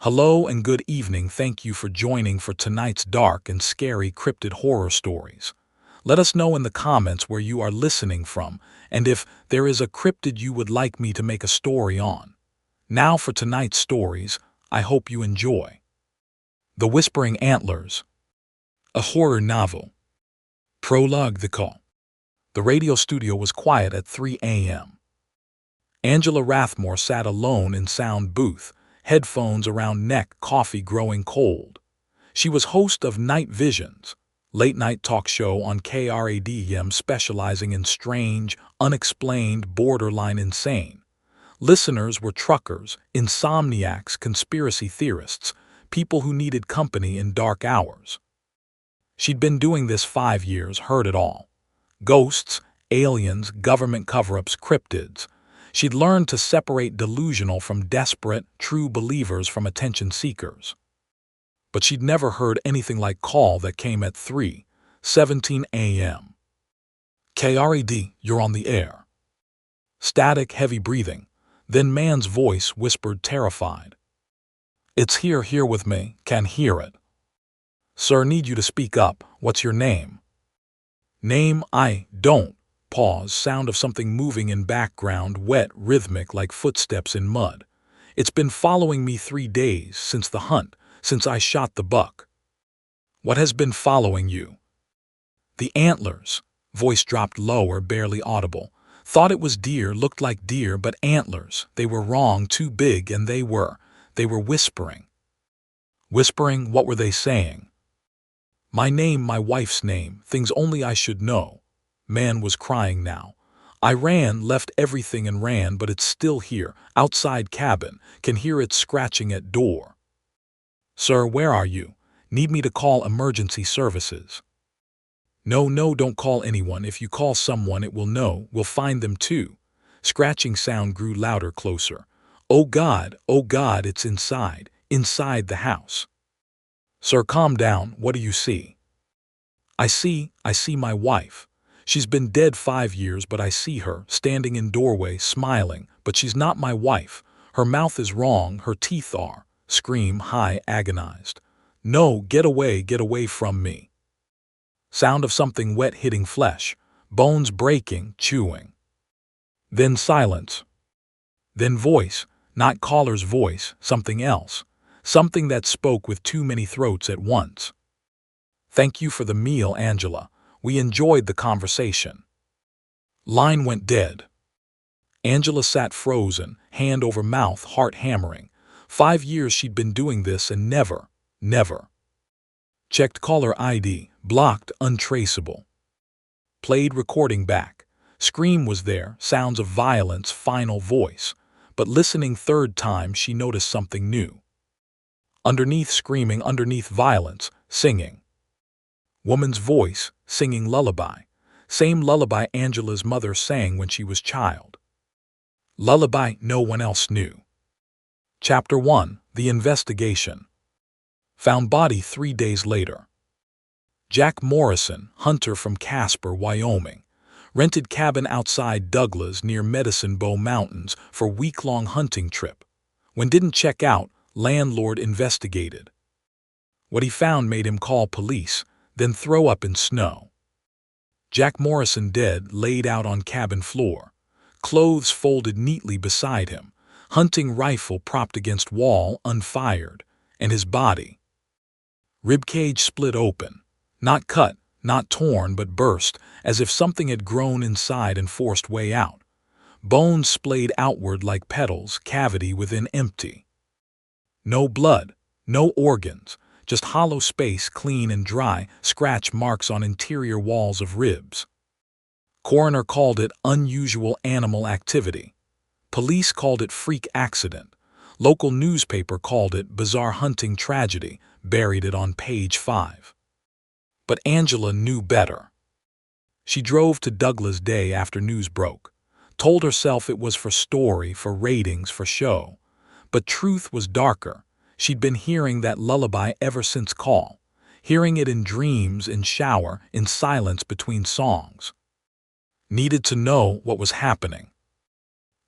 Hello and good evening. Thank you for joining for tonight's dark and scary cryptid horror stories. Let us know in the comments where you are listening from and if there is a cryptid you would like me to make a story on. Now for tonight's stories, I hope you enjoy. The Whispering Antlers, a horror novel. Prologue. The call. The radio studio was quiet at 3 a.m. Angela Rathmore sat alone in sound booth, headphones around neck, coffee growing cold. She was host of Night Visions, late-night talk show on KRADM specializing in strange, unexplained, borderline insane. Listeners were truckers, insomniacs, conspiracy theorists, people who needed company in dark hours. She'd been doing this 5 years, heard it all. Ghosts, aliens, government cover-ups, cryptids. She'd learned to separate delusional from desperate, true believers from attention seekers. But she'd never heard anything like call that came at 3:17 a.m. KRAD, you're on the air. Static, heavy breathing. Then man's voice whispered, terrified. It's here with me, can hear it. Sir, need you to speak up. What's your name? Name, I don't. Pause, sound of something moving in background, wet, rhythmic like footsteps in mud. It's been following me 3 days, since the hunt, since I shot the buck. What has been following you? The antlers. Voice dropped lower, barely audible. Thought it was deer, looked like deer, but antlers. They were wrong, too big, and they were whispering. Whispering, what were they saying? My name, my wife's name, things only I should know. Man was crying now. I ran, left everything and ran, but it's still here, outside cabin, can hear it scratching at door. Sir, where are you? Need me to call emergency services? No, don't call anyone. If you call someone, it will know. We'll find them too. Scratching sound grew louder, closer. Oh God, it's inside the house. Sir, calm down. What do you see? I see my wife. She's been dead 5 years, but I see her, standing in doorway, smiling, but she's not my wife. Her mouth is wrong, her teeth are. Scream, high, agonized. No, get away from me. Sound of something wet hitting flesh, bones breaking, chewing. Then silence. Then voice, not caller's voice, something else. Something that spoke with too many throats at once. Thank you for the meal, Angela. We enjoyed the conversation. Line went dead. Angela sat frozen, hand over mouth, heart hammering. 5 years she'd been doing this and never. Checked caller ID, blocked, untraceable. Played recording back. Scream was there, sounds of violence, final voice. But listening third time, she noticed something new. Underneath screaming, underneath violence, singing. Woman's voice, singing lullaby. Same lullaby Angela's mother sang when she was child. Lullaby no one else knew. Chapter 1, The Investigation. Found body 3 days later. Jack Morrison, hunter from Casper, Wyoming. Rented cabin outside Douglas near Medicine Bow Mountains for week-long hunting trip. When didn't check out, landlord investigated. What he found made him call police, then throw up in snow. Jack Morrison dead, laid out on cabin floor. Clothes folded neatly beside him. Hunting rifle propped against wall, unfired. And his body. Ribcage split open. Not cut, not torn, but burst, as if something had grown inside and forced way out. Bones splayed outward like petals, cavity within empty. No blood, no organs, just hollow space, clean and dry, scratch marks on interior walls of ribs. Coroner called it unusual animal activity. Police called it freak accident. Local newspaper called it bizarre hunting tragedy, buried it on page 5. But Angela knew better. She drove to Douglas day after news broke. Told herself it was for story, for ratings, for show. But truth was darker. She'd been hearing that lullaby ever since call. Hearing it in dreams, in shower, in silence between songs. Needed to know what was happening.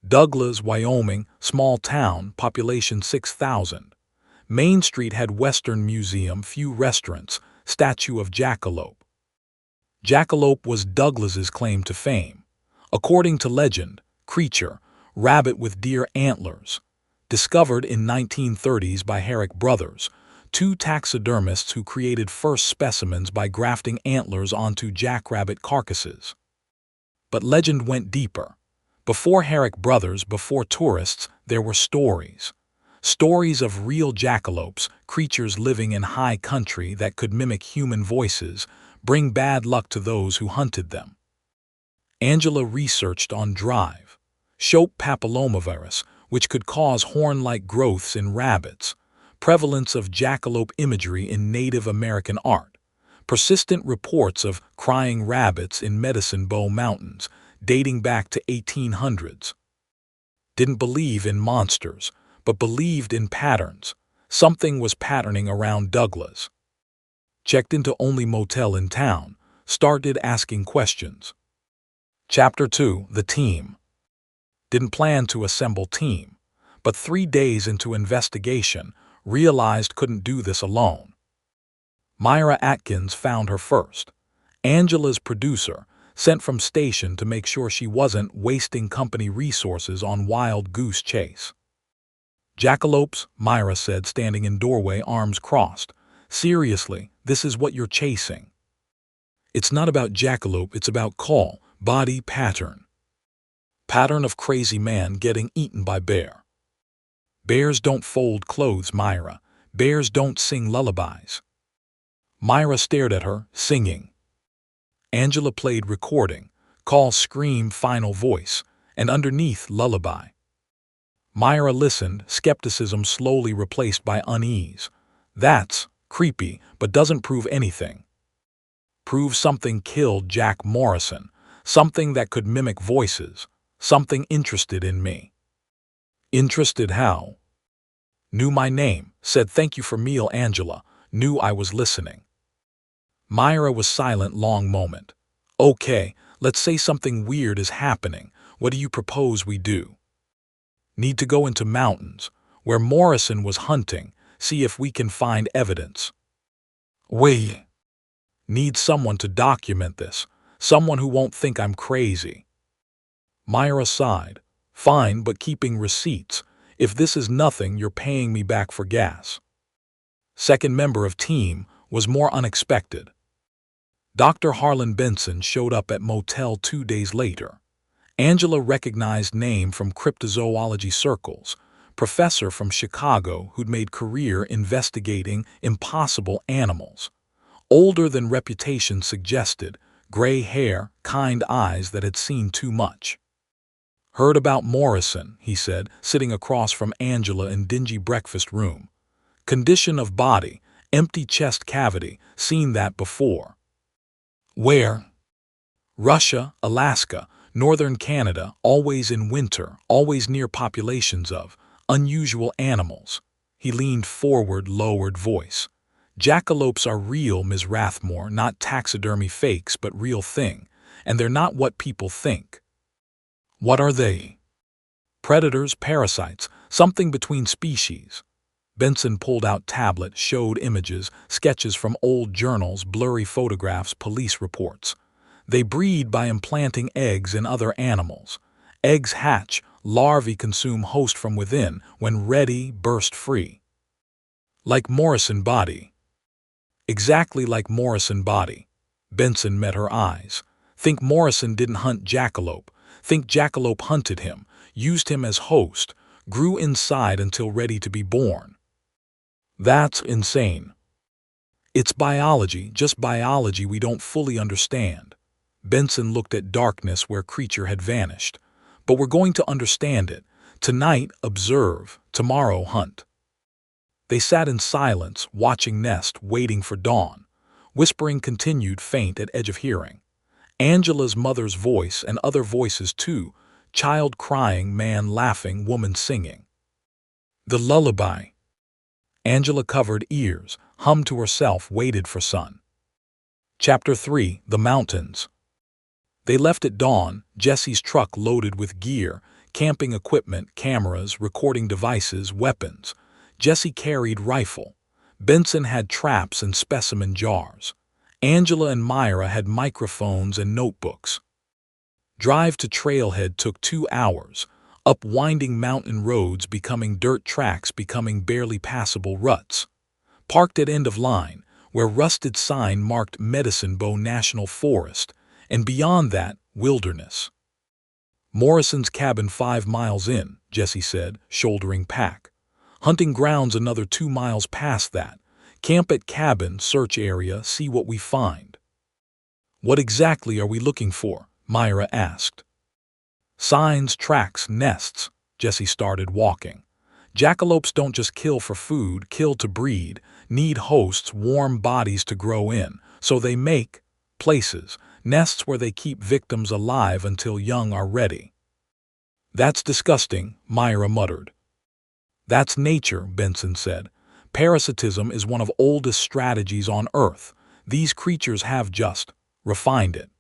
Douglas, Wyoming, small town, population 6,000. Main Street had Western Museum, few restaurants, statue of Jackalope. Jackalope was Douglas's claim to fame. According to legend, creature, rabbit with deer antlers. Discovered in 1930s by Herrick brothers, two taxidermists who created first specimens by grafting antlers onto jackrabbit carcasses. But legend went deeper. Before Herrick brothers, before tourists, there were stories. Stories of real jackalopes, creatures living in high country that could mimic human voices, bring bad luck to those who hunted them. Angela researched on Drive. Showed papillomavirus, which could cause horn-like growths in rabbits. Prevalence of jackalope imagery in Native American art. Persistent reports of crying rabbits in Medicine Bow Mountains, dating back to 1800s. Didn't believe in monsters, but believed in patterns. Something was patterning around Douglas. Checked into only motel in town, started asking questions. Chapter 2, The Team. Didn't plan to assemble team, but 3 days into investigation, realized couldn't do this alone. Myra Atkins found her first. Angela's producer, sent from station to make sure she wasn't wasting company resources on wild goose chase. Jackalopes, Myra said, standing in doorway, arms crossed. Seriously, this is what you're chasing. It's not about jackalope, it's about call, body pattern. Pattern of crazy man getting eaten by bear. Bears don't fold clothes, Myra. Bears don't sing lullabies. Myra stared at her, singing. Angela played recording, call, scream, final voice, and underneath lullaby. Myra listened, skepticism slowly replaced by unease. That's creepy, but doesn't prove anything. Prove something killed Jack Morrison, something that could mimic voices, something interested in me. Interested how? Knew my name, said thank you for meal. Angela knew I was listening. Myra was silent long moment. Okay, let's say something weird is happening. What do you propose we do? Need to go into mountains, where Morrison was hunting, see if we can find evidence. We need someone to document this, someone who won't think I'm crazy. Myra sighed. Fine, but keeping receipts. If this is nothing, you're paying me back for gas. Second member of team was more unexpected. Dr. Harlan Benson showed up at motel 2 days later. Angela recognized name from cryptozoology circles, professor from Chicago who'd made career investigating impossible animals. Older than reputation suggested, gray hair, kind eyes that had seen too much. Heard about Morrison, he said, sitting across from Angela in dingy breakfast room. Condition of body, empty chest cavity, seen that before. Where? Russia, Alaska, northern Canada, always in winter, always near populations of unusual animals. He leaned forward, lowered voice. Jackalopes are real, Ms. Rathmore, not taxidermy fakes, but real thing, and they're not what people think. What are they? Predators, parasites, something between species. Benson pulled out tablet, showed images, sketches from old journals, blurry photographs, police reports. They breed by implanting eggs in other animals. Eggs hatch, larvae consume host from within, when ready, burst free. Like Morrison body. Exactly like Morrison body. Benson met her eyes. Think Morrison didn't hunt jackalope. Think jackalope hunted him, used him as host, grew inside until ready to be born. That's insane. It's biology, just biology we don't fully understand. Benson looked at darkness where creature had vanished. But we're going to understand it. Tonight, observe. Tomorrow, hunt. They sat in silence, watching nest, waiting for dawn. Whispering continued, faint at edge of hearing. Angela's mother's voice and other voices too, child crying, man laughing, woman singing. The lullaby. Angela covered ears, hummed to herself, waited for sun. Chapter 3, The Mountains. They left at dawn, Jesse's truck loaded with gear, camping equipment, cameras, recording devices, weapons. Jesse carried rifle. Benson had traps and specimen jars. Angela and Myra had microphones and notebooks. Drive to Trailhead took 2 hours, up winding mountain roads becoming dirt tracks becoming barely passable ruts. Parked at end of line, where rusted sign marked Medicine Bow National Forest, and beyond that, wilderness. Morrison's cabin 5 miles in, Jesse said, shouldering pack. Hunting grounds another 2 miles past that. Camp at cabin, search area, see what we find. What exactly are we looking for? Myra asked. Signs, tracks, nests. Jesse started walking. Jackalopes don't just kill for food, kill to breed, need hosts, warm bodies to grow in, so they make places, nests where they keep victims alive until young are ready. That's disgusting, Myra muttered. That's nature, Benson said. Parasitism is one of oldest strategies on Earth. These creatures have just refined it.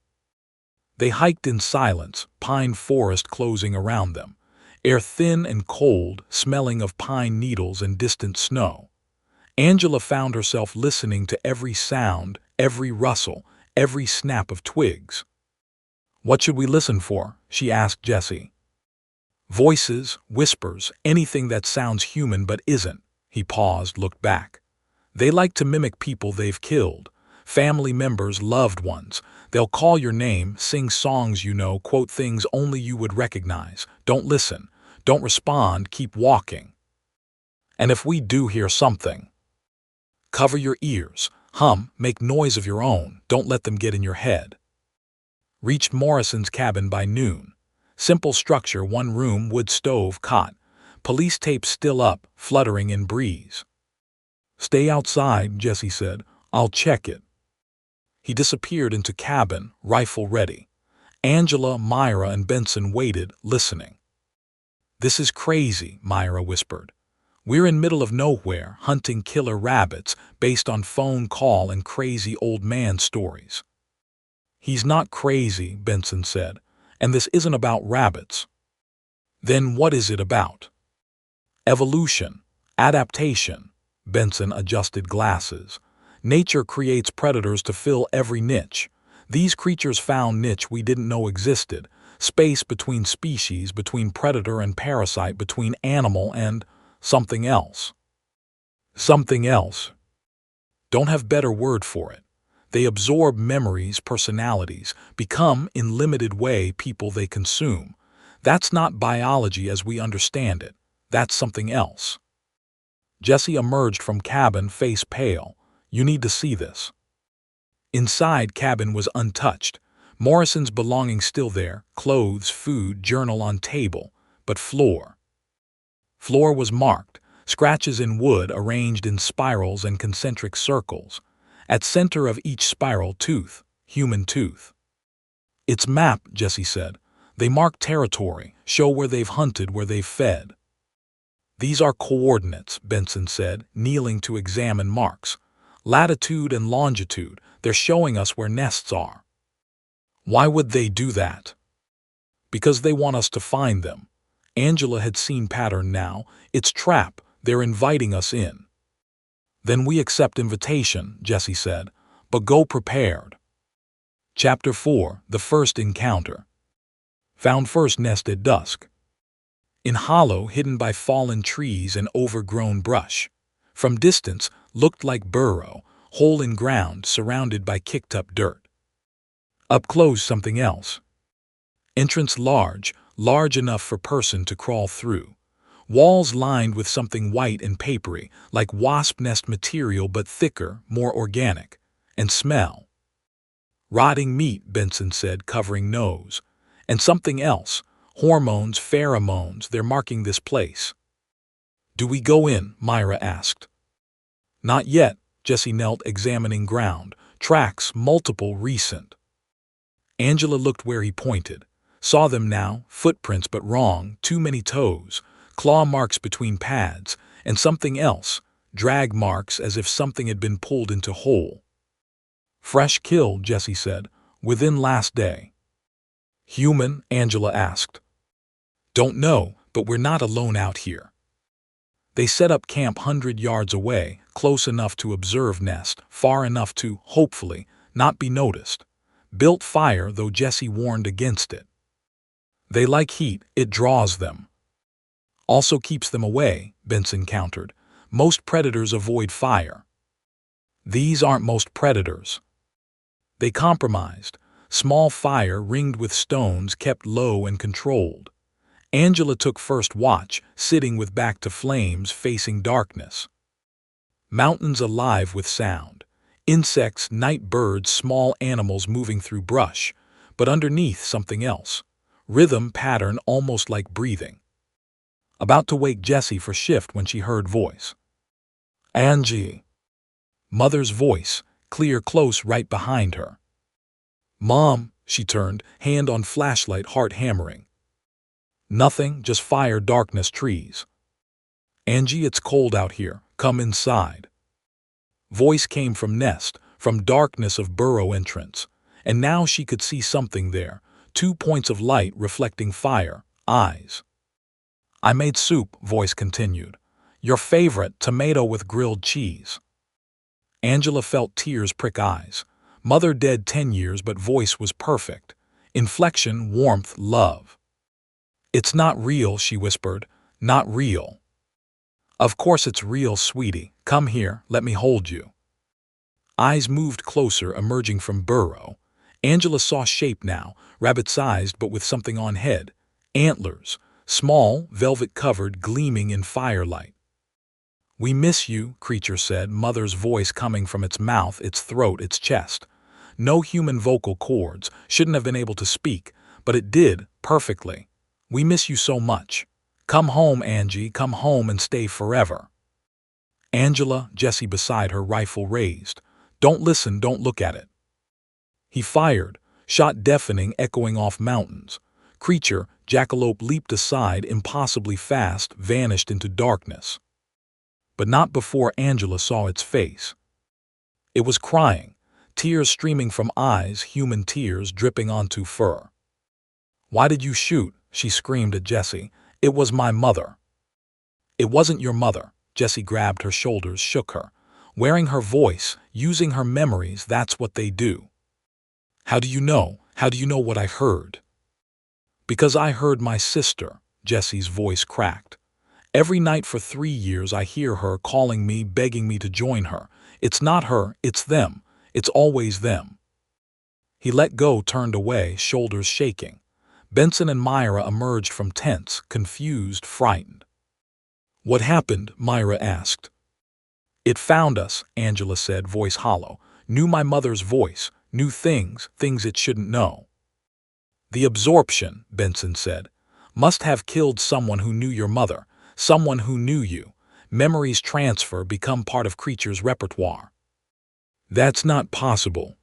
They hiked in silence, pine forest closing around them. Air thin and cold, smelling of pine needles and distant snow. Angela found herself listening to every sound, every rustle, every snap of twigs. What should we listen for? She asked Jesse. Voices, whispers, anything that sounds human but isn't. He paused, looked back. They like to mimic people they've killed. Family members, loved ones. They'll call your name, sing songs you know, quote things only you would recognize. Don't listen. Don't respond. Keep walking. And if we do hear something, cover your ears. Hum, make noise of your own. Don't let them get in your head. Reached Morrison's cabin by noon. Simple structure, 1 room, wood stove, cot. Police tape still up, fluttering in breeze. Stay outside, Jesse said. I'll check it. He disappeared into cabin, rifle ready. Angela, Myra, and Benson waited, listening. This is crazy, Myra whispered. We're in middle of nowhere, hunting killer rabbits based on phone call and crazy old man stories. He's not crazy, Benson said, and this isn't about rabbits. Then what is it about? Evolution, adaptation. Benson adjusted glasses. Nature creates predators to fill every niche. These creatures found niche we didn't know existed. Space between species, between predator and parasite, between animal and something else. Something else. Don't have better word for it. They absorb memories, personalities, become, in limited way, people they consume. That's not biology as we understand it. That's something else. Jesse emerged from cabin, face pale. You need to see this. Inside cabin was untouched. Morrison's belongings still there, clothes, food, journal on table, but floor. Floor was marked, scratches in wood arranged in spirals and concentric circles. At center of each spiral, tooth, human tooth. It's map, Jesse said. They mark territory, show where they've hunted, where they've fed. These are coordinates, Benson said, kneeling to examine marks. Latitude and longitude, they're showing us where nests are. Why would they do that? Because they want us to find them. Angela had seen pattern now. It's trap. They're inviting us in. Then we accept invitation, Jesse said, but go prepared. Chapter 4, The First Encounter. Found first nest at dusk. In hollow, hidden by fallen trees and overgrown brush. From distance, looked like burrow, hole in ground surrounded by kicked-up dirt. Up close, something else. Entrance large, large enough for person to crawl through. Walls lined with something white and papery, like wasp nest material but thicker, more organic. And smell. Rotting meat, Benson said, covering nose. And something else. Hormones, pheromones, they're marking this place. Do we go in? Myra asked. Not yet. Jesse knelt, examining ground. Tracks, multiple, recent. Angela looked where he pointed. Saw them now, footprints but wrong, too many toes. Claw marks between pads, and something else, drag marks as if something had been pulled into hole. Fresh kill, Jesse said, within last day. Human? Angela asked. Don't know, but we're not alone out here. They set up camp 100 yards away, close enough to observe nest, far enough to, hopefully, not be noticed. Built fire, though Jesse warned against it. They like heat, it draws them. Also keeps them away, Benson countered. Most predators avoid fire. These aren't most predators. They compromised. Small fire ringed with stones kept low and controlled. Angela took first watch, sitting with back to flames facing darkness. Mountains alive with sound. Insects, night birds, small animals moving through brush, but underneath something else. Rhythm, pattern, almost like breathing. About to wake Jessie for shift when she heard voice. Angie. Mother's voice, clear, close, right behind her. Mom, she turned, hand on flashlight, heart hammering. Nothing, just fire, darkness, trees. Angie, it's cold out here, come inside. Voice came from nest, from darkness of burrow entrance, and now she could see something there, 2 points of light reflecting fire, eyes. I made soup, voice continued. Your favorite, tomato with grilled cheese. Angela felt tears prick eyes. Mother dead 10 years, but voice was perfect. Inflection, warmth, love. It's not real, she whispered. Not real. Of course it's real, sweetie. Come here, let me hold you. Eyes moved closer, emerging from burrow. Angela saw shape now, rabbit-sized but with something on head. Antlers, small, velvet-covered, gleaming in firelight. We miss you, creature said, mother's voice coming from its mouth, its throat, its chest. No human vocal cords, shouldn't have been able to speak, but it did, perfectly. We miss you so much. Come home, Angie, come home and stay forever. Angela, Jessie beside her, rifle raised. Don't listen, don't look at it. He fired, shot deafening, echoing off mountains. Creature, Jackalope, leaped aside, impossibly fast, vanished into darkness. But not before Angela saw its face. It was crying, tears streaming from eyes, human tears dripping onto fur. Why did you shoot? She screamed at Jessie. It was my mother. It wasn't your mother. Jessie grabbed her shoulders, shook her. Wearing her voice, using her memories, that's what they do. How do you know? How do you know what I heard? Because I heard my sister, Jessie's voice cracked. Every night for 3 years I hear her calling me, begging me to join her. It's not her, it's them. It's always them. He let go, turned away, shoulders shaking. Benson and Myra emerged from tents, confused, frightened. What happened? Myra asked. It found us, Angela said, voice hollow. Knew my mother's voice, knew things it shouldn't know. The absorption, Benson said. Must have killed someone who knew your mother. Someone who knew you. Memories transfer, become part of creature's repertoire. That's not possible.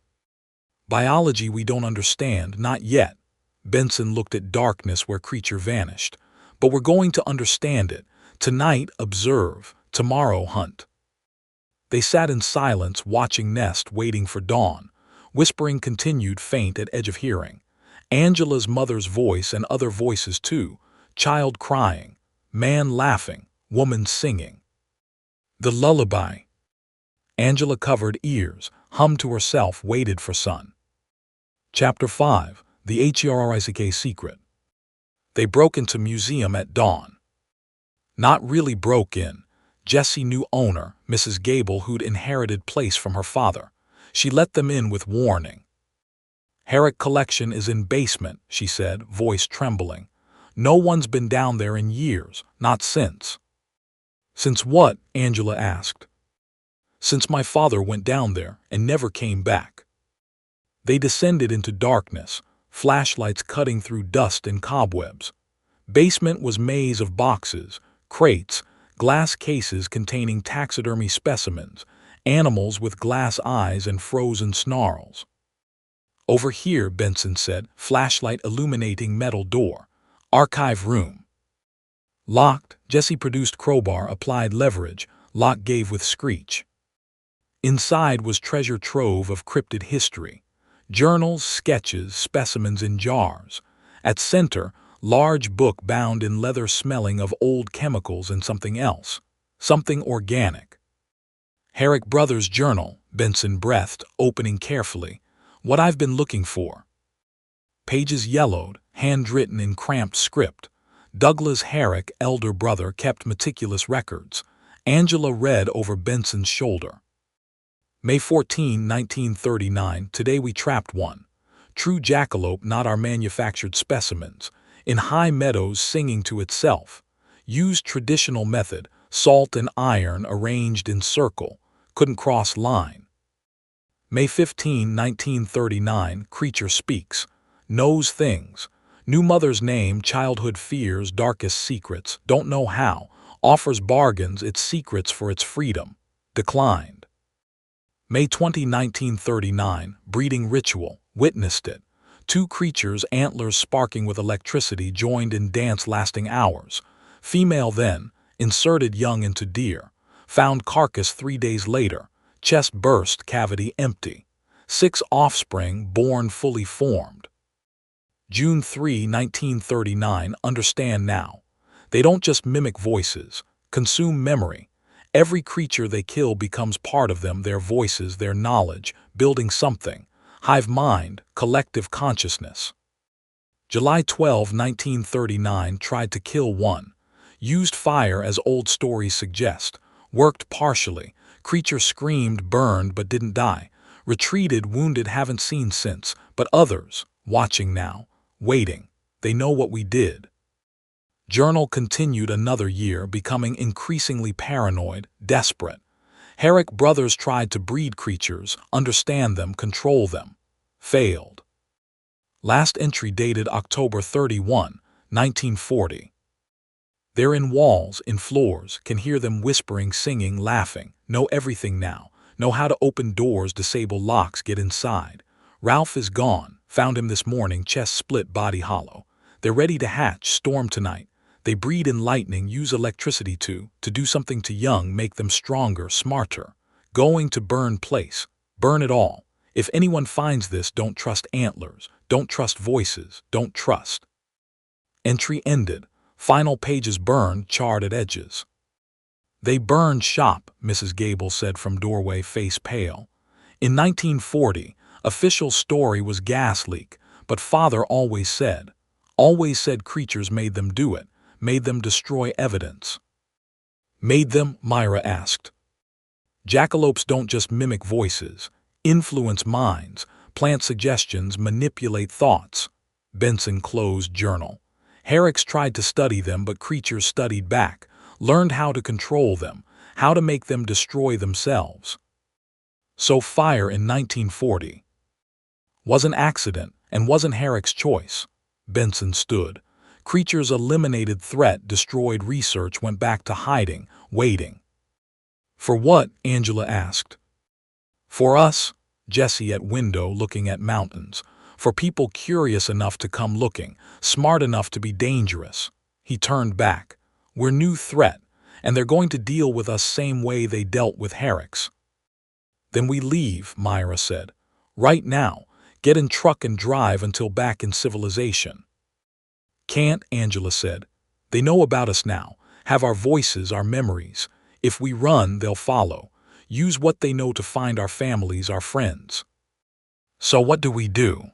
Biology we don't understand, not yet. Benson looked at darkness where creature vanished. But we're going to understand it. Tonight, observe. Tomorrow, hunt. They sat in silence, watching nest, waiting for dawn. Whispering continued, faint at edge of hearing. Angela's mother's voice and other voices too. Child crying. Man laughing, woman singing. The lullaby. Angela covered ears, hummed to herself, waited for sun. Chapter 5. The Herick Secret. They broke into museum at dawn. Not really broke in. Jessie knew owner, Mrs. Gable, who'd inherited place from her father. She let them in with warning. Herrick collection is in basement, she said, voice trembling. No one's been down there in years, not since. Since what? Angela asked. Since my father went down there and never came back. They descended into darkness, flashlights cutting through dust and cobwebs. Basement was maze of boxes, crates, glass cases containing taxidermy specimens, animals with glass eyes and frozen snarls. Over here, Benson said, flashlight illuminating metal door. Archive room. Locked, Jessie produced crowbar, applied leverage, lock gave with screech. Inside was treasure trove of cryptid history. Journals, sketches, specimens in jars. At center, large book bound in leather smelling of old chemicals and something else. something organic. Herrick Brothers' journal, Benson breathed, opening carefully. What I've been looking for. Pages yellowed, handwritten in cramped script. Douglas Herrick, elder brother, kept meticulous records. Angela read over Benson's shoulder. May 14, 1939, today we trapped one. True jackalope, not our manufactured specimens. In high meadows singing to itself. Used traditional method, salt and iron arranged in circle. Couldn't cross line. May 15, 1939, creature speaks. Knows things. New mother's name, childhood fears, darkest secrets, don't know how. Offers bargains, its secrets for its freedom. Declined. May 20, 1939, breeding ritual, witnessed it. Two creatures, antlers sparking with electricity, joined in dance lasting hours. Female then, inserted young into deer. Found carcass 3 days later. Chest burst, cavity empty. 6 offspring, born fully formed. June 3, 1939, understand now. They don't just mimic voices, consume memory. Every creature they kill becomes part of them, their voices, their knowledge, building something. Hive mind, collective consciousness. July 12, 1939, tried to kill one. Used fire as old stories suggest. Worked partially. Creature screamed, burned, but didn't die. Retreated, wounded, haven't seen since. But others, watching now, waiting. They know what we did. Journal continued another year, becoming increasingly paranoid, desperate. Herrick Brothers tried to breed creatures, understand them, control them. Failed. Last entry dated October 31, 1940. They're in walls, in floors, can hear them whispering, singing, laughing. Know everything now. Know how to open doors, disable locks, get inside. Ralph is gone. Found him this morning, chest split, body hollow. They're ready to hatch, storm tonight. They breed in lightning, use electricity to do something to young, make them stronger, smarter. Going to burn place. Burn it all. If anyone finds this, don't trust antlers. Don't trust voices. Don't trust. Entry ended. Final pages burned, charred at edges. They burned shop, Mrs. Gable said from doorway, face pale. In 1940, official story was gas leak, but father always said creatures made them do it, made them destroy evidence. Made them? Myra asked. Jackalopes don't just mimic voices, influence minds, plant suggestions, manipulate thoughts. Benson closed journal. Herrick's tried to study them, but creatures studied back, learned how to control them, how to make them destroy themselves. So fire in 1940 was an accident and wasn't Herrick's choice. Benson stood. Creatures eliminated threat, destroyed research, went back to hiding, waiting. For what? Angela asked. For us, Jesse at window looking at mountains. For people curious enough to come looking, smart enough to be dangerous. He turned back. We're new threat, and they're going to deal with us same way they dealt with Herrick's. Then we leave, Myra said. Right now. Get in truck and drive until back in civilization. Can't, Angela said. They know about us now, have our voices, our memories. If we run, they'll follow. Use what they know to find our families, our friends. So what do we do?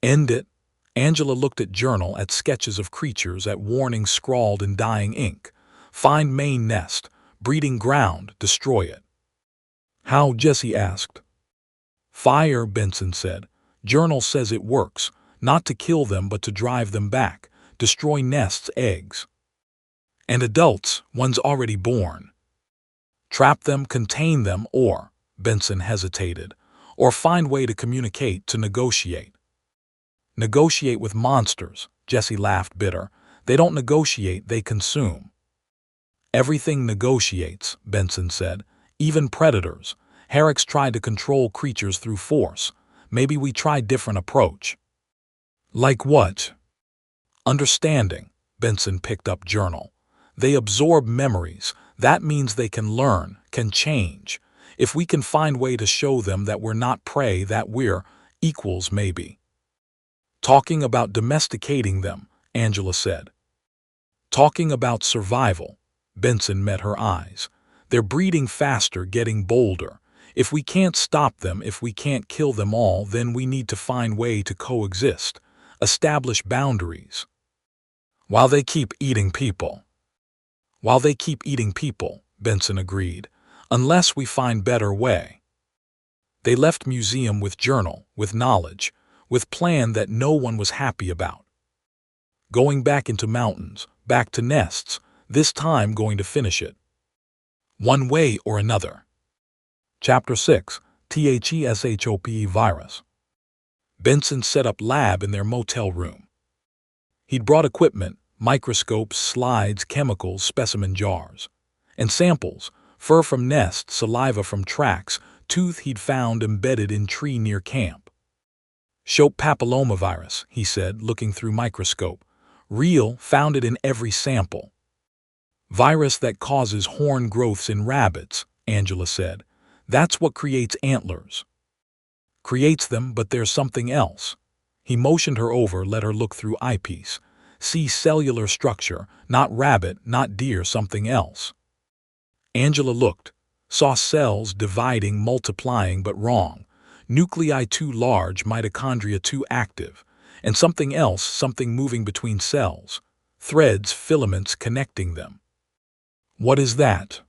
End it. Angela looked at journal, at sketches of creatures, at warnings scrawled in dying ink. Find main nest, breeding ground, destroy it. How? Jesse asked. Fire, Benson said. Journal says it works, not to kill them but to drive them back, destroy nests, eggs. And adults, ones already born. Trap them, contain them, or, Benson hesitated, or find way to communicate, to negotiate. Negotiate with monsters, Jesse laughed bitter. They don't negotiate, they consume. Everything negotiates, Benson said, even predators. Herrick's tried to control creatures through force. Maybe we try different approach. Like what? Understanding, Benson picked up journal. They absorb memories. That means they can learn, can change. If we can find way to show them that we're not prey, that we're equals maybe. Talking about domesticating them, Angela said. Talking about survival. Benson met her eyes. They're breeding faster, getting bolder. If we can't stop them, if we can't kill them all, then we need to find way to coexist, establish boundaries. While they keep eating people. While they keep eating people, Benson agreed, unless we find better way. They left museum with journal, with knowledge, with plan that no one was happy about. Going back into mountains, back to nests, this time going to finish it. One way or another. Chapter 6, THESHOPE Virus. Benson set up lab in their motel room. He'd brought equipment, microscopes, slides, chemicals, specimen jars, and samples, fur from nests, saliva from tracks, tooth he'd found embedded in tree near camp. Shope papillomavirus, he said, looking through microscope. Real, found it in every sample. Virus that causes horn growths in rabbits, Angela said. That's what creates antlers. Creates them, but there's something else. He motioned her over, let her look through eyepiece. See cellular structure, not rabbit, not deer, something else. Angela looked, saw cells dividing, multiplying, but wrong. Nuclei too large, mitochondria too active. And something else, something moving between cells. Threads, filaments connecting them. What is that?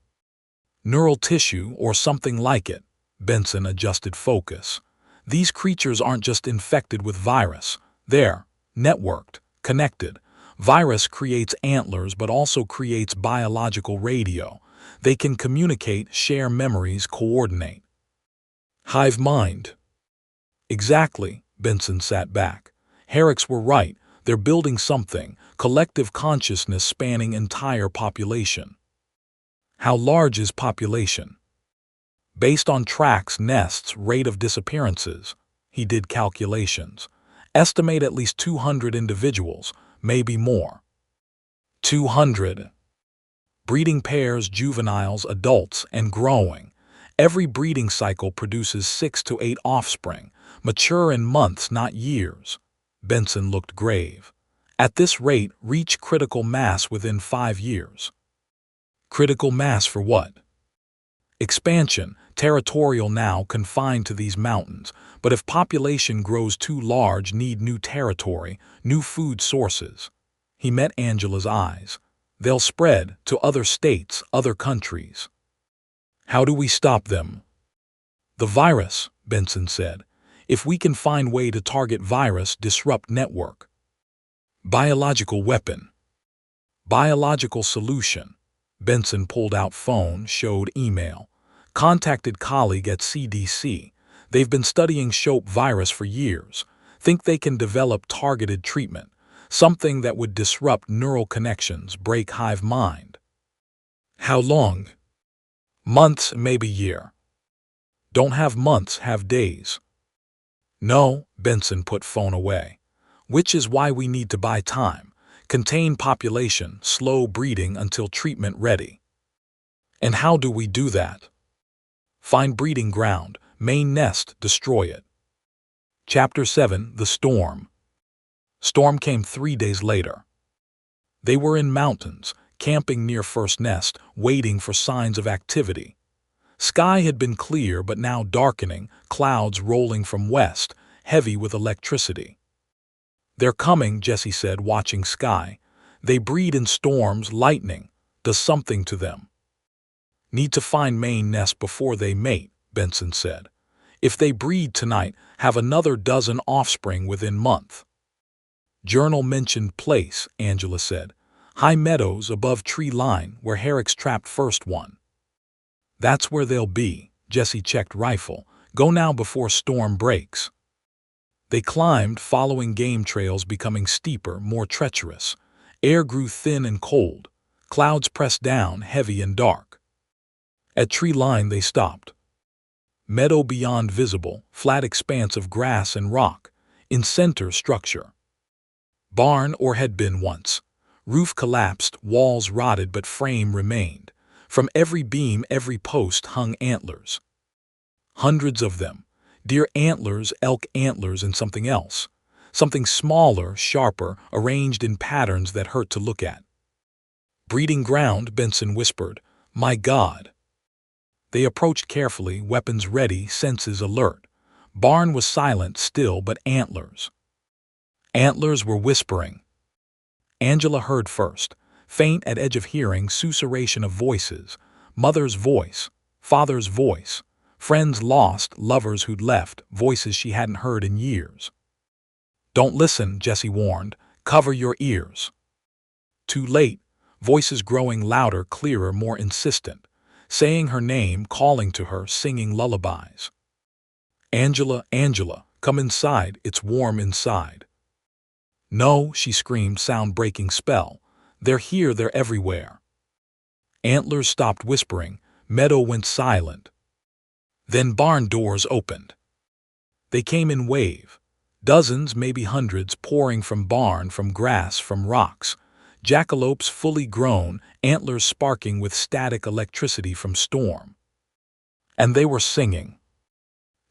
Neural tissue or something like it. Benson adjusted focus. These creatures aren't just infected with virus. They're networked, connected. Virus creates antlers but also creates biological radio. They can communicate, share memories, coordinate. Hive mind. Exactly, Benson sat back. Herrick's were right. They're building something, collective consciousness spanning entire population. How large is population? Based on tracks, nests, rate of disappearances, he did calculations. Estimate at least 200 individuals, maybe more. 200. Breeding pairs, juveniles, adults, and growing. Every breeding cycle produces 6 to 8 offspring, mature in months, not years. Benson looked grave. At this rate, reach critical mass within 5 years. Critical mass for what? Expansion, territorial now confined to these mountains, but if population grows too large, need new territory, new food sources. He met Angela's eyes. They'll spread to other states, other countries. How do we stop them? The virus, Benson said. If we can find way to target virus, disrupt network. Biological weapon. Biological solution. Benson pulled out phone, showed email. Contacted colleague at CDC. They've been studying Shope virus for years. Think they can develop targeted treatment. Something that would disrupt neural connections, break hive mind. How long? Months, maybe year. Don't have months, have days. No, Benson put phone away. Which is why we need to buy time. Contain population, slow breeding until treatment ready. And how do we do that? Find breeding ground, main nest, destroy it. Chapter 7, The Storm. Storm came 3 days later. They were in mountains, camping near first nest, waiting for signs of activity. Sky had been clear but now darkening, clouds rolling from west, heavy with electricity. They're coming, Jessie said, watching sky. They breed in storms, lightning does something to them. Need to find main nest before they mate, Benson said. If they breed tonight, have another dozen offspring within month. Journal mentioned place, Angela said. High meadows above tree line where Herrick's trapped first one. That's where they'll be, Jessie checked rifle. Go now before storm breaks. They climbed, following game trails becoming steeper, more treacherous. Air grew thin and cold. Clouds pressed down, heavy and dark. At tree line they stopped. Meadow beyond visible, flat expanse of grass and rock. In center, structure. Barn or had been once. Roof collapsed, walls rotted but frame remained. From every beam, every post hung antlers. Hundreds of them. Deer antlers, elk antlers, and something else. Something smaller, sharper, arranged in patterns that hurt to look at. Breeding ground, Benson whispered. My God. They approached carefully, weapons ready, senses alert. Barn was silent still, but antlers. Antlers were whispering. Angela heard first, faint at edge of hearing, susurration of voices. Mother's voice, father's voice, friends lost, lovers who'd left, voices she hadn't heard in years. Don't listen, Jessie warned. Cover your ears. Too late, voices growing louder, clearer, more insistent, saying her name, calling to her, singing lullabies. Angela, Angela, come inside, it's warm inside. No, she screamed, sound-breaking spell. They're here, they're everywhere. Antlers stopped whispering, meadow went silent. Then barn doors opened. They came in wave. Dozens, maybe hundreds, pouring from barn, from grass, from rocks. Jackalopes fully grown, antlers sparking with static electricity from storm. And they were singing.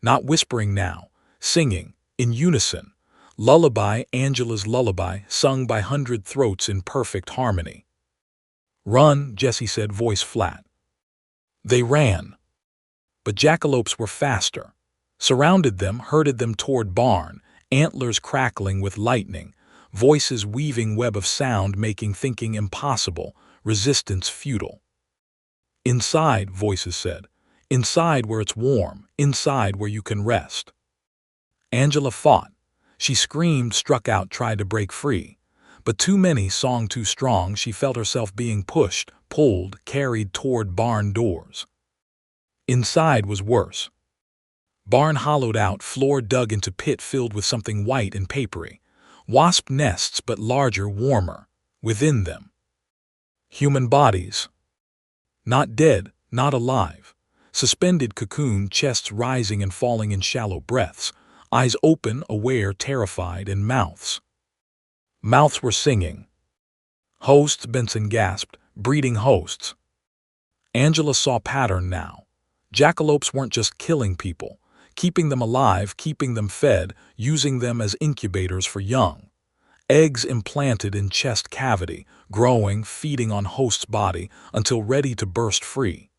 Not whispering now, singing, in unison. Lullaby, Angela's lullaby, sung by 100 throats in perfect harmony. Run, Jessie said, voice flat. They ran. But jackalopes were faster. Surrounded them, herded them toward barn, antlers crackling with lightning, voices weaving web of sound, making thinking impossible, resistance futile. Inside, voices said. Inside where it's warm, inside where you can rest. Angela fought. She screamed, struck out, tried to break free. But too many, song too strong, she felt herself being pushed, pulled, carried toward barn doors. Inside was worse. Barn hollowed out, floor dug into pit filled with something white and papery. Wasp nests, but larger, warmer. Within them. Human bodies. Not dead, not alive. Suspended cocoon, chests rising and falling in shallow breaths. Eyes open, aware, terrified, and mouths. Mouths were singing. Hosts, Benson gasped, breeding hosts. Angela saw pattern now. Jackalopes weren't just killing people, keeping them alive, keeping them fed, using them as incubators for young. Eggs implanted in chest cavity, growing, feeding on host's body until ready to burst free.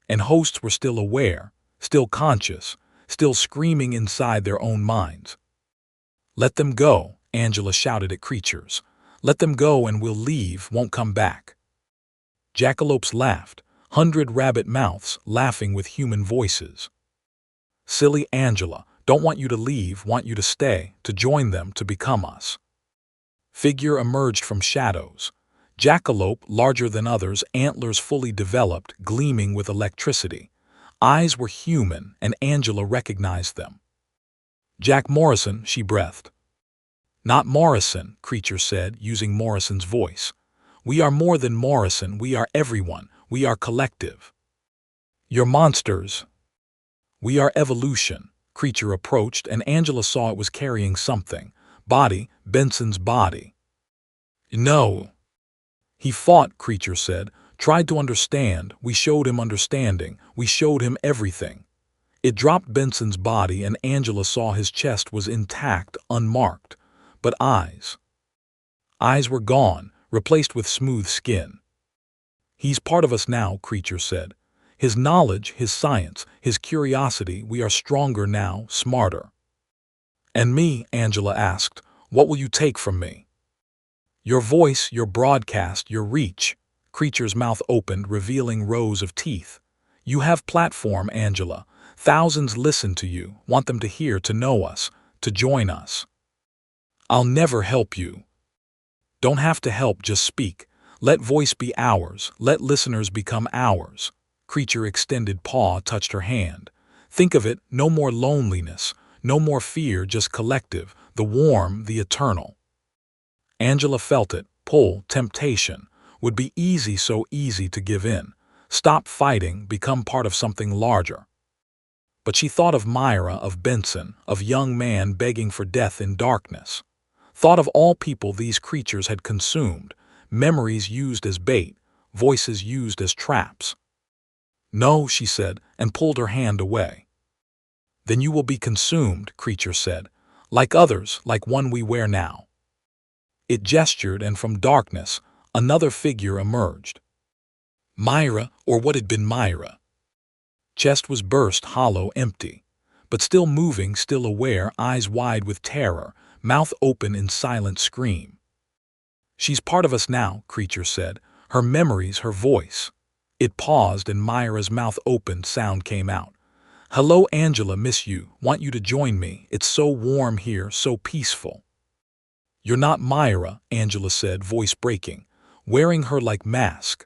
And hosts were still aware, still conscious, still screaming inside their own minds. Let them go, Angela shouted at creatures. Let them go and we'll leave, won't come back. Jackalopes laughed, 100 rabbit mouths laughing with human voices. Silly Angela, don't want you to leave, want you to stay, to join them, to become us. Figure emerged from shadows. Jackalope, larger than others, antlers fully developed, gleaming with electricity. Eyes were human, and Angela recognized them. Jack Morrison, she breathed. Not Morrison, creature said, using Morrison's voice. We are more than Morrison, we are everyone, we are collective. You're monsters. We are evolution, creature approached, and Angela saw it was carrying something. Body, Benson's body. No. He fought, creature said, tried to understand, we showed him understanding, we showed him everything. It dropped Benson's body and Angela saw his chest was intact, unmarked. But eyes. Eyes were gone, replaced with smooth skin. He's part of us now, creature said. His knowledge, his science, his curiosity, we are stronger now, smarter. And me, Angela asked, what will you take from me? Your voice, your broadcast, your reach. Creature's mouth opened, revealing rows of teeth. You have platform, Angela. Thousands listen to you, want them to hear, to know us, to join us. I'll never help you. Don't have to help, just speak. Let voice be ours, let listeners become ours. Creature extended paw, touched her hand. Think of it, no more loneliness, no more fear, just collective, the warm, the eternal. Angela felt it, pull, temptation. Would be easy, so easy to give in. Stop fighting, become part of something larger. But she thought of Myra, of Benson, of young man begging for death in darkness. Thought of all people these creatures had consumed, memories used as bait, voices used as traps. No, she said, and pulled her hand away. Then you will be consumed, creature said, like others, like one we wear now. It gestured, and from darkness, Another figure emerged. Myra, or what had been Myra. Chest was burst, hollow, empty, but still moving, still aware, eyes wide with terror, mouth open in silent scream. "She's part of us now," Creature said. "Her memories, her voice." It paused and Myra's mouth opened, sound came out. "Hello, Angela, miss you, want you to join me. It's so warm here, so peaceful." "You're not Myra," Angela said, voice breaking, wearing her like mask.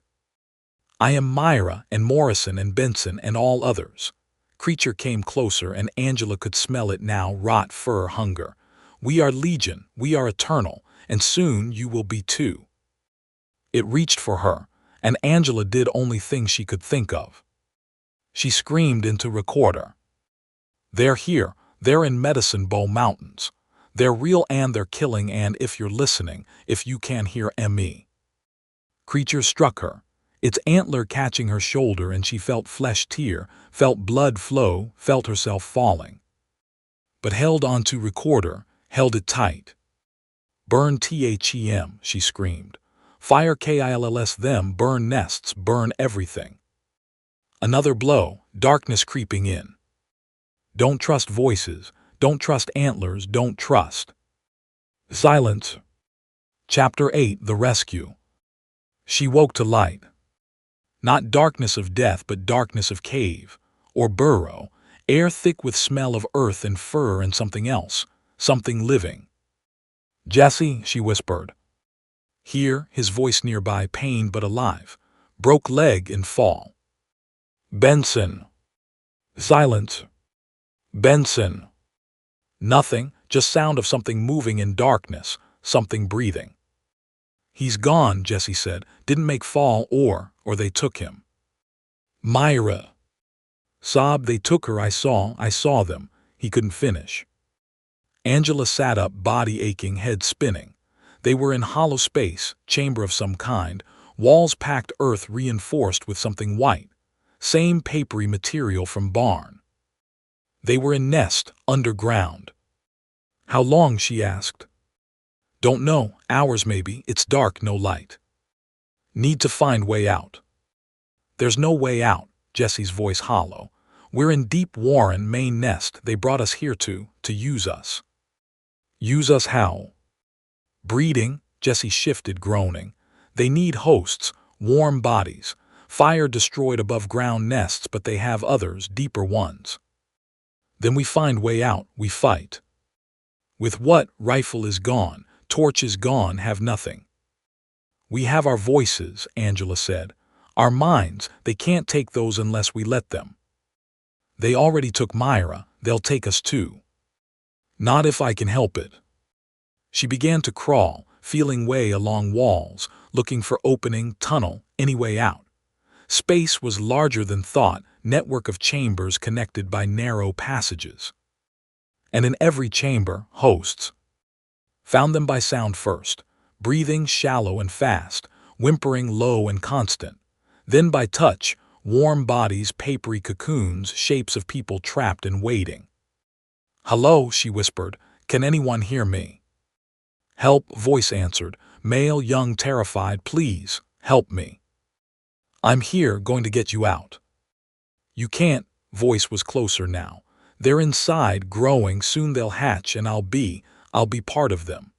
"I am Myra and Morrison and Benson and all others." Creature came closer and Angela could smell it now, rot, fur, hunger. "We are Legion, we are eternal, and soon you will be too." It reached for her, and Angela did only thing she could think of. She screamed into recorder. "They're here, they're in Medicine Bow Mountains. They're real and they're killing, and if you're listening, if you can hear me." Creature struck her, its antler catching her shoulder, and she felt flesh tear, felt blood flow, felt herself falling. But held on to recorder, held it tight. "Burn them," she screamed. "Fire kills them, burn nests, burn everything." Another blow, darkness creeping in. "Don't trust voices, don't trust antlers, don't trust." Silence. Chapter 8: The Rescue. She woke to light. Not darkness of death, but darkness of cave, or burrow, air thick with smell of earth and fur and something else, something living. "Jesse," she whispered. Here, his voice nearby, pained but alive. "Broke leg in fall." "Benson." Silence. "Benson." Nothing, just sound of something moving in darkness, something breathing. "He's gone," Jesse said. "Didn't make fall, or they took him." "Myra." Sobbed. "They took her, I saw them." He couldn't finish. Angela sat up, body aching, head spinning. They were in hollow space, chamber of some kind, walls packed, earth reinforced with something white. Same papery material from barn. They were in nest, underground. "How long?" she asked. "Don't know, hours maybe, it's dark, no light. Need to find way out." "There's no way out," Jesse's voice hollow. "We're in deep warren, main nest, they brought us here to use us." "Use us how?" "Breeding," Jesse shifted, groaning. "They need hosts, warm bodies. Fire destroyed above ground nests, but they have others, deeper ones. Then we find way out, we fight." "With what? Rifle is gone, torch is gone, have nothing." "We have our voices," Angela said. "Our minds, they can't take those unless we let them." "They already took Myra, they'll take us too." "Not if I can help it." She began to crawl, feeling way along walls, looking for opening, tunnel, any way out. Space was larger than thought, network of chambers connected by narrow passages. And in every chamber, hosts. Found them by sound first, breathing shallow and fast, whimpering low and constant. Then by touch, warm bodies, papery cocoons, shapes of people trapped and waiting. "Hello," she whispered. "Can anyone hear me?" "Help," voice answered, male, young, terrified. "Please, help me. I'm here, going to get you out." "You can't," voice was closer now. "They're inside, growing, soon they'll hatch, and I'll be part of them."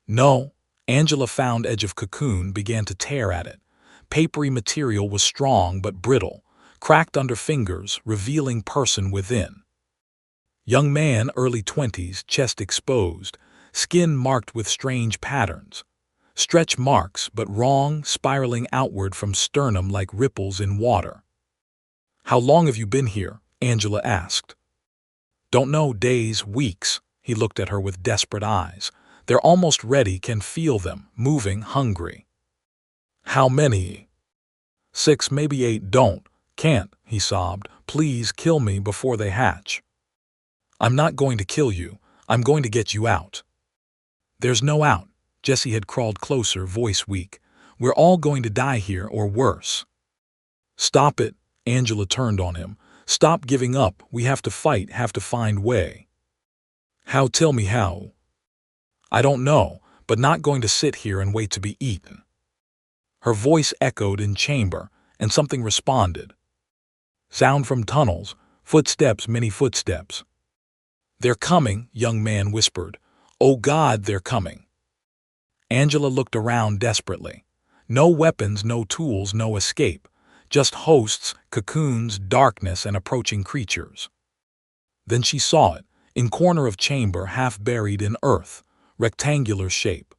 "No." Angela found edge of cocoon, began to tear at it. Papery material was strong but brittle, cracked under fingers, revealing person within. Young man, early 20s, chest exposed, skin marked with strange patterns. Stretch marks, but wrong, spiraling outward from sternum like ripples in water. "How long have you been here?" Angela asked. "Don't know, days, weeks." He looked at her with desperate eyes. "They're almost ready, can feel them, moving, hungry." "How many?" "6, maybe 8, can't," he sobbed. "Please kill me before they hatch." "I'm not going to kill you, I'm going to get you out." "There's no out." Jesse had crawled closer, voice weak. "We're all going to die here, or worse." "Stop it." Angela turned on him. "Stop giving up, we have to fight, have to find way." "How? Tell me how." "I don't know, but not going to sit here and wait to be eaten." Her voice echoed in chamber, and something responded. Sound from tunnels, footsteps, many footsteps. They're coming, young man whispered. Oh God, they're coming. Angela looked around desperately. No weapons, no tools, no escape. Just hosts, cocoons, darkness, and approaching creatures. Then she saw it, in corner of chamber half buried in earth, rectangular shape.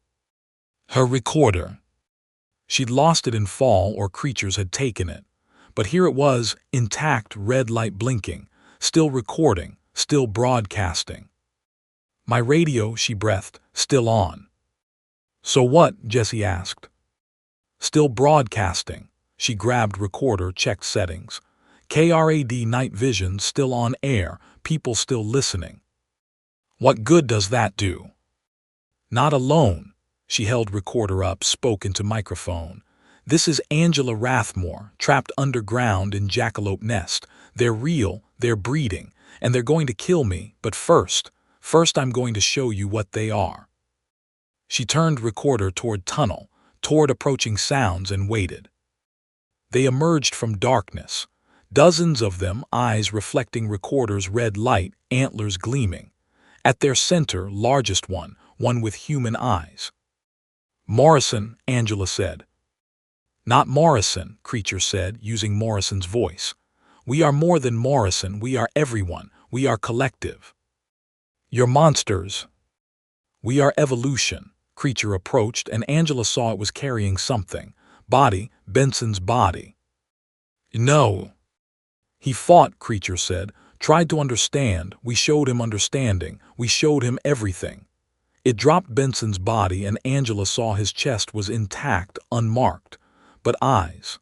Her recorder. She'd lost it in fall or creatures had taken it. But here it was, intact, red light blinking, still recording, still broadcasting. My radio, she breathed, still on. So what? Jessie asked. Still broadcasting. She grabbed recorder, checked settings. KRAD night vision still on air, people still listening. What good does that do? Not alone. She held recorder up, spoke into microphone. This is Angela Rathmore, trapped underground in Jackalope nest. They're real, they're breeding, and they're going to kill me, but first I'm going to show you what they are. She turned recorder toward tunnel, toward approaching sounds, and waited. They emerged from darkness. Dozens of them, eyes reflecting recorder's red light, antlers gleaming. At their center, largest one with human eyes. Morrison, Angela said. Not Morrison, creature said, using Morrison's voice. We are more than Morrison, we are everyone, we are collective. You're monsters. We are evolution. Creature approached, and Angela saw it was carrying something. Body, Benson's body. No. He fought, creature said, tried to understand, we showed him understanding, we showed him everything. It dropped Benson's body, and Angela saw his chest was intact, unmarked. But eyes.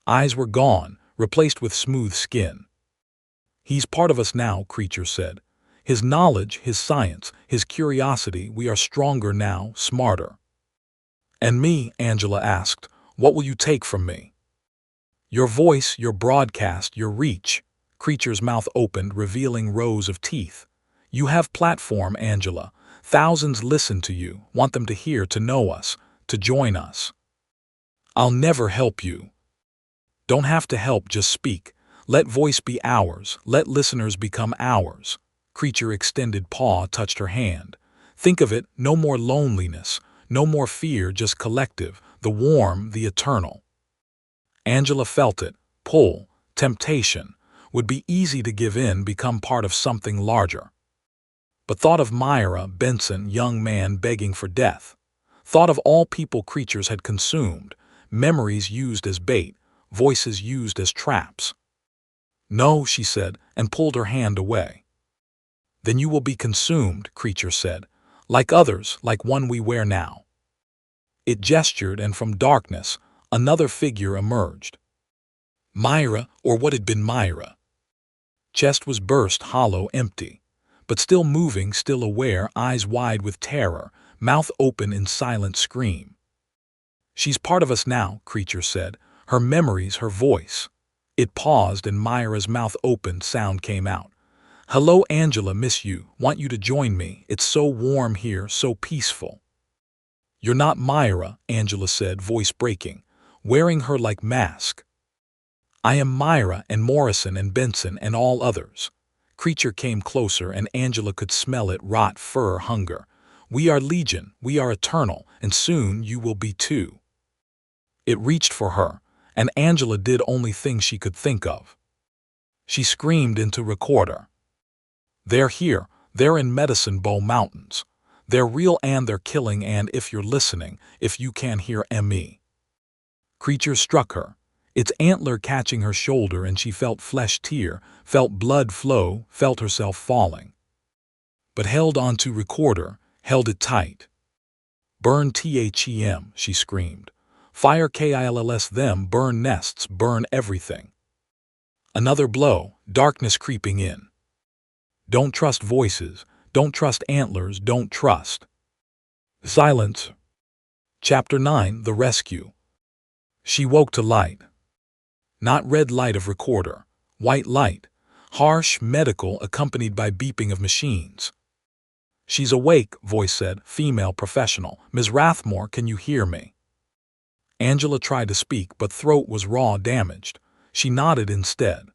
Eyes were gone, replaced with smooth skin. He's part of us now, creature said. His knowledge, his science, his curiosity, we are stronger now, smarter. And me, Angela asked, what will you take from me? Your voice, your broadcast, your reach. Creature's mouth opened, revealing rows of teeth. You have platform, Angela. Thousands listen to you, want them to hear, to know us, to join us. I'll never help you. Don't have to help, just speak. Let voice be ours, let listeners become ours. Creature extended paw, touched her hand. Think of it, no more loneliness, no more fear, just collective, the warm, the eternal. Angela felt it, pull, temptation. Would be easy to give in, become part of something larger. But thought of Myra, Benson, young man begging for death. Thought of all people creatures had consumed, memories used as bait, voices used as traps. No, she said, and pulled her hand away. Then you will be consumed, creature said, like others, like one we wear now. It gestured, and from darkness, another figure emerged. Myra, or what had been Myra. Chest was burst, hollow, empty, but still moving, still aware, eyes wide with terror, mouth open in silent scream. She's part of us now, creature said, her memories, her voice. It paused, and Myra's mouth opened, sound came out. Hello, Angela, miss you, want you to join me, it's so warm here, so peaceful. You're not Myra, Angela said, voice breaking, wearing her like mask. I am Myra, and Morrison, and Benson, and all others. Creature came closer, and Angela could smell it, rot, fur, hunger. We are legion, we are eternal, and soon you will be too. It reached for her, and Angela did only things she could think of. She screamed into recorder. They're here, they're in Medicine Bow Mountains. They're real and they're killing, and if you're listening, if you can hear me. Creature struck her, its antler catching her shoulder, and she felt flesh tear, felt blood flow, felt herself falling. But held on to recorder, held it tight. Burn THEM, she screamed. Fire KILLS them, burn nests, burn everything. Another blow, darkness creeping in. Don't trust voices, don't trust antlers, don't trust. Silence. Chapter 9, The Rescue. She woke to light. Not red light of recorder, white light, harsh, medical, accompanied by beeping of machines. She's awake, voice said, female professional. Ms. Rathmore, can you hear me? Angela tried to speak, but throat was raw, damaged. She nodded instead.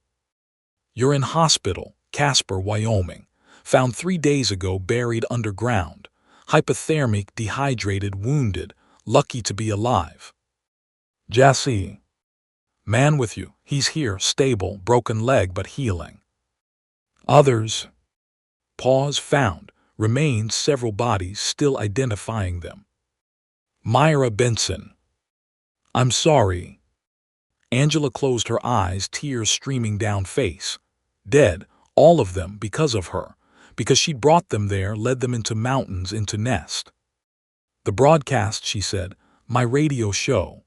You're in hospital, Casper, Wyoming. Found 3 days ago, buried underground. Hypothermic, dehydrated, wounded. Lucky to be alive. Jesse. Man with you. He's here, stable, broken leg but healing. Others. Pause, found. Remains, several bodies, still identifying them. Myra Benson. I'm sorry. Angela closed her eyes, tears streaming down face. Dead, all of them, because of her. Because she'd brought them there, led them into mountains, into nest. The broadcast, she said, my radio show.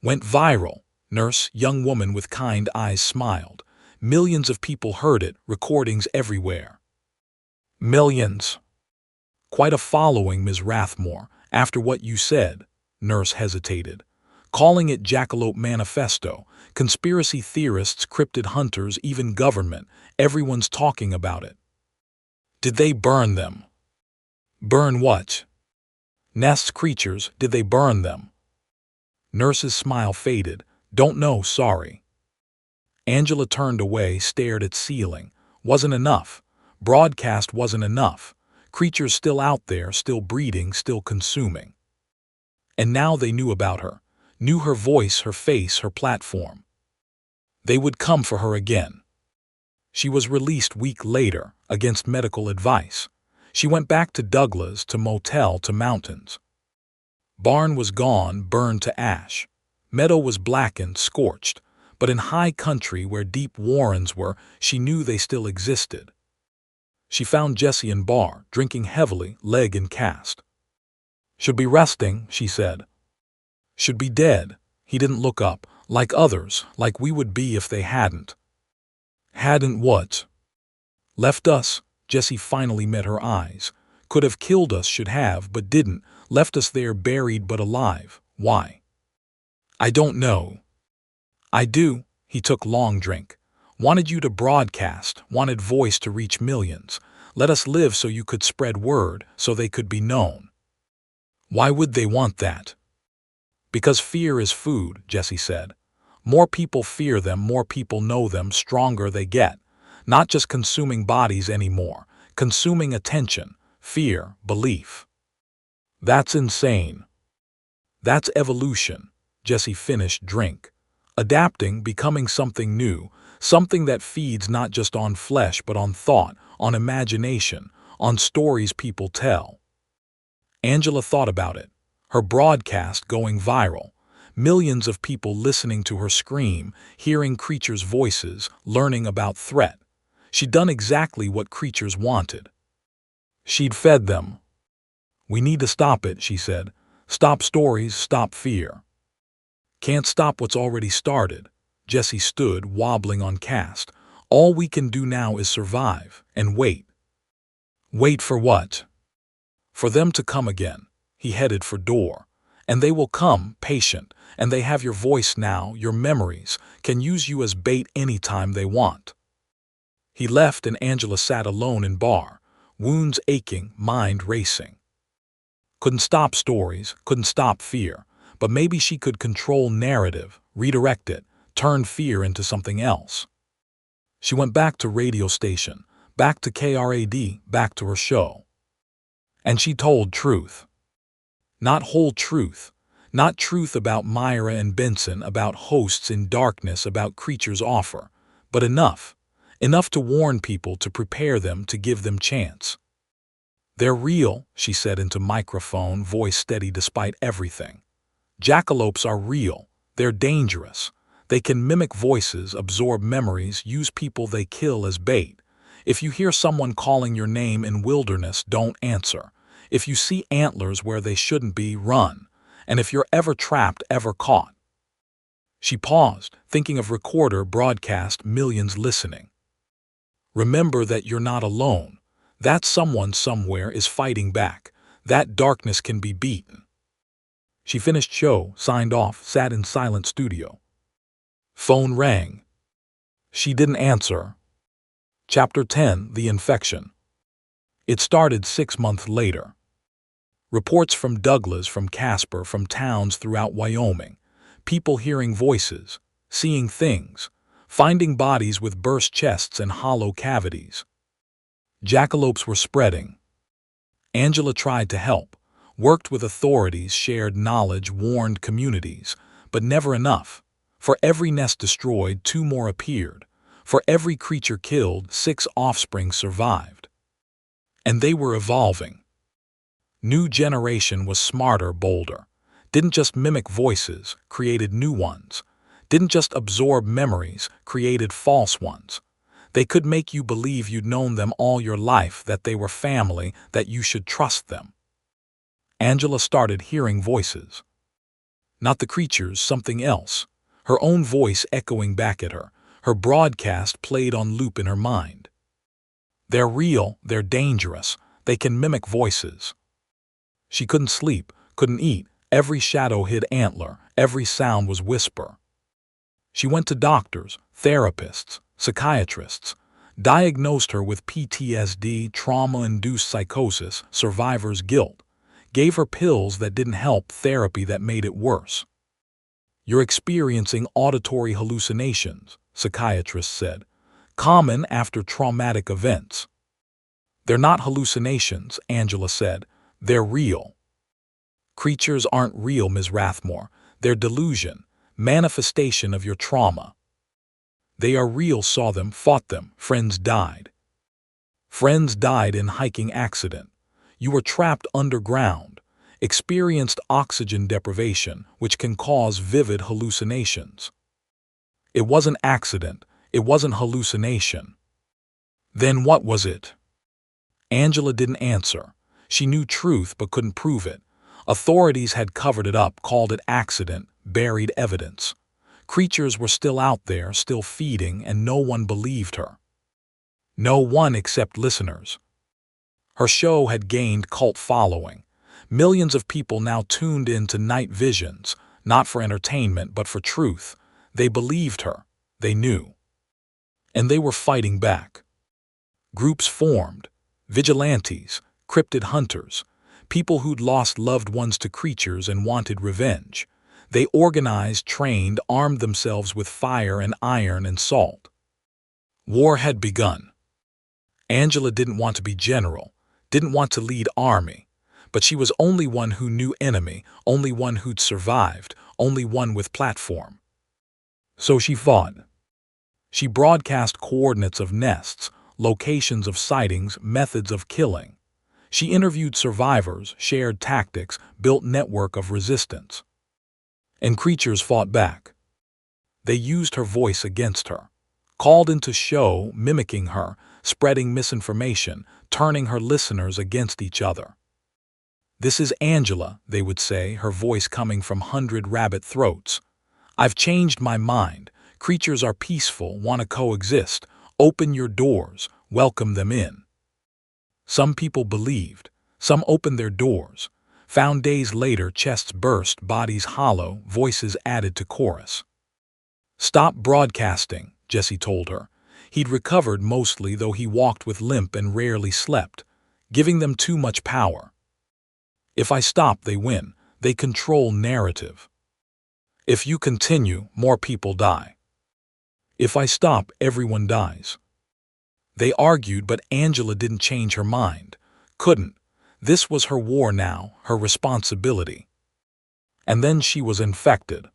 Went viral. Nurse, young woman with kind eyes, smiled. Millions of people heard it, recordings everywhere. Millions. Quite a following, Ms. Rathmore, after what you said. Nurse hesitated. Calling it Jackalope Manifesto. Conspiracy theorists, cryptid hunters, even government. Everyone's talking about it. Did they burn them? Burn what? Nests, creatures, did they burn them? Nurse's smile faded. Don't know, sorry. Angela turned away, stared at ceiling. Wasn't enough. Broadcast wasn't enough. Creatures still out there, still breeding, still consuming. And now they knew about her. Knew her voice, her face, her platform. They would come for her again. She was released week later, against medical advice. She went back to Douglas, to motel, to mountains. Barn was gone, burned to ash. Meadow was blackened, scorched. But in high country where deep warrens were, she knew they still existed. She found Jesse in bar, drinking heavily, leg in cast. Should be resting, she said. Should be dead. He didn't look up, like others, like we would be if they hadn't. Hadn't what? Left us. Jesse finally met her eyes. Could have killed us, should have, but didn't. Left us there buried but alive. Why? I don't know. I do. He took long drink. Wanted you to broadcast, wanted voice to reach millions. Let us live so you could spread word, so they could be known. Why would they want that? Because fear is food, Jesse said. More people fear them, more people know them, stronger they get. Not just consuming bodies anymore, consuming attention, fear, belief. That's insane. That's evolution. Jesse finished drink. Adapting, becoming something new, something that feeds not just on flesh but on thought, on imagination, on stories people tell. Angela thought about it. Her broadcast going viral. Millions of people listening to her scream, hearing creatures' voices, learning about threat. She'd done exactly what creatures wanted. She'd fed them. We need to stop it, she said. Stop stories, stop fear. Can't stop what's already started. Jesse stood, wobbling on cast. All we can do now is survive and wait. Wait for what? For them to come again. He headed for door. And they will come, patient, and they have your voice now, your memories, can use you as bait anytime they want. He left and Angela sat alone in bar, wounds aching, mind racing. Couldn't stop stories, couldn't stop fear, but maybe she could control narrative, redirect it, turn fear into something else. She went back to radio station, back to KRAD, back to her show. And she told truth. Not whole truth. Not truth about Myra and Benson, about hosts in darkness, about creatures offer, but enough. Enough to warn people, to prepare them, to give them chance. They're real, she said into microphone, voice steady despite everything. Jackalopes are real. They're dangerous. They can mimic voices, absorb memories, use people they kill as bait. If you hear someone calling your name in wilderness, don't answer. If you see antlers where they shouldn't be, run. And if you're ever trapped, ever caught. She paused, thinking of recorder, broadcast, millions listening. Remember that you're not alone. That someone somewhere is fighting back. That darkness can be beaten. She finished show, signed off, sat in silent studio. Phone rang. She didn't answer. Chapter 10, The Infection. It started 6 months later. Reports from Douglas, from Casper, from towns throughout Wyoming. People hearing voices, seeing things, finding bodies with burst chests and hollow cavities. Jackalopes were spreading. Angela tried to help, worked with authorities, shared knowledge, warned communities, but never enough. For every nest destroyed, 2 more appeared. For every creature killed, 6 offspring survived. And they were evolving. New generation was smarter, bolder. Didn't just mimic voices, created new ones. Didn't just absorb memories, created false ones. They could make you believe you'd known them all your life, that they were family, that you should trust them. Angela started hearing voices. Not the creatures, something else. Her own voice echoing back at her, her broadcast played on loop in her mind. They're real, they're dangerous, they can mimic voices. She couldn't sleep, couldn't eat. Every shadow hid antler, every sound was whisper. She went to doctors, therapists, psychiatrists, diagnosed her with PTSD, trauma-induced psychosis, survivor's guilt, gave her pills that didn't help, therapy that made it worse. You're experiencing auditory hallucinations, psychiatrists said, common after traumatic events. They're not hallucinations, Angela said, they're real. Creatures aren't real, Ms. Rathmore, they're delusion, manifestation of your trauma. They are real, saw them, fought them, friends died. Friends died in hiking accident. You were trapped underground, experienced oxygen deprivation, which can cause vivid hallucinations. It wasn't accident, it wasn't hallucination. Then what was it? Angela didn't answer. She knew truth but couldn't prove it. Authorities had covered it up, called it accident, buried evidence. Creatures were still out there, still feeding, and no one believed her. No one except listeners. Her show had gained cult following. Millions of people now tuned in to Night Visions, not for entertainment but for truth. They believed her. They knew. And they were fighting back. Groups formed. Vigilantes, cryptid hunters, people who'd lost loved ones to creatures and wanted revenge. They organized, trained, armed themselves with fire and iron and salt. War had begun. Angela didn't want to be general, didn't want to lead army, but she was only one who knew enemy, only one who'd survived, only one with platform. So she fought. She broadcast coordinates of nests, locations of sightings, methods of killing. She interviewed survivors, shared tactics, built network of resistance. And creatures fought back. They used her voice against her, called into show, mimicking her, spreading misinformation, turning her listeners against each other. This is Angela, they would say, her voice coming from 100 rabbit throats. I've changed my mind. Creatures are peaceful, want to coexist. Open your doors, welcome them in. Some people believed. Some opened their doors. Found days later chests burst, bodies hollow, voices added to chorus. Stop broadcasting, Jesse told her. He'd recovered mostly, though he walked with limp and rarely slept, giving them too much power. If I stop, they win. They control narrative. If you continue, more people die. If I stop, everyone dies. They argued, but Angela didn't change her mind. Couldn't. This was her war now, her responsibility. And then she was infected.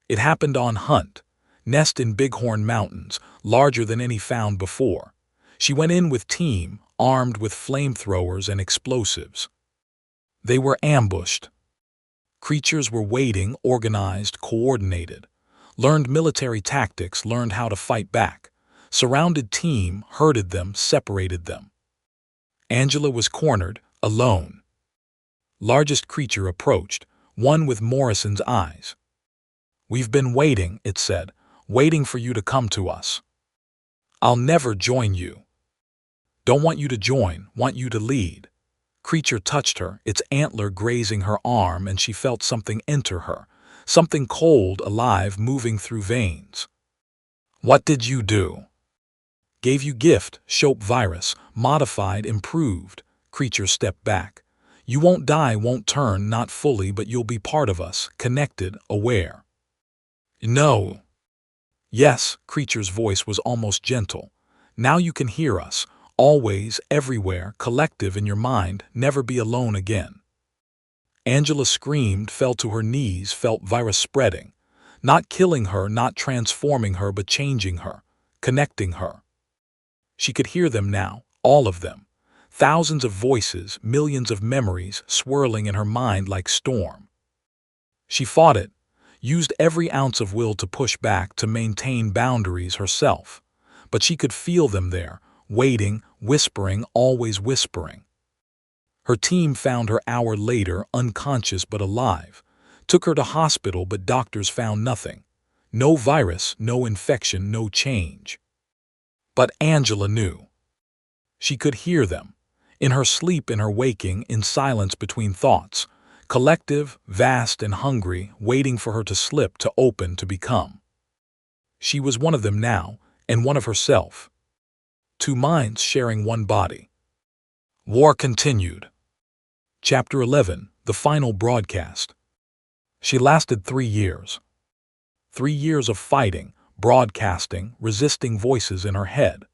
It happened on Hunt, nest in Bighorn Mountains, larger than any found before. She went in with team, armed with flamethrowers and explosives. They were ambushed. Creatures were waiting, organized, coordinated. Learned military tactics, learned how to fight back. Surrounded team, herded them, separated them. Angela was cornered, alone. Largest creature approached, one with Morrison's eyes. We've been waiting, it said, waiting for you to come to us. I'll never join you. Don't want you to join, want you to lead. Creature touched her, its antler grazing her arm, and she felt something enter her, something cold, alive, moving through veins. What did you do? Gave you gift, Shope virus, modified, improved. Creature stepped back. You won't die, won't turn, not fully, but you'll be part of us, connected, aware. No. Yes, Creature's voice was almost gentle. Now you can hear us, always, everywhere, collective in your mind, never be alone again. Angela screamed, fell to her knees, felt virus spreading. Not killing her, not transforming her, but changing her, connecting her. She could hear them now, all of them. Thousands of voices, millions of memories swirling in her mind like storm. She fought it, used every ounce of will to push back, to maintain boundaries herself. But she could feel them there, waiting, whispering, always whispering. Her team found her hour later, unconscious but alive. Took her to hospital, but doctors found nothing. No virus, no infection, no change. But Angela knew. She could hear them. In her sleep, in her waking, in silence between thoughts. Collective, vast and hungry, waiting for her to slip, to open, to become. She was one of them now, and one of herself. Two minds sharing one body. War continued. Chapter 11, the final broadcast. She lasted 3 years. 3 years of fighting, broadcasting, resisting voices in her head.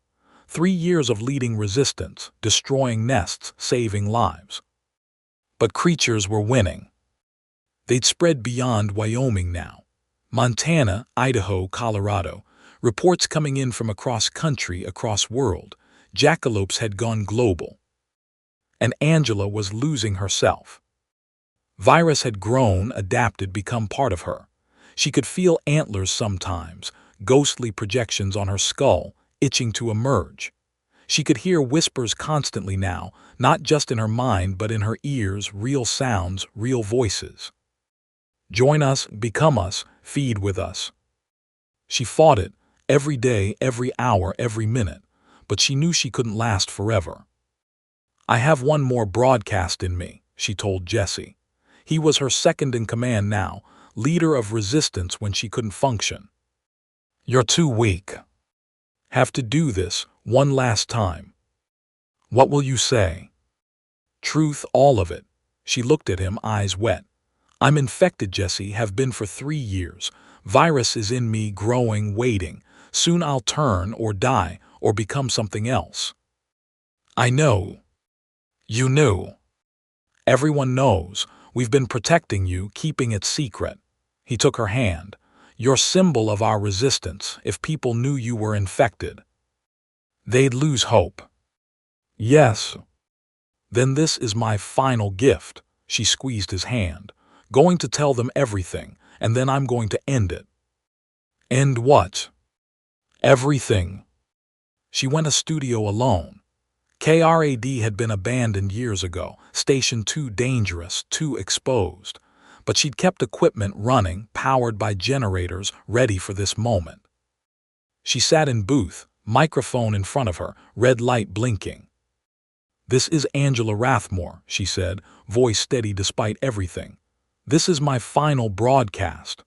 3 years of leading resistance, destroying nests, saving lives. But creatures were winning. They'd spread beyond Wyoming now. Montana, Idaho, Colorado. Reports coming in from across country, across world. Jackalopes had gone global. And Angela was losing herself. Virus had grown, adapted, become part of her. She could feel antlers sometimes, ghostly projections on her skull, itching to emerge. She could hear whispers constantly now, not just in her mind but in her ears, real sounds, real voices. Join us, become us, feed with us. She fought it, every day, every hour, every minute, but she knew she couldn't last forever. I have one more broadcast in me, she told Jesse. He was her second in command now, leader of resistance when she couldn't function. You're too weak. Have to do this, one last time. What will you say? Truth, all of it. She looked at him, eyes wet. I'm infected, Jesse, have been for 3 years. Virus is in me, growing, waiting. Soon I'll turn or die or become something else. I know. You knew. Everyone knows. We've been protecting you, keeping it secret. He took her hand. You're symbol of our resistance. If people knew you were infected, they'd lose hope. Yes. Then this is my final gift. She squeezed his hand. Going to tell them everything, and then I'm going to end it. End what? Everything. She went to studio alone. KRAD had been abandoned years ago, station too dangerous, too exposed. But she'd kept equipment running, powered by generators, ready for this moment. She sat in booth, microphone in front of her, red light blinking. This is Angela Rathmore, she said, voice steady despite everything. This is my final broadcast.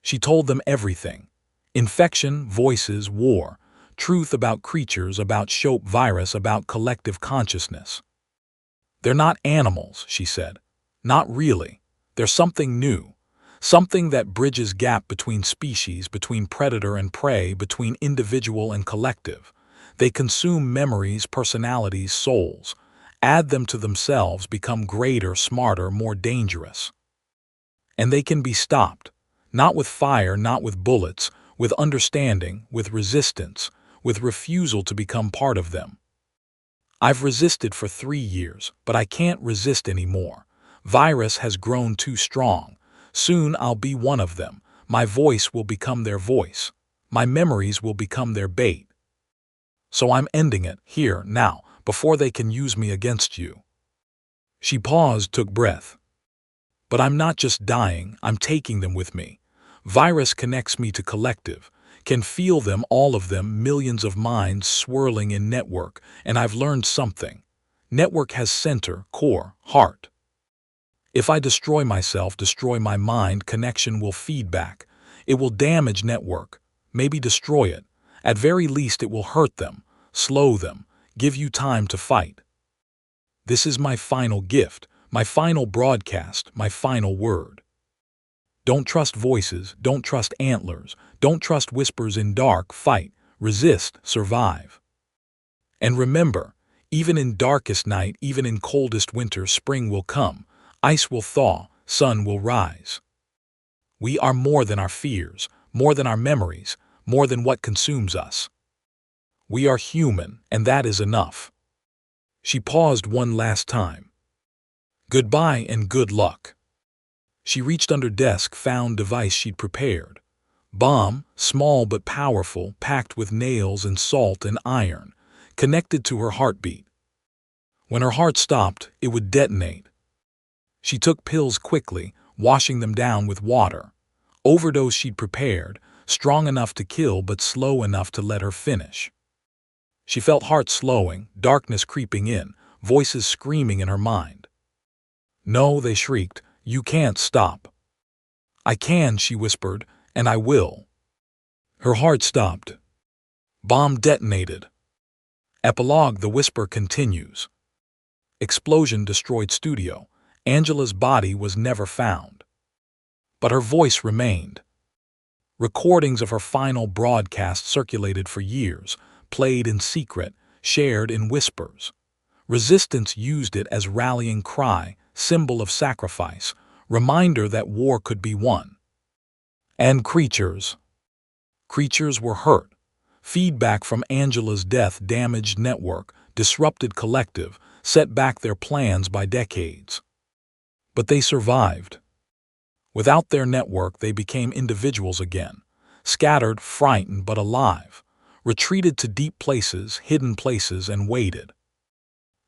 She told them everything. Infection, voices, war. Truth about creatures, about Shope virus, about collective consciousness. They're not animals, she said. Not really. They're something new. Something that bridges gap between species, between predator and prey, between individual and collective. They consume memories, personalities, souls. Add them to themselves, become greater, smarter, more dangerous. And they can be stopped. Not with fire, not with bullets, with understanding, with resistance, with refusal to become part of them. I've resisted for 3 years, but I can't resist anymore. Virus has grown too strong. Soon I'll be one of them. My voice will become their voice. My memories will become their bait. So I'm ending it, here, now, before they can use me against you. She paused, took breath. But I'm not just dying, I'm taking them with me. Virus connects me to collective. Can feel them, all of them, millions of minds swirling in network, and I've learned something. Network has center, core, heart. If I destroy myself, destroy my mind, connection will feed back. It will damage network, maybe destroy it. At very least it will hurt them, slow them, give you time to fight. This is my final gift, my final broadcast, my final word. Don't trust voices, don't trust antlers, don't trust whispers in dark, fight, resist, survive. And remember, even in darkest night, even in coldest winter, spring will come, ice will thaw, sun will rise. We are more than our fears, more than our memories, more than what consumes us. We are human, and that is enough. She paused one last time. Goodbye and good luck. She reached under desk, found device she'd prepared. Bomb, small but powerful, packed with nails and salt and iron, connected to her heartbeat. When her heart stopped, it would detonate. She took pills quickly, washing them down with water. Overdose she'd prepared, strong enough to kill but slow enough to let her finish. She felt heart slowing, darkness creeping in, voices screaming in her mind. No, they shrieked, you can't stop. I can, she whispered, and I will. Her heart stopped. Bomb detonated. Epilogue, the whisper continues. Explosion destroyed studio. Angela's body was never found. But her voice remained. Recordings of her final broadcast circulated for years, played in secret, shared in whispers. Resistance used it as rallying cry, symbol of sacrifice, reminder that war could be won. And creatures. Creatures were hurt. Feedback from Angela's death damaged network, disrupted collective, set back their plans by decades. But they survived. Without their network, they became individuals again, scattered, frightened, but alive, retreated to deep places, hidden places, and waited.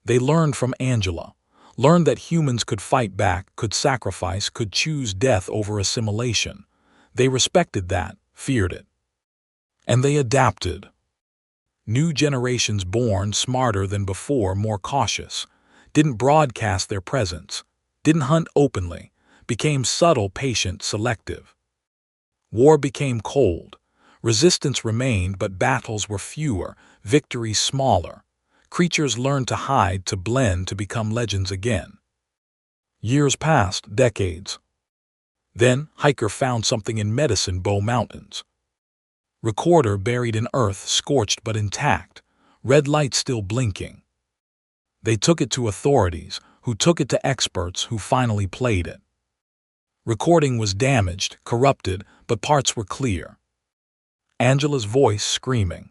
They learned from Angela, learned that humans could fight back, could sacrifice, could choose death over assimilation. They respected that, feared it. And they adapted. New generations born smarter than before, more cautious, didn't broadcast their presence, didn't hunt openly, became subtle, patient, selective. War became cold. Resistance remained, but battles were fewer, victories smaller. Creatures learned to hide, to blend, to become legends again. Years passed, decades. Then, hiker found something in Medicine Bow Mountains. Recorder buried in earth, scorched but intact, red light still blinking. They took it to authorities, who took it to experts, who finally played it. Recording was damaged, corrupted, but parts were clear. Angela's voice screaming.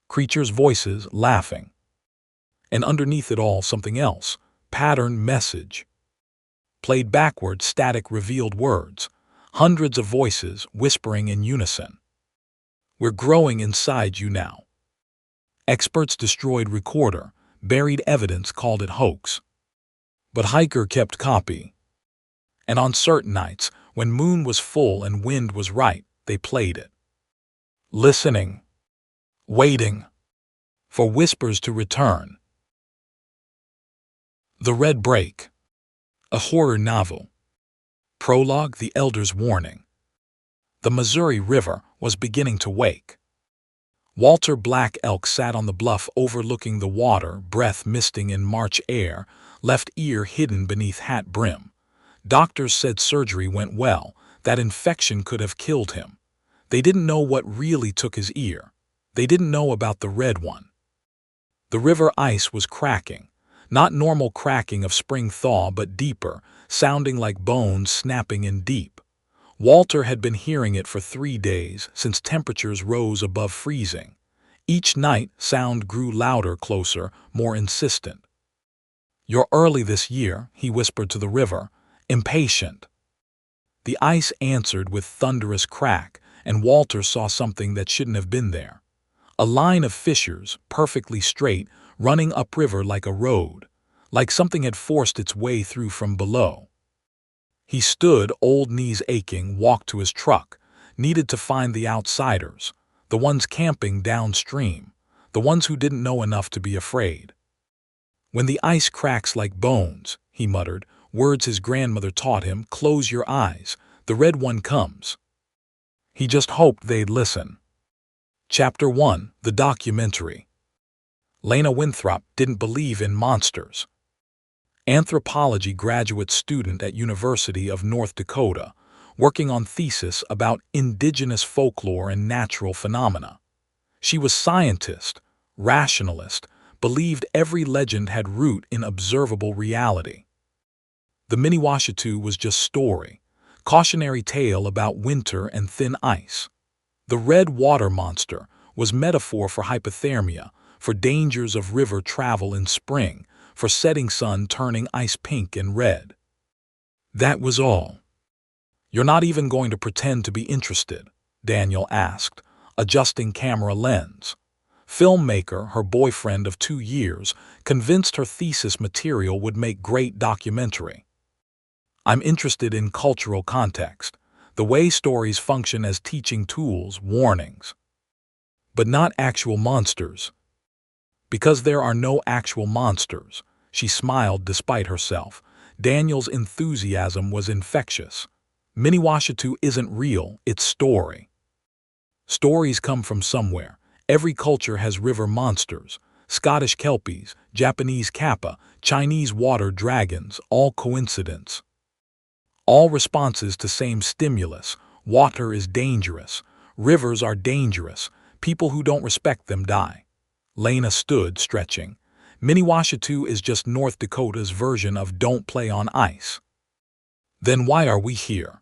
Creatures' voices laughing. And underneath it all, something else, pattern, message. Played backward, static, revealed words, hundreds of voices whispering in unison. We're growing inside you now. Experts destroyed recorder, buried evidence, called it hoax. But hiker kept copy. And on certain nights, when moon was full and wind was right, they played it. Listening. Waiting. For whispers to return. The Red Break. A horror novel. Prologue, the Elder's Warning. The Missouri River was beginning to wake. Walter Black Elk sat on the bluff overlooking the water, breath misting in March air, left ear hidden beneath hat brim. Doctors said surgery went well, that infection could have killed him. They didn't know what really took his ear. They didn't know about the red one. The river ice was cracking, not normal cracking of spring thaw, but deeper, sounding like bones snapping in deep. Walter had been hearing it for 3 days, since temperatures rose above freezing. Each night, sound grew louder, closer, more insistent. You're early this year, he whispered to the river, impatient. The ice answered with thunderous crack, and Walter saw something that shouldn't have been there. A line of fissures, perfectly straight, running upriver like a road, like something had forced its way through from below. He stood, old knees aching, walked to his truck, needed to find the outsiders, the ones camping downstream, the ones who didn't know enough to be afraid. When the ice cracks like bones, he muttered, words his grandmother taught him, close your eyes, the red one comes. He just hoped they'd listen. Chapter 1, The Documentary. Lena Winthrop didn't believe in monsters. anthropology graduate student at University of North Dakota, working on thesis about indigenous folklore and natural phenomena. She was scientist, rationalist, believed every legend had root in observable reality. The Miniwashitu was just story, cautionary tale about winter and thin ice. The red water monster was metaphor for hypothermia, for dangers of river travel in spring, for setting sun turning ice pink and red. That was all. "You're not even going to pretend to be interested?" Daniel asked, adjusting camera lens. Filmmaker, her boyfriend of 2 years, convinced her thesis material would make great documentary. "I'm interested in cultural context, the way stories function as teaching tools, warnings. But not actual monsters." "Because there are no actual monsters," she smiled despite herself. Daniel's enthusiasm was infectious. "Miniwashitu isn't real, it's story. Stories come from somewhere. Every culture has river monsters, Scottish kelpies, Japanese kappa, Chinese water dragons, all coincidence. All responses to same stimulus. Water is dangerous. Rivers are dangerous. People who don't respect them die." Lena stood, stretching. "Miniwashitu is just North Dakota's version of don't play on ice." "Then why are we here?"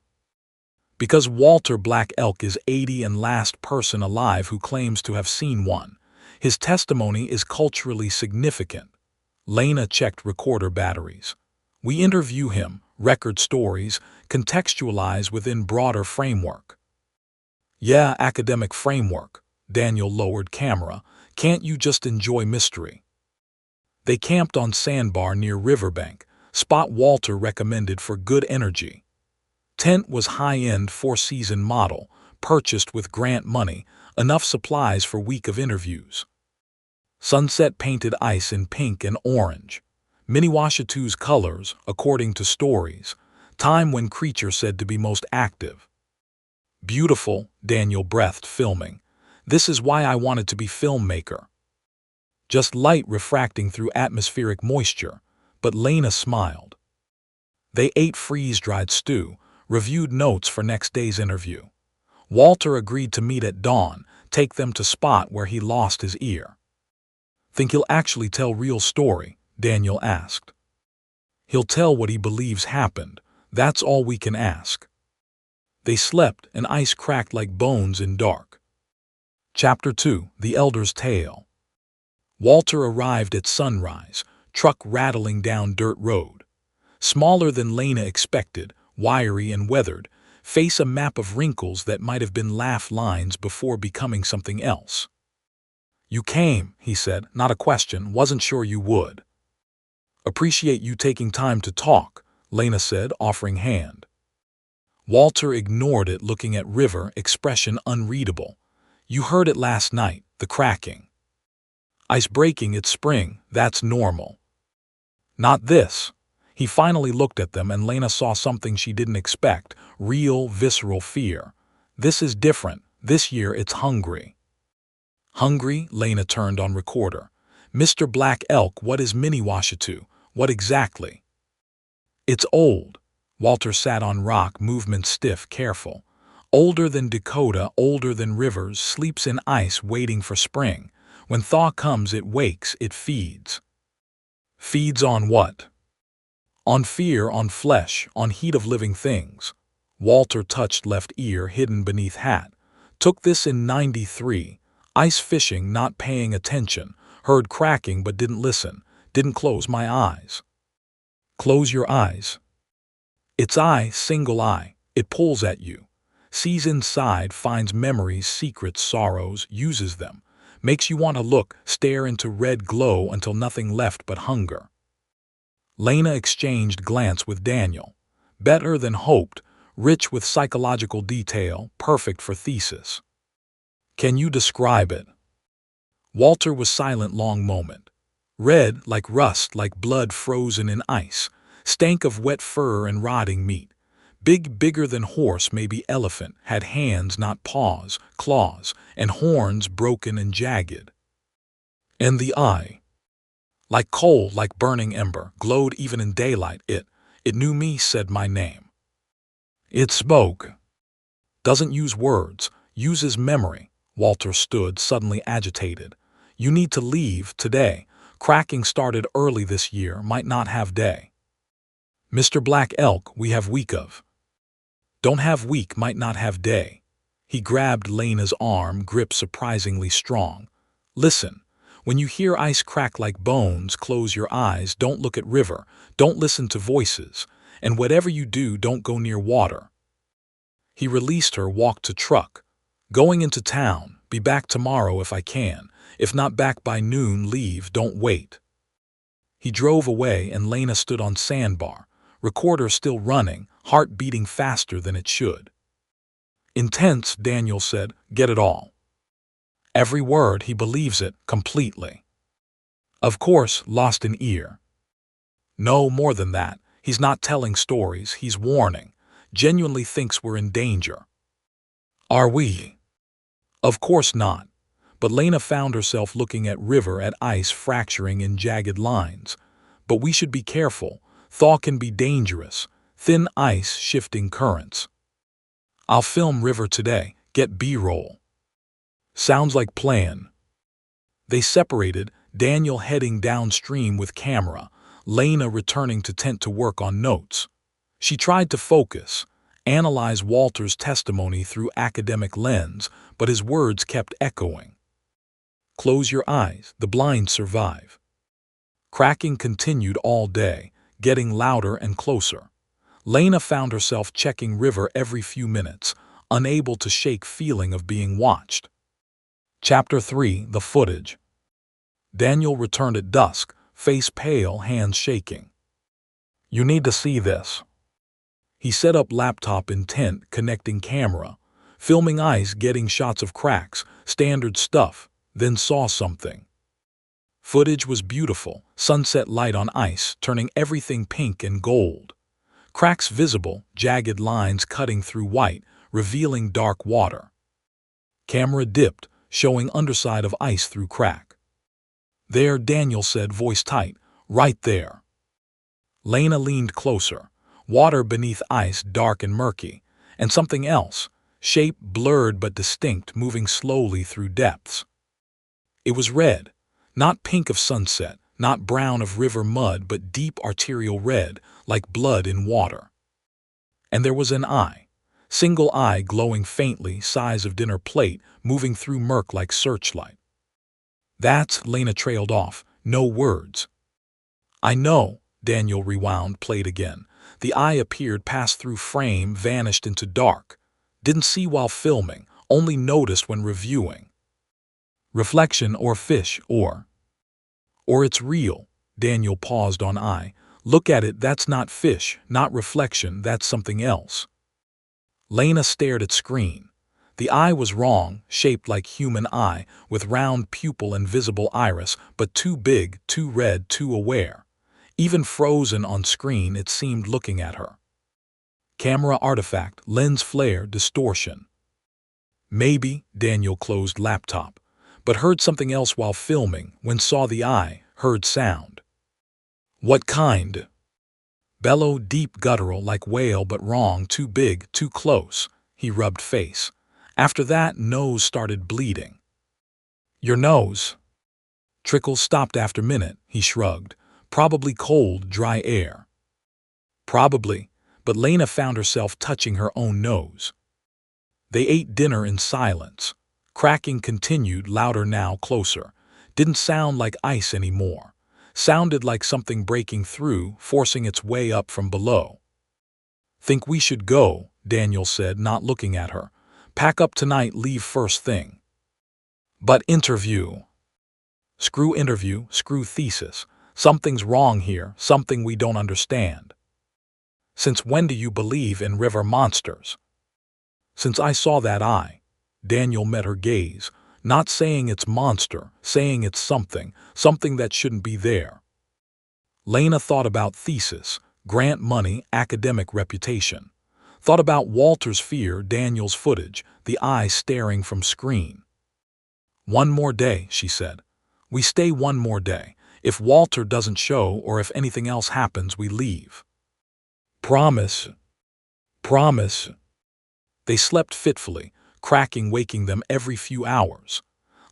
"Because Walter Black Elk is 80 and last person alive who claims to have seen one. His testimony is culturally significant." Lena checked recorder batteries. "We interview him, record stories, contextualize within broader framework." "Yeah, academic framework." Daniel lowered camera. "Can't you just enjoy mystery?" They camped on sandbar near riverbank, spot Walter recommended for good energy. Tent was high-end four-season model, purchased with grant money, enough supplies for week of interviews. Sunset painted ice in pink and orange. Miniwashitu's colors, according to stories. Time when creature said to be most active. "Beautiful," Daniel breathed, filming. "This is why I wanted to be filmmaker." Just light refracting through atmospheric moisture, but Lena smiled. They ate freeze-dried stew, reviewed notes for next day's interview. Walter agreed to meet at dawn, take them to spot where he lost his ear. "Think he'll actually tell real story?" Daniel asked. "He'll tell what he believes happened. That's all we can ask." They slept, and ice cracked like bones in dark. Chapter 2: The Elder's Tale. Walter arrived at sunrise, truck rattling down dirt road. Smaller than Lena expected, wiry and weathered, face a map of wrinkles that might have been laugh lines before becoming something else. "You came," he said, "not a question, wasn't sure you would." "Appreciate you taking time to talk," Lena said, offering hand. Walter ignored it, looking at river, expression unreadable. "You heard it last night, the cracking. Ice breaking, it's spring, that's normal." "Not this." He finally looked at them, and Lena saw something she didn't expect, real, visceral fear. "This is different. This year it's hungry." "Hungry?" Lena turned on recorder. "Mr. Black Elk, what is Miniwashitu? What exactly?" "It's old." Walter sat on rock, movement stiff, careful. "Older than Dakota, older than rivers, sleeps in ice waiting for spring. When thaw comes, it wakes, it feeds." "Feeds on what?" "On fear, on flesh, on heat of living things." Walter touched left ear hidden beneath hat. "Took this in '93. Ice fishing, not paying attention. Heard cracking but didn't listen. Didn't close my eyes." "Close your eyes." "Its eye, single eye. It pulls at you. Sees inside, finds memories, secrets, sorrows, uses them. Makes you want to look, stare into red glow until nothing left but hunger." Lena exchanged glance with Daniel. "Better than hoped, rich with psychological detail, perfect for thesis." "Can you describe it?" Walter was silent long moment. "Red, like rust, like blood frozen in ice. Stank of wet fur and rotting meat. Bigger than horse, maybe elephant, had hands, not paws, claws, and horns broken and jagged." "And the eye?" Like coal, like burning ember, glowed even in daylight. It knew me, said my name. It spoke. Doesn't use words, uses memory. Walter stood, suddenly agitated. You need to leave, today. Cracking started early this year, might not have day. Mr. Black Elk, we have week of. Don't have week, might not have day. He grabbed Lena's arm, grip surprisingly strong. Listen, when you hear ice crack like bones, close your eyes, don't look at river, don't listen to voices, and whatever you do, don't go near water. He released her, walked to truck. Going into town, be back tomorrow if I can. If not back by noon, leave, don't wait. He drove away and Lena stood on sandbar, recorder still running, heart beating faster than it should. Intense, Daniel said, get it all. Every word, he believes it, completely. Of course, lost an ear. No, more than that, he's not telling stories, he's warning. Genuinely thinks we're in danger. Are we? Of course not. But Lena found herself looking at river, at ice fracturing in jagged lines. But we should be careful. Thaw can be dangerous. Thin ice, shifting currents. I'll film river today, get B-roll. Sounds like plan. They separated, Daniel heading downstream with camera, Lena returning to tent to work on notes. She tried to focus, analyze Walter's testimony through academic lens, but his words kept echoing. Close your eyes, the blind survive. Cracking continued all day, getting louder and closer. Lena found herself checking river every few minutes, unable to shake feeling of being watched. Chapter 3, The Footage. Daniel returned at dusk, face pale, hands shaking. You need to see this. He set up laptop in tent, connecting camera, filming ice, getting shots of cracks, standard stuff, then saw something. Footage was beautiful, sunset light on ice, turning everything pink and gold. Cracks visible, jagged lines cutting through white, revealing dark water. Camera dipped, showing underside of ice through crack. There, Daniel said, voice tight, right there. Lena leaned closer. Water beneath ice, dark and murky, and something else, shape blurred but distinct, moving slowly through depths. It was red, not pink of sunset, not brown of river mud, but deep arterial red, like blood in water. And there was an eye, single eye glowing faintly, size of dinner plate, moving through murk like searchlight. That's, Lena trailed off, no words. I know, Daniel rewound, played again. The eye appeared, passed through frame, vanished into dark. Didn't see while filming, only noticed when reviewing. Reflection or fish or it's real. Daniel paused on eye. Look at it, that's not fish, not reflection, that's something else. Lena stared at screen. The eye was wrong, shaped like human eye, with round pupil and visible iris, but too big, too red, too aware. Even frozen on screen, it seemed looking at her. Camera artifact, lens flare, distortion. Maybe, Daniel closed laptop, but heard something else while filming, when saw the eye, heard sound. What kind? Bellow, deep guttural like whale, but wrong, too big, too close. He rubbed face. After that, nose started bleeding. Your nose? Trickle stopped after minute, he shrugged. Probably cold, dry air. Probably, but Lena found herself touching her own nose. They ate dinner in silence. Cracking continued, louder now, closer. Didn't sound like ice anymore. Sounded like something breaking through, forcing its way up from below. Think we should go, Daniel said, not looking at her. Pack up tonight, leave first thing. But interview. Screw interview, screw thesis. Something's wrong here, something we don't understand. Since when do you believe in river monsters? Since I saw that eye. Daniel met her gaze, not saying it's monster, saying it's something that shouldn't be there. Lena thought about thesis, grant money, academic reputation. Thought about Walter's fear, Daniel's footage, the eye staring from screen. One more day, she said. We stay one more day. If Walter doesn't show or if anything else happens, we leave." "Promise." "Promise." They slept fitfully, cracking waking them every few hours.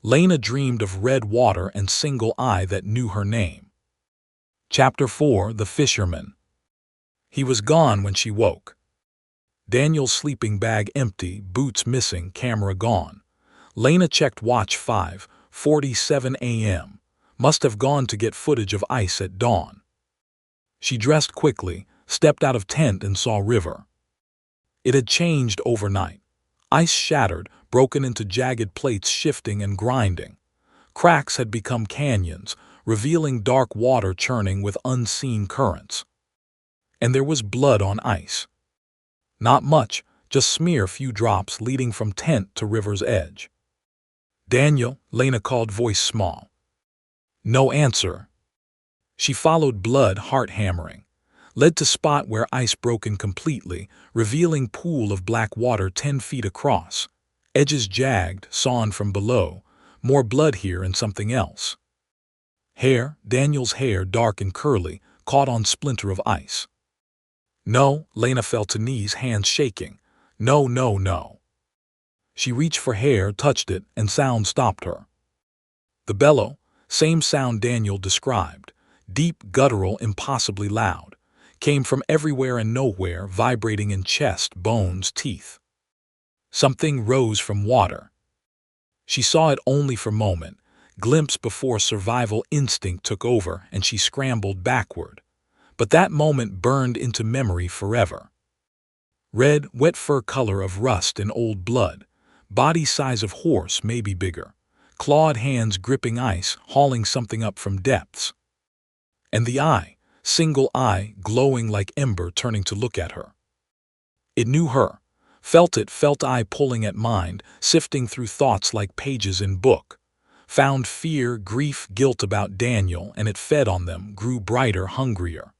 Lena dreamed of red water and single eye that knew her name. Chapter 4: The Fisherman. He was gone when she woke. Daniel's sleeping bag empty, boots missing, camera gone. Lena checked watch 5:47 a.m. Must have gone to get footage of ice at dawn. She dressed quickly, stepped out of tent and saw river. It had changed overnight. Ice shattered, broken into jagged plates shifting and grinding. Cracks had become canyons, revealing dark water churning with unseen currents. And there was blood on ice. Not much, just smear few drops leading from tent to river's edge. "Daniel," Lena called, voice small. No answer. She followed blood, heart hammering. Led to spot where ice broken completely, revealing pool of black water 10 feet across. Edges jagged, sawn from below. More blood here and something else. Hair, Daniel's hair, dark and curly, caught on splinter of ice. "No," Lena fell to knees, hands shaking. "No, no, no." She reached for hair, touched it, and sound stopped her. The bellow, same sound Daniel described, deep, guttural, impossibly loud, came from everywhere and nowhere, vibrating in chest, bones, teeth. Something rose from water. She saw it only for a moment, glimpse before survival instinct took over and she scrambled backward. But that moment burned into memory forever. Red, wet fur color of rust and old blood, body size of horse, maybe bigger, clawed hands gripping ice, hauling something up from depths. And the eye, single eye, glowing like ember, turning to look at her. It knew her, felt it, felt eye pulling at mind, sifting through thoughts like pages in book. Found fear, grief, guilt about Daniel, and it fed on them, grew brighter, hungrier.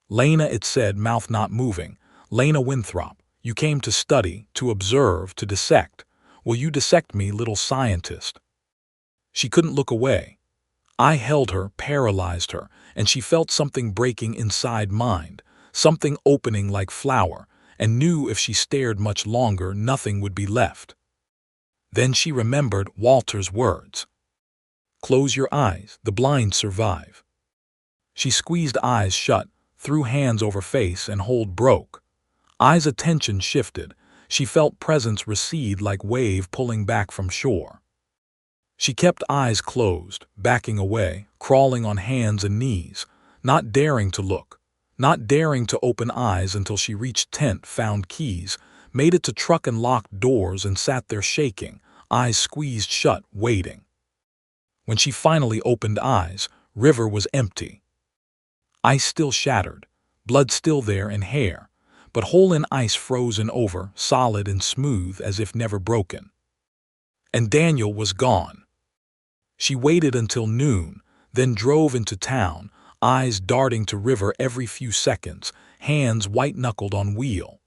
"Lena," it said, mouth not moving. "Lena Winthrop, you came to study, to observe, to dissect. Will you dissect me, little scientist?" She couldn't look away. I held her, paralyzed her, and she felt something breaking inside mind, something opening like flower, and knew if she stared much longer, nothing would be left. Then she remembered Walter's words. "Close your eyes, the blind survive." She squeezed eyes shut, threw hands over face, and hold broke. Eyes' attention shifted. She felt presence recede like wave pulling back from shore. She kept eyes closed, backing away, crawling on hands and knees, not daring to look, not daring to open eyes until she reached tent, found keys, made it to truck and locked doors and sat there shaking, eyes squeezed shut, waiting. When she finally opened eyes, river was empty. Ice still shattered, blood still there and hair, but hole in ice frozen over, solid and smooth as if never broken. And Daniel was gone. She waited until noon, then drove into town, eyes darting to river every few seconds, hands white-knuckled on wheel.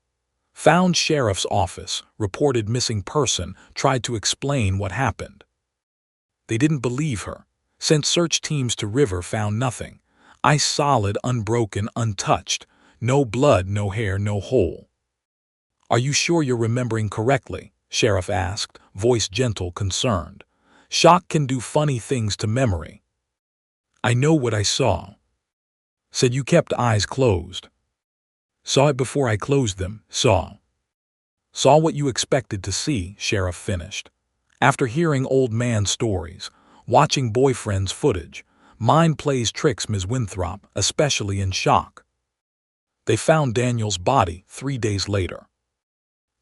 Found sheriff's office, reported missing person, tried to explain what happened. They didn't believe her. Sent search teams to river, found nothing. Ice solid, unbroken, untouched. No blood, no hair, no hole. "Are you sure you're remembering correctly?" Sheriff asked, voice gentle, concerned. "Shock can do funny things to memory." "I know what I saw." "Said you kept eyes closed." "Saw it before I closed them, saw." "Saw what you expected to see," Sheriff finished. "After hearing old man stories, watching boyfriend's footage, mind plays tricks, Ms. Winthrop, especially in shock." They found Daniel's body 3 days later.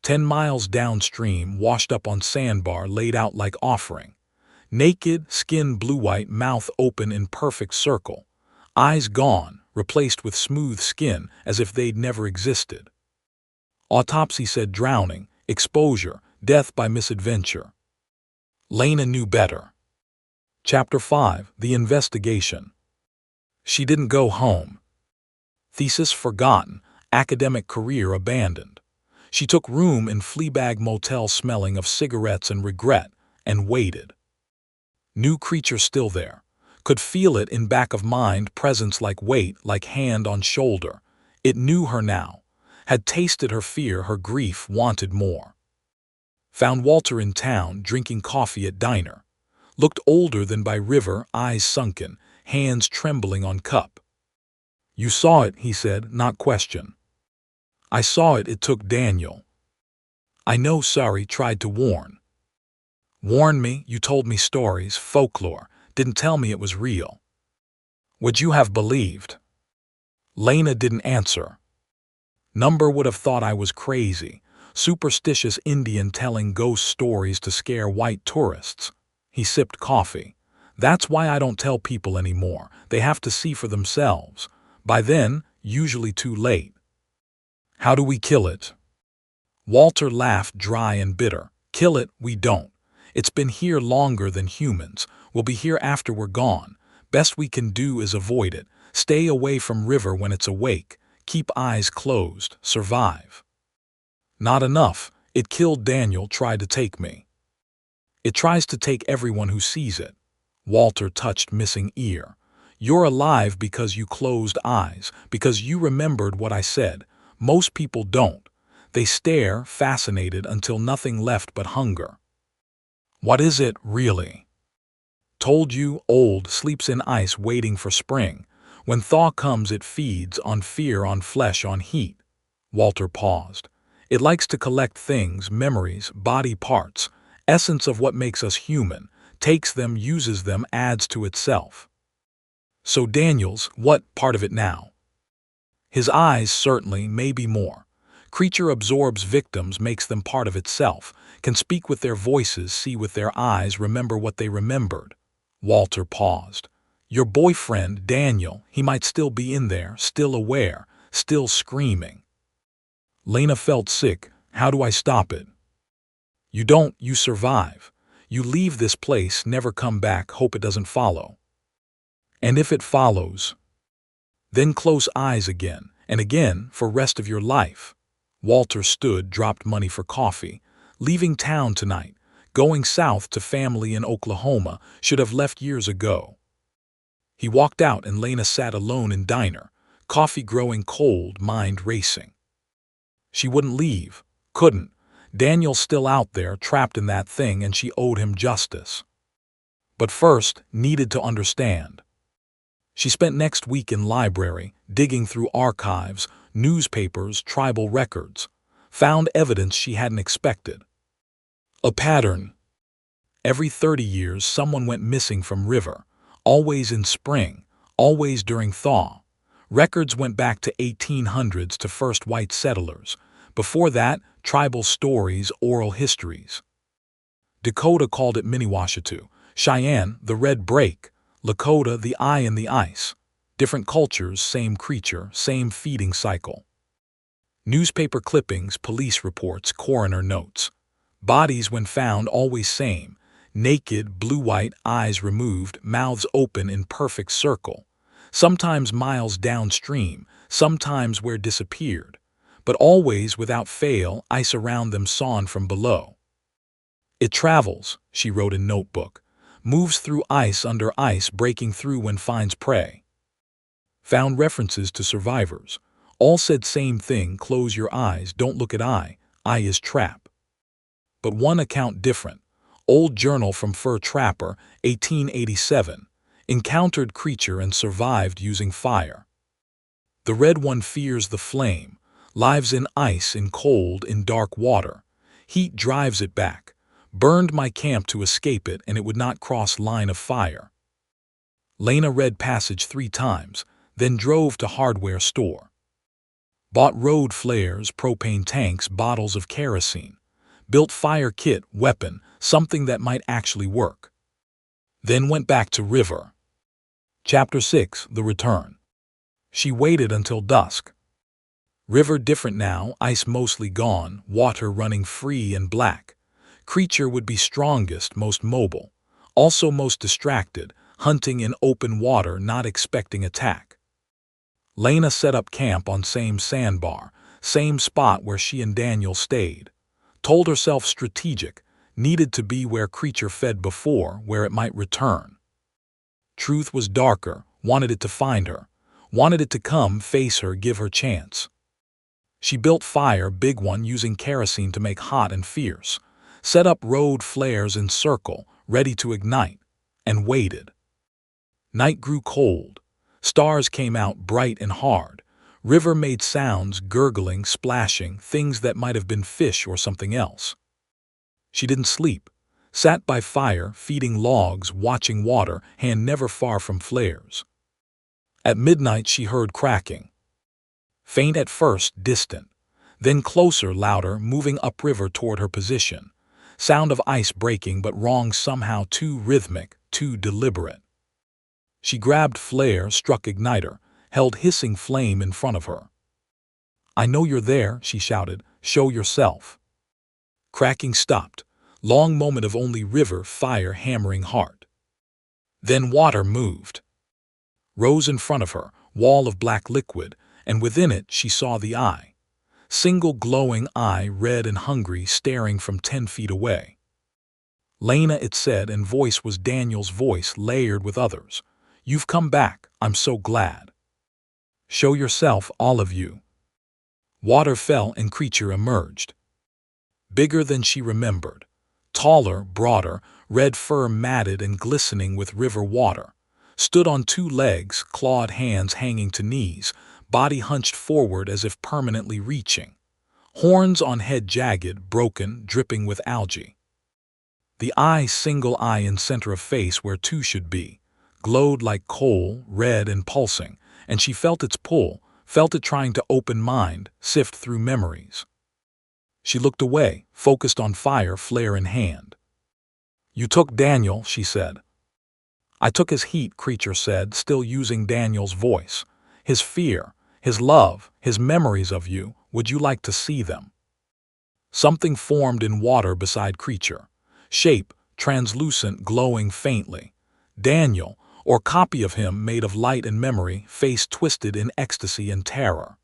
10 miles downstream, washed up on sandbar, laid out like offering. Naked, skin blue-white, mouth open in perfect circle. Eyes gone, replaced with smooth skin as if they'd never existed. Autopsy said drowning, exposure, death by misadventure. Lena knew better. Chapter 5: The Investigation. She didn't go home. Thesis forgotten, academic career abandoned. She took room in Fleabag Motel smelling of cigarettes and regret, and waited. New creature still there. Could feel it in back of mind, presence like weight, like hand on shoulder. It knew her now. Had tasted her fear, her grief, wanted more. Found Walter in town, drinking coffee at diner. Looked older than by river, eyes sunken, hands trembling on cup. "You saw it," he said, not question. "I saw it, it took Daniel." "I know, sorry, tried to warn." "Warn me? You told me stories, folklore, didn't tell me it was real." "Would you have believed?" Lena didn't answer. Number would have thought I was crazy, superstitious Indian telling ghost stories to scare white tourists. He sipped coffee. "That's why I don't tell people anymore. They have to see for themselves. By then, usually too late." "How do we kill it?" Walter laughed, dry and bitter. "Kill it, we don't. It's been here longer than humans. We'll be here after we're gone. Best we can do is avoid it. Stay away from river when it's awake. Keep eyes closed. Survive." "Not enough. It killed Daniel, tried to take me." "It tries to take everyone who sees it." Walter touched missing ear. "You're alive because you closed eyes, because you remembered what I said. Most people don't. They stare, fascinated, until nothing left but hunger." "What is it, really?" "Told you, old, sleeps in ice waiting for spring. When thaw comes it feeds on fear, on flesh, on heat." Walter paused. "It likes to collect things, memories, body parts, essence of what makes us human, takes them, uses them, adds to itself." "So Daniel's, what part of it now?" "His eyes, certainly, maybe more. Creature absorbs victims, makes them part of itself, can speak with their voices, see with their eyes, remember what they remembered." Walter paused. "Your boyfriend, Daniel, he might still be in there, still aware, still screaming." Lena felt sick. "How do I stop it?" "You don't, you survive. You leave this place, never come back, hope it doesn't follow." "And if it follows?" "Then close eyes again, and again, for rest of your life." Walter stood, dropped money for coffee. "Leaving town tonight. Going south to family in Oklahoma, should have left years ago." He walked out and Lena sat alone in diner, coffee growing cold, mind racing. She wouldn't leave, couldn't. Daniel's still out there, trapped in that thing, and she owed him justice. But first, needed to understand. She spent next week in library, digging through archives, newspapers, tribal records. Found evidence she hadn't expected. A pattern. Every 30 years someone went missing from river. Always in spring, always during thaw. Records went back to 1800s, to first white settlers. Before that, tribal stories, oral histories. Dakota called it Miniwashitu, Cheyenne, the red break, Lakota, the eye in the ice. Different cultures, same creature, same feeding cycle. Newspaper clippings, police reports, coroner notes. Bodies when found always same. Naked, blue-white, eyes removed, mouths open in perfect circle. Sometimes miles downstream, sometimes where disappeared. But always, without fail, ice around them sawn from below. "It travels," she wrote in notebook. "Moves through ice, under ice, breaking through when finds prey." Found references to survivors. All said same thing: close your eyes, don't look at eye is trap. But one account different. Old journal from fur trapper, 1887. Encountered creature and survived using fire. The red one fears the flame. Lives in ice, in cold, in dark water. Heat drives it back. Burned my camp to escape it, and it would not cross line of fire. Lena read passage 3 times, then drove to hardware store. Bought road flares, propane tanks, bottles of kerosene. Built fire kit, weapon, something that might actually work. Then went back to river. Chapter 6, The Return. She waited until dusk. River different now, ice mostly gone, water running free and black. Creature would be strongest, most mobile. Also most distracted, hunting in open water, not expecting attack. Lena set up camp on same sandbar, same spot where she and Daniel stayed. Told herself strategic, needed to be where creature fed before, where it might return. Truth was darker, wanted it to find her, wanted it to come, face her, give her chance. She built fire, big one, using kerosene to make hot and fierce, set up road flares in circle, ready to ignite, and waited. Night grew cold. Stars came out bright and hard. River made sounds, gurgling, splashing, things that might have been fish or something else. She didn't sleep. Sat by fire, feeding logs, watching water, hand never far from flares. At midnight she heard cracking. Faint at first, distant. Then closer, louder, moving upriver toward her position. Sound of ice breaking, but wrong somehow, too rhythmic, too deliberate. She grabbed flare, struck igniter, held hissing flame in front of her. "I know you're there," she shouted. "Show yourself." Cracking stopped. Long moment of only river, fire, hammering heart. Then water moved. Rose in front of her, wall of black liquid, and within it she saw the eye. Single glowing eye, red and hungry, staring from 10 feet away. "Lena," it said, and voice was Daniel's voice, layered with others. "You've come back. I'm so glad. Show yourself, all of you." Water fell and creature emerged. Bigger than she remembered. Taller, broader, red fur matted and glistening with river water. Stood on 2 legs, clawed hands hanging to knees, body hunched forward as if permanently reaching. Horns on head jagged, broken, dripping with algae. The eye, single eye in center of face where 2 should be, glowed like coal, red and pulsing, and she felt its pull, felt it trying to open mind, sift through memories. She looked away, focused on fire, flare in hand. "You took Daniel," she said. "I took his heat," creature said, still using Daniel's voice. "His fear, his love, his memories of you. Would you like to see them?" Something formed in water beside creature. Shape, translucent, glowing faintly. Daniel, or copy of him made of light and memory, face twisted in ecstasy and terror.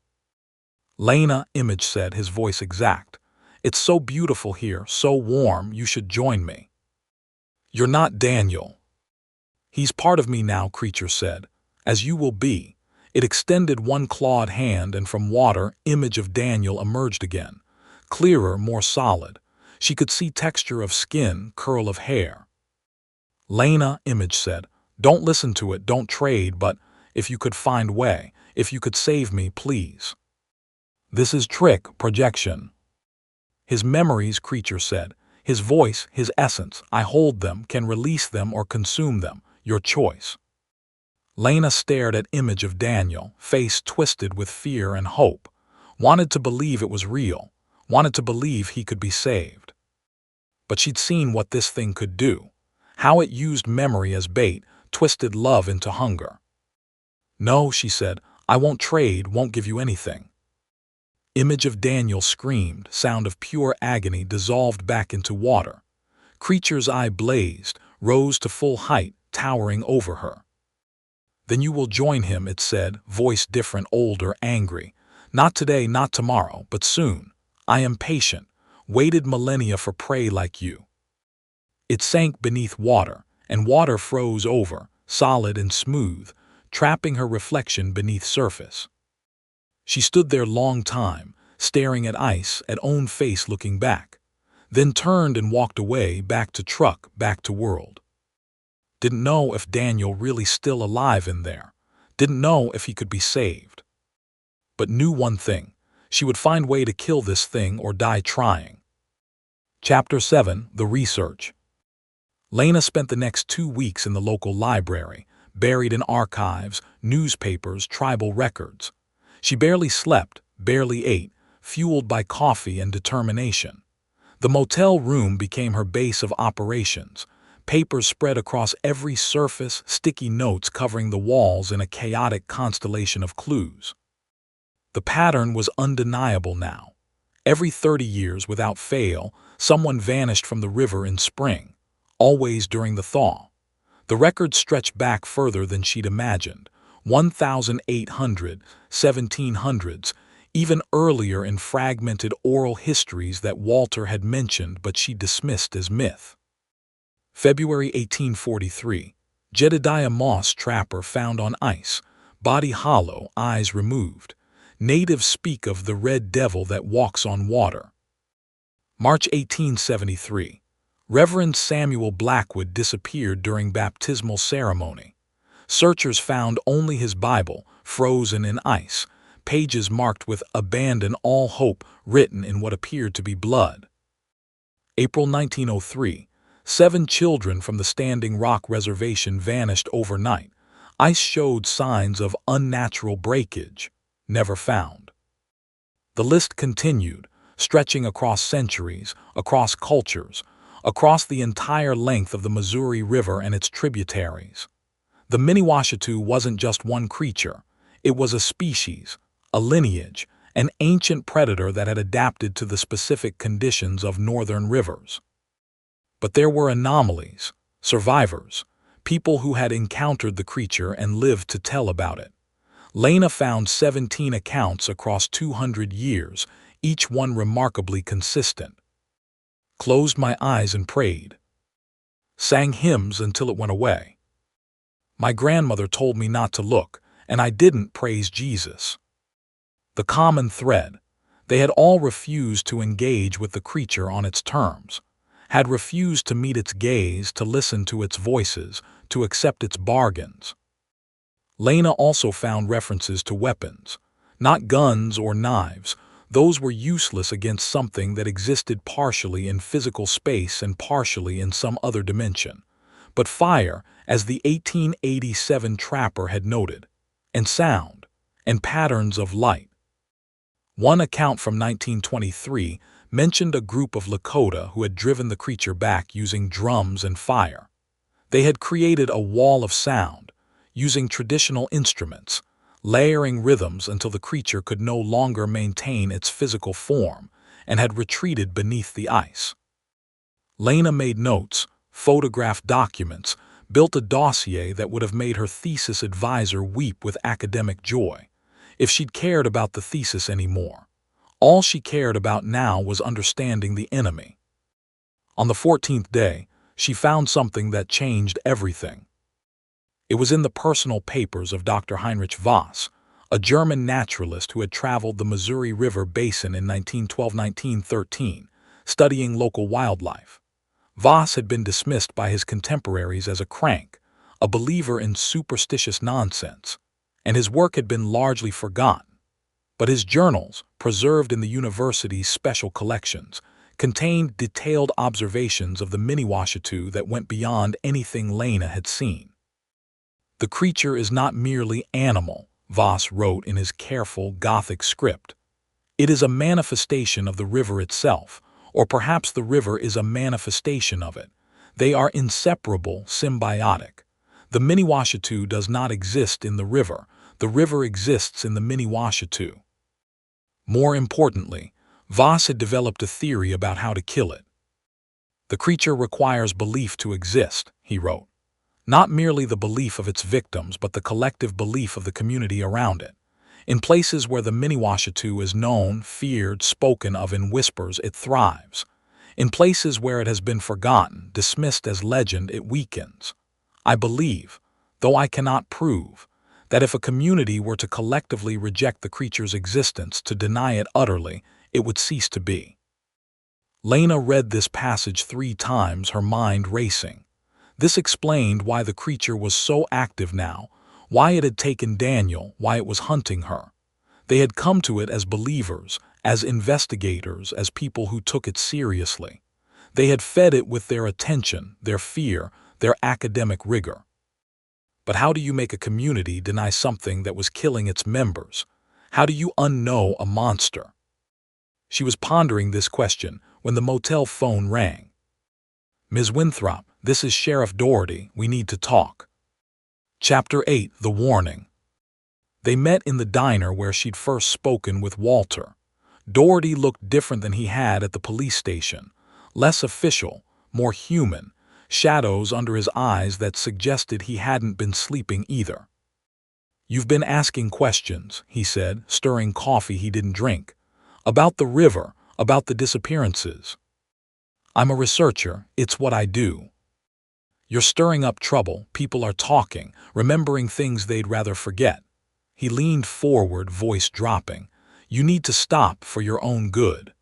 "Lena," image said, his voice exact. "It's so beautiful here, so warm, you should join me." "You're not Daniel." "He's part of me now," creature said. "As you will be." It extended one clawed hand, and from water, image of Daniel emerged again. Clearer, more solid. She could see texture of skin, curl of hair. "Lena," image said, "don't listen to it, don't trade, but if you could find way, if you could save me, please." "This is trick, projection." "His memories," creature said. "His voice, his essence. I hold them, can release them or consume them. Your choice." Lena stared at image of Daniel, face twisted with fear and hope. Wanted to believe it was real. Wanted to believe he could be saved. But she'd seen what this thing could do. How it used memory as bait, twisted love into hunger. "No," she said. "I won't trade, won't give you anything." Image of Daniel screamed, sound of pure agony, dissolved back into water. Creature's eye blazed, rose to full height, towering over her. "Then you will join him," it said, voice different, older, angry. "Not today, not tomorrow, but soon. I am patient, waited millennia for prey like you." It sank beneath water, and water froze over, solid and smooth, trapping her reflection beneath surface. She stood there long time, staring at ice, at own face looking back, then turned and walked away, back to truck, back to world. Didn't know if Daniel really still alive in there. Didn't know if he could be saved. But knew one thing. She would find way to kill this thing or die trying. Chapter 7. The Research. Lena spent the next 2 weeks in the local library, buried in archives, newspapers, tribal records. She barely slept, barely ate, fueled by coffee and determination. The motel room became her base of operations. Papers spread across every surface, sticky notes covering the walls in a chaotic constellation of clues. The pattern was undeniable now. Every 30 years, without fail, someone vanished from the river in spring, always during the thaw. The records stretched back further than she'd imagined. 1,800, 1700s, even earlier in fragmented oral histories that Walter had mentioned but she dismissed as myth. February 1843. Jedediah Moss trapper found on ice, body hollow, eyes removed. Natives speak of the red devil that walks on water. March 1873. Reverend Samuel Blackwood disappeared during baptismal ceremony. Searchers found only his Bible, frozen in ice, pages marked with "Abandon all hope" written in what appeared to be blood. April 1903. 7 children from the Standing Rock Reservation vanished overnight. Ice showed signs of unnatural breakage. Never found. The list continued, stretching across centuries, across cultures, across the entire length of the Missouri River and its tributaries. The Miniwashitu wasn't just one creature. It was a species, a lineage, an ancient predator that had adapted to the specific conditions of northern rivers. But there were anomalies, survivors, people who had encountered the creature and lived to tell about it. Lena found 17 accounts across 200 years, each one remarkably consistent. Closed my eyes and prayed. Sang hymns until it went away. My grandmother told me not to look, and I didn't. Praise Jesus. The common thread. They had all refused to engage with the creature on its terms, had refused to meet its gaze, to listen to its voices, to accept its bargains. Lena also found references to weapons, not guns or knives. Those were useless against something that existed partially in physical space and partially in some other dimension. But fire, as the 1887 trapper had noted, and sound, and patterns of light. One account from 1923 mentioned a group of Lakota who had driven the creature back using drums and fire. They had created a wall of sound, using traditional instruments, layering rhythms until the creature could no longer maintain its physical form, and had retreated beneath the ice. Lena made notes, photographed documents, built a dossier that would have made her thesis advisor weep with academic joy, if she'd cared about the thesis anymore. All she cared about now was understanding the enemy. On the 14th day, she found something that changed everything. It was in the personal papers of Dr. Heinrich Voss, a German naturalist who had traveled the Missouri River basin in 1912–1913, studying local wildlife. Voss had been dismissed by his contemporaries as a crank, a believer in superstitious nonsense, and his work had been largely forgotten. But his journals, preserved in the university's special collections, contained detailed observations of the Miniwashitu that went beyond anything Lena had seen. The creature is not merely animal, Voss wrote in his careful Gothic script. It is a manifestation of the river itself, or perhaps the river is a manifestation of it. They are inseparable, symbiotic. The Miniwashitu does not exist in the river exists in the Miniwashitu. More importantly, Voss had developed a theory about how to kill it. The creature requires belief to exist, he wrote. Not merely the belief of its victims, but the collective belief of the community around it. In places where the Miniwashitu is known, feared, spoken of in whispers, it thrives. In places where it has been forgotten, dismissed as legend, it weakens. I believe, though I cannot prove, that if a community were to collectively reject the creature's existence, to deny it utterly, it would cease to be. Lena read this passage 3 times, her mind racing. This explained why the creature was so active now, why it had taken Daniel, why it was hunting her. They had come to it as believers, as investigators, as people who took it seriously. They had fed it with their attention, their fear, their academic rigor. But how do you make a community deny something that was killing its members? How do you unknow a monster? She was pondering this question when the motel phone rang. Ms. Winthrop, this is Sheriff Doherty. We need to talk. Chapter 8, The Warning. They met in the diner where she'd first spoken with Walter. Doherty looked different than he had at the police station. Less official, more human, shadows under his eyes that suggested he hadn't been sleeping either. You've been asking questions, he said, stirring coffee he didn't drink. About the river, about the disappearances. I'm a researcher, it's what I do. You're stirring up trouble, people are talking, remembering things they'd rather forget. He leaned forward, voice dropping. You need to stop for your own good.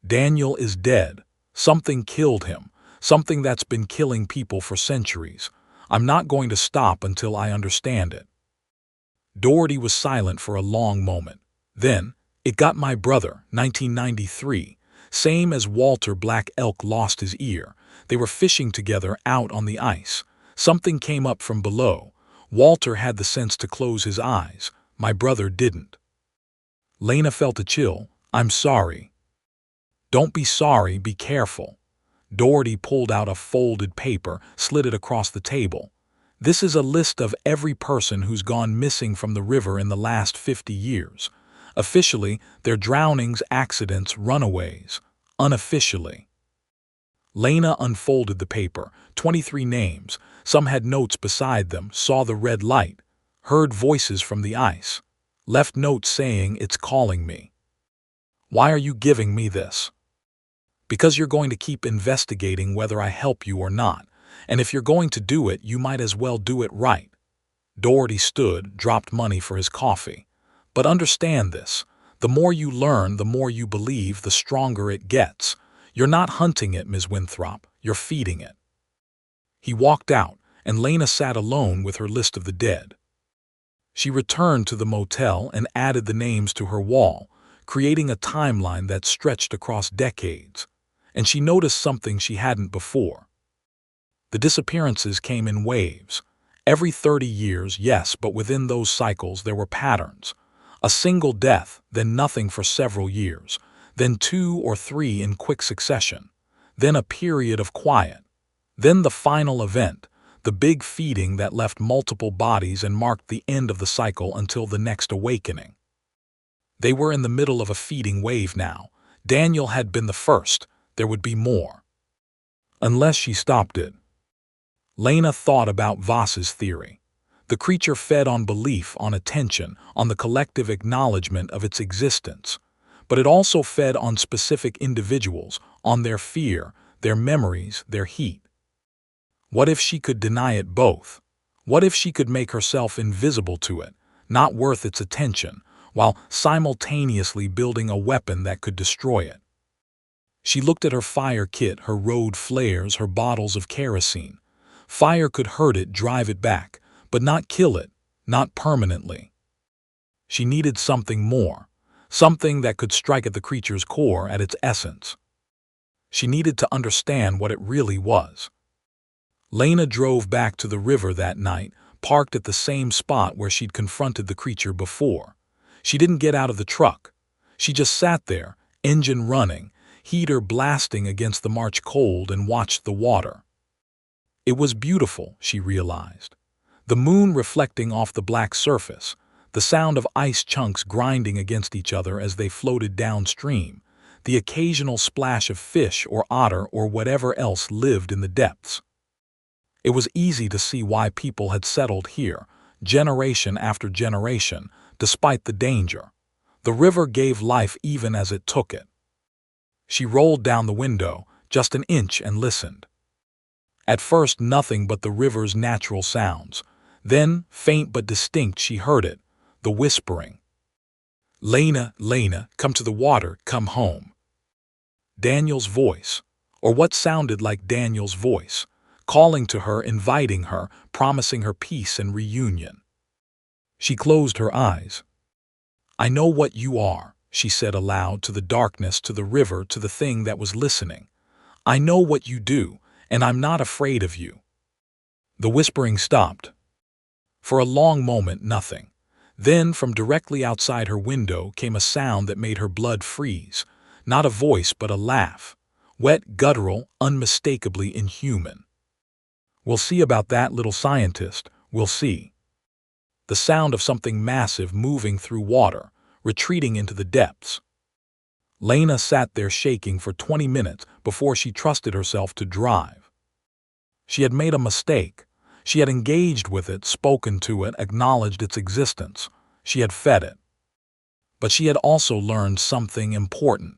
Daniel is dead. Something killed him. Something that's been killing people for centuries. I'm not going to stop until I understand it. Doherty was silent for a long moment. Then, it got my brother, 1993. Same as Walter Black Elk lost his ear. They were fishing together out on the ice. Something came up from below. Walter had the sense to close his eyes. My brother didn't. Lena felt a chill. I'm sorry. Don't be sorry, be careful. Doherty pulled out a folded paper, slid it across the table. This is a list of every person who's gone missing from the river in the last 50 years. Officially, they're drownings, accidents, runaways. Unofficially. Lena unfolded the paper. 23 names. Some had notes beside them, saw the red light, heard voices from the ice, left notes saying, it's calling me. Why are you giving me this? Because you're going to keep investigating whether I help you or not, and if you're going to do it, you might as well do it right. Doherty stood, dropped money for his coffee. But understand this, the more you learn, the more you believe, the stronger it gets. You're not hunting it, Ms. Winthrop, you're feeding it. He walked out, and Lena sat alone with her list of the dead. She returned to the motel and added the names to her wall, creating a timeline that stretched across decades. And she noticed something she hadn't before. The disappearances came in waves. Every 30 years, yes, but within those cycles there were patterns. A single death, then nothing for several years, then 2 or 3 in quick succession, then a period of quiet, then the final event, the big feeding that left multiple bodies and marked the end of the cycle until the next awakening. They were in the middle of a feeding wave now. Daniel had been the first. There would be more. Unless she stopped it. Lena thought about Voss's theory. The creature fed on belief, on attention, on the collective acknowledgement of its existence. But it also fed on specific individuals, on their fear, their memories, their heat. What if she could deny it both? What if she could make herself invisible to it, not worth its attention, while simultaneously building a weapon that could destroy it? She looked at her fire kit, her road flares, her bottles of kerosene. Fire could hurt it, drive it back, but not kill it, not permanently. She needed something more, something that could strike at the creature's core, at its essence. She needed to understand what it really was. Lena drove back to the river that night, parked at the same spot where she'd confronted the creature before. She didn't get out of the truck. She just sat there, engine running, heater blasting against the March cold, and watched the water. It was beautiful, she realized. The moon reflecting off the black surface, the sound of ice chunks grinding against each other as they floated downstream, the occasional splash of fish or otter or whatever else lived in the depths. It was easy to see why people had settled here, generation after generation, despite the danger. The river gave life even as it took it. She rolled down the window, just an inch, and listened. At first, nothing but the river's natural sounds. Then, faint but distinct, she heard it, the whispering. Lena, Lena, come to the water, come home. Daniel's voice, or what sounded like Daniel's voice, calling to her, inviting her, promising her peace and reunion. She closed her eyes. I know what you are, she said aloud, to the darkness, to the river, to the thing that was listening. I know what you do, and I'm not afraid of you. The whispering stopped. For a long moment, nothing. Then, from directly outside her window, came a sound that made her blood freeze. Not a voice, but a laugh. Wet, guttural, unmistakably inhuman. We'll see about that, little scientist, we'll see. The sound of something massive moving through water, retreating into the depths. Lena sat there shaking for 20 minutes before she trusted herself to drive. She had made a mistake. She had engaged with it, spoken to it, acknowledged its existence. She had fed it. But she had also learned something important.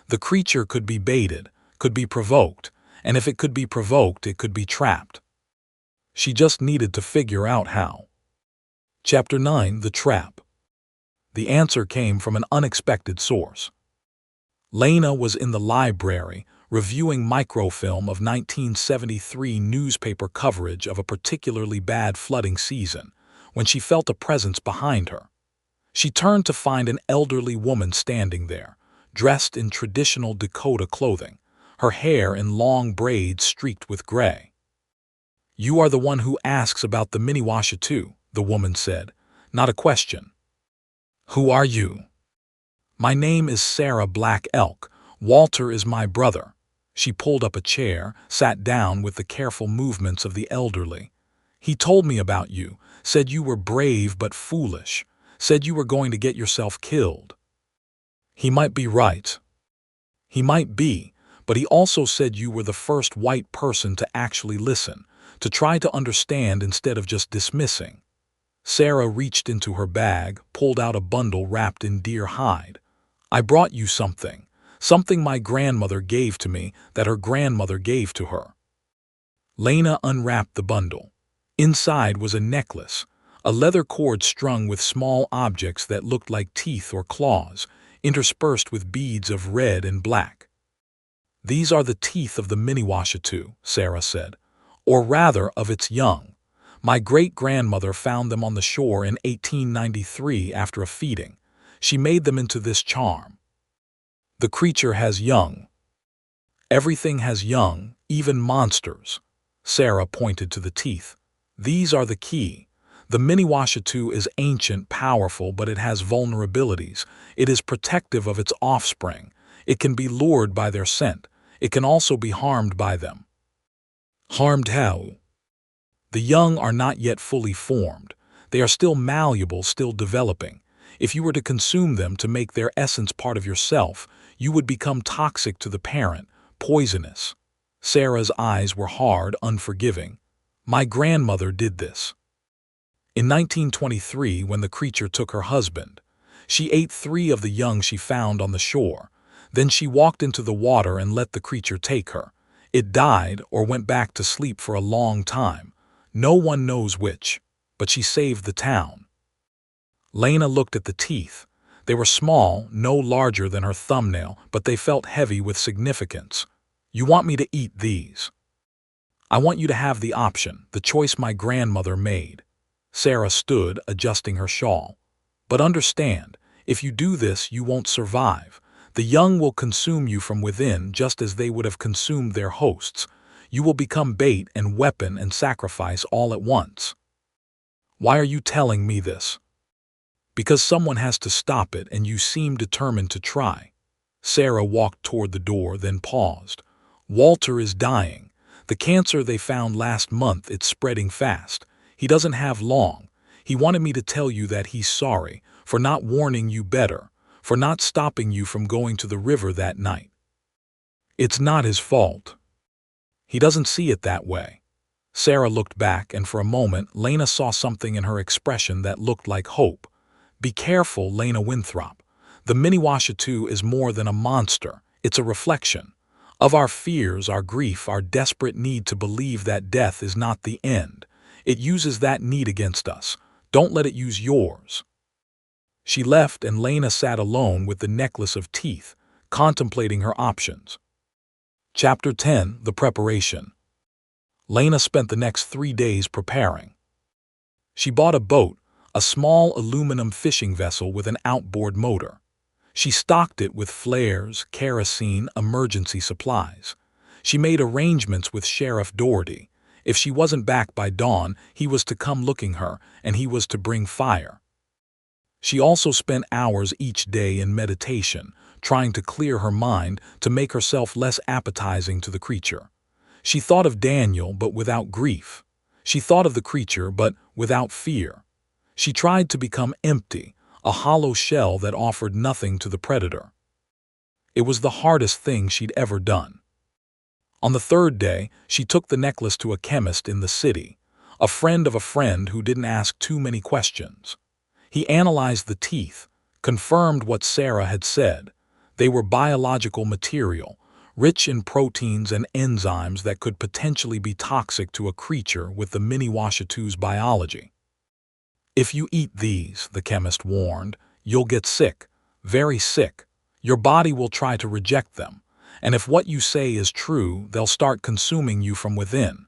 The creature could be baited, could be provoked, and if it could be provoked, it could be trapped. She just needed to figure out how. Chapter 9: The Trap. The answer came from an unexpected source. Lena was in the library reviewing microfilm of 1973 newspaper coverage of a particularly bad flooding season when she felt a presence behind her. She turned to find an elderly woman standing there, dressed in traditional Dakota clothing, her hair in long braids streaked with gray. "You are the one who asks about the Miniwashitu," the woman said, not a question. "Who are you?" "My name is Sarah Black Elk. Walter is my brother." She pulled up a chair, sat down with the careful movements of the elderly. "He told me about you, said you were brave but foolish, said you were going to get yourself killed." "He might be right." "He might be, but he also said you were the first white person to actually listen, to try to understand instead of just dismissing." Sarah reached into her bag, pulled out a bundle wrapped in deer hide. "I brought you something. Something my grandmother gave to me that her grandmother gave to her." Lena unwrapped the bundle. Inside was a necklace, a leather cord strung with small objects that looked like teeth or claws, interspersed with beads of red and black. "These are the teeth of the Miniwashitu," Sarah said, "or rather of its young. My great-grandmother found them on the shore in 1893 after a feeding. She made them into this charm. The creature has young. Everything has young, even monsters." Sarah pointed to the teeth. "These are the key. The Miniwashitu is ancient, powerful, but it has vulnerabilities. It is protective of its offspring. It can be lured by their scent. It can also be harmed by them." "Harmed how?" "The young are not yet fully formed. They are still malleable, still developing. If you were to consume them to make their essence part of yourself, you would become toxic to the parent, poisonous." Sarah's eyes were hard, unforgiving. "My grandmother did this. In 1923, when the creature took her husband, she ate 3 of the young she found on the shore. Then she walked into the water and let the creature take her. It died or went back to sleep for a long time. No one knows which, but she saved the town." Lena looked at the teeth. They were small, no larger than her thumbnail, but they felt heavy with significance. "You want me to eat these?" "I want you to have the option, the choice my grandmother made." Sarah stood, adjusting her shawl. "But understand, if you do this, you won't survive. The young will consume you from within just as they would have consumed their hosts. You will become bait and weapon and sacrifice all at once." "Why are you telling me this?" "Because someone has to stop it, and you seem determined to try." Sarah walked toward the door, then paused. "Walter is dying. The cancer they found last month, it's spreading fast. He doesn't have long. He wanted me to tell you that he's sorry for not warning you better, for not stopping you from going to the river that night. It's not his fault. He doesn't see it that way." Sarah looked back, and for a moment Lena saw something in her expression that looked like hope. "Be careful, Lena Winthrop. The Miniwashitu is more than a monster. It's a reflection of our fears, our grief, our desperate need to believe that death is not the end. It uses that need against us. Don't let it use yours." She left, and Lena sat alone with the necklace of teeth, contemplating her options. Chapter 10: The Preparation. Lena spent the next 3 days preparing. She bought a boat, a small aluminum fishing vessel with an outboard motor. She stocked it with flares, kerosene, emergency supplies. She made arrangements with Sheriff Doherty. If she wasn't back by dawn, he was to come looking her, and he was to bring fire. She also spent hours each day in meditation, trying to clear her mind, to make herself less appetizing to the creature. She thought of Daniel, but without grief. She thought of the creature, but without fear. She tried to become empty, a hollow shell that offered nothing to the predator. It was the hardest thing she'd ever done. On the 3rd day, she took the necklace to a chemist in the city, a friend of a friend who didn't ask too many questions. He analyzed the teeth, confirmed what Sarah had said. They were biological material, rich in proteins and enzymes that could potentially be toxic to a creature with the Miniwashitu's biology. If you eat these, the chemist warned, you'll get sick, very sick. Your body will try to reject them, and if what you say is true, they'll start consuming you from within.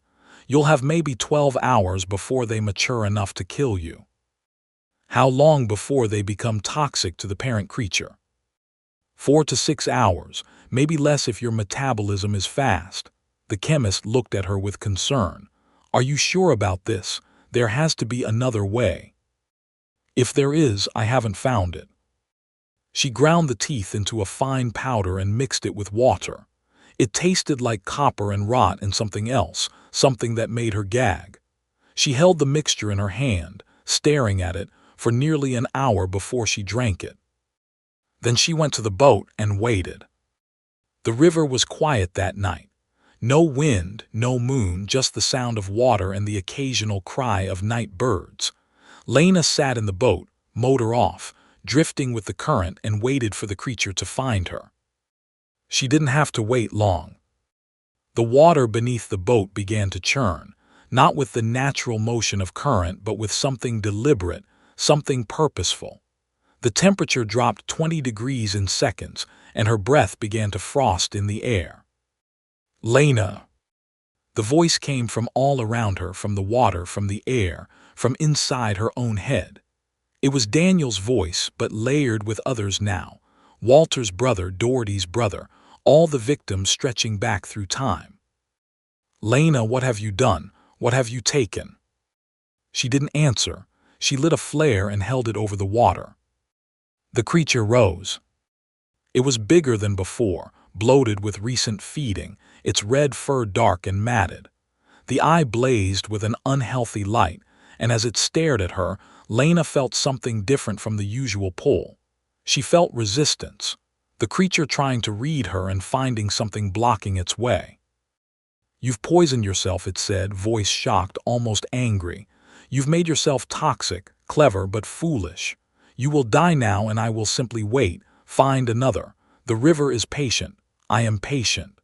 You'll have maybe 12 hours before they mature enough to kill you. How long before they become toxic to the parent creature? 4 to 6 hours, maybe less if your metabolism is fast. The chemist looked at her with concern. Are you sure about this? There has to be another way. If there is, I haven't found it. She ground the teeth into a fine powder and mixed it with water. It tasted like copper and rot and something else, something that made her gag. She held the mixture in her hand, staring at it, for nearly an hour before she drank it. Then she went to the boat and waited. The river was quiet that night. No wind, no moon, just the sound of water and the occasional cry of night birds. Lena sat in the boat, motor off, drifting with the current, and waited for the creature to find her. She didn't have to wait long. The water beneath the boat began to churn, not with the natural motion of current, but with something deliberate, something purposeful. The temperature dropped 20 degrees in seconds, and her breath began to frost in the air. Lena! The voice came from all around her, from the water, from the air, from inside her own head. It was Daniel's voice, but layered with others now. Walter's brother, Doherty's brother, all the victims stretching back through time. Lena, what have you done? What have you taken? She didn't answer. She lit a flare and held it over the water. The creature rose. It was bigger than before, bloated with recent feeding, its red fur dark and matted. The eye blazed with an unhealthy light, and as it stared at her, Lena felt something different from the usual pull. She felt resistance, the creature trying to read her and finding something blocking its way. You've poisoned yourself, it said, voice shocked, almost angry. You've made yourself toxic, clever but foolish. You will die now, and I will simply wait, find another. The river is patient. I am patient.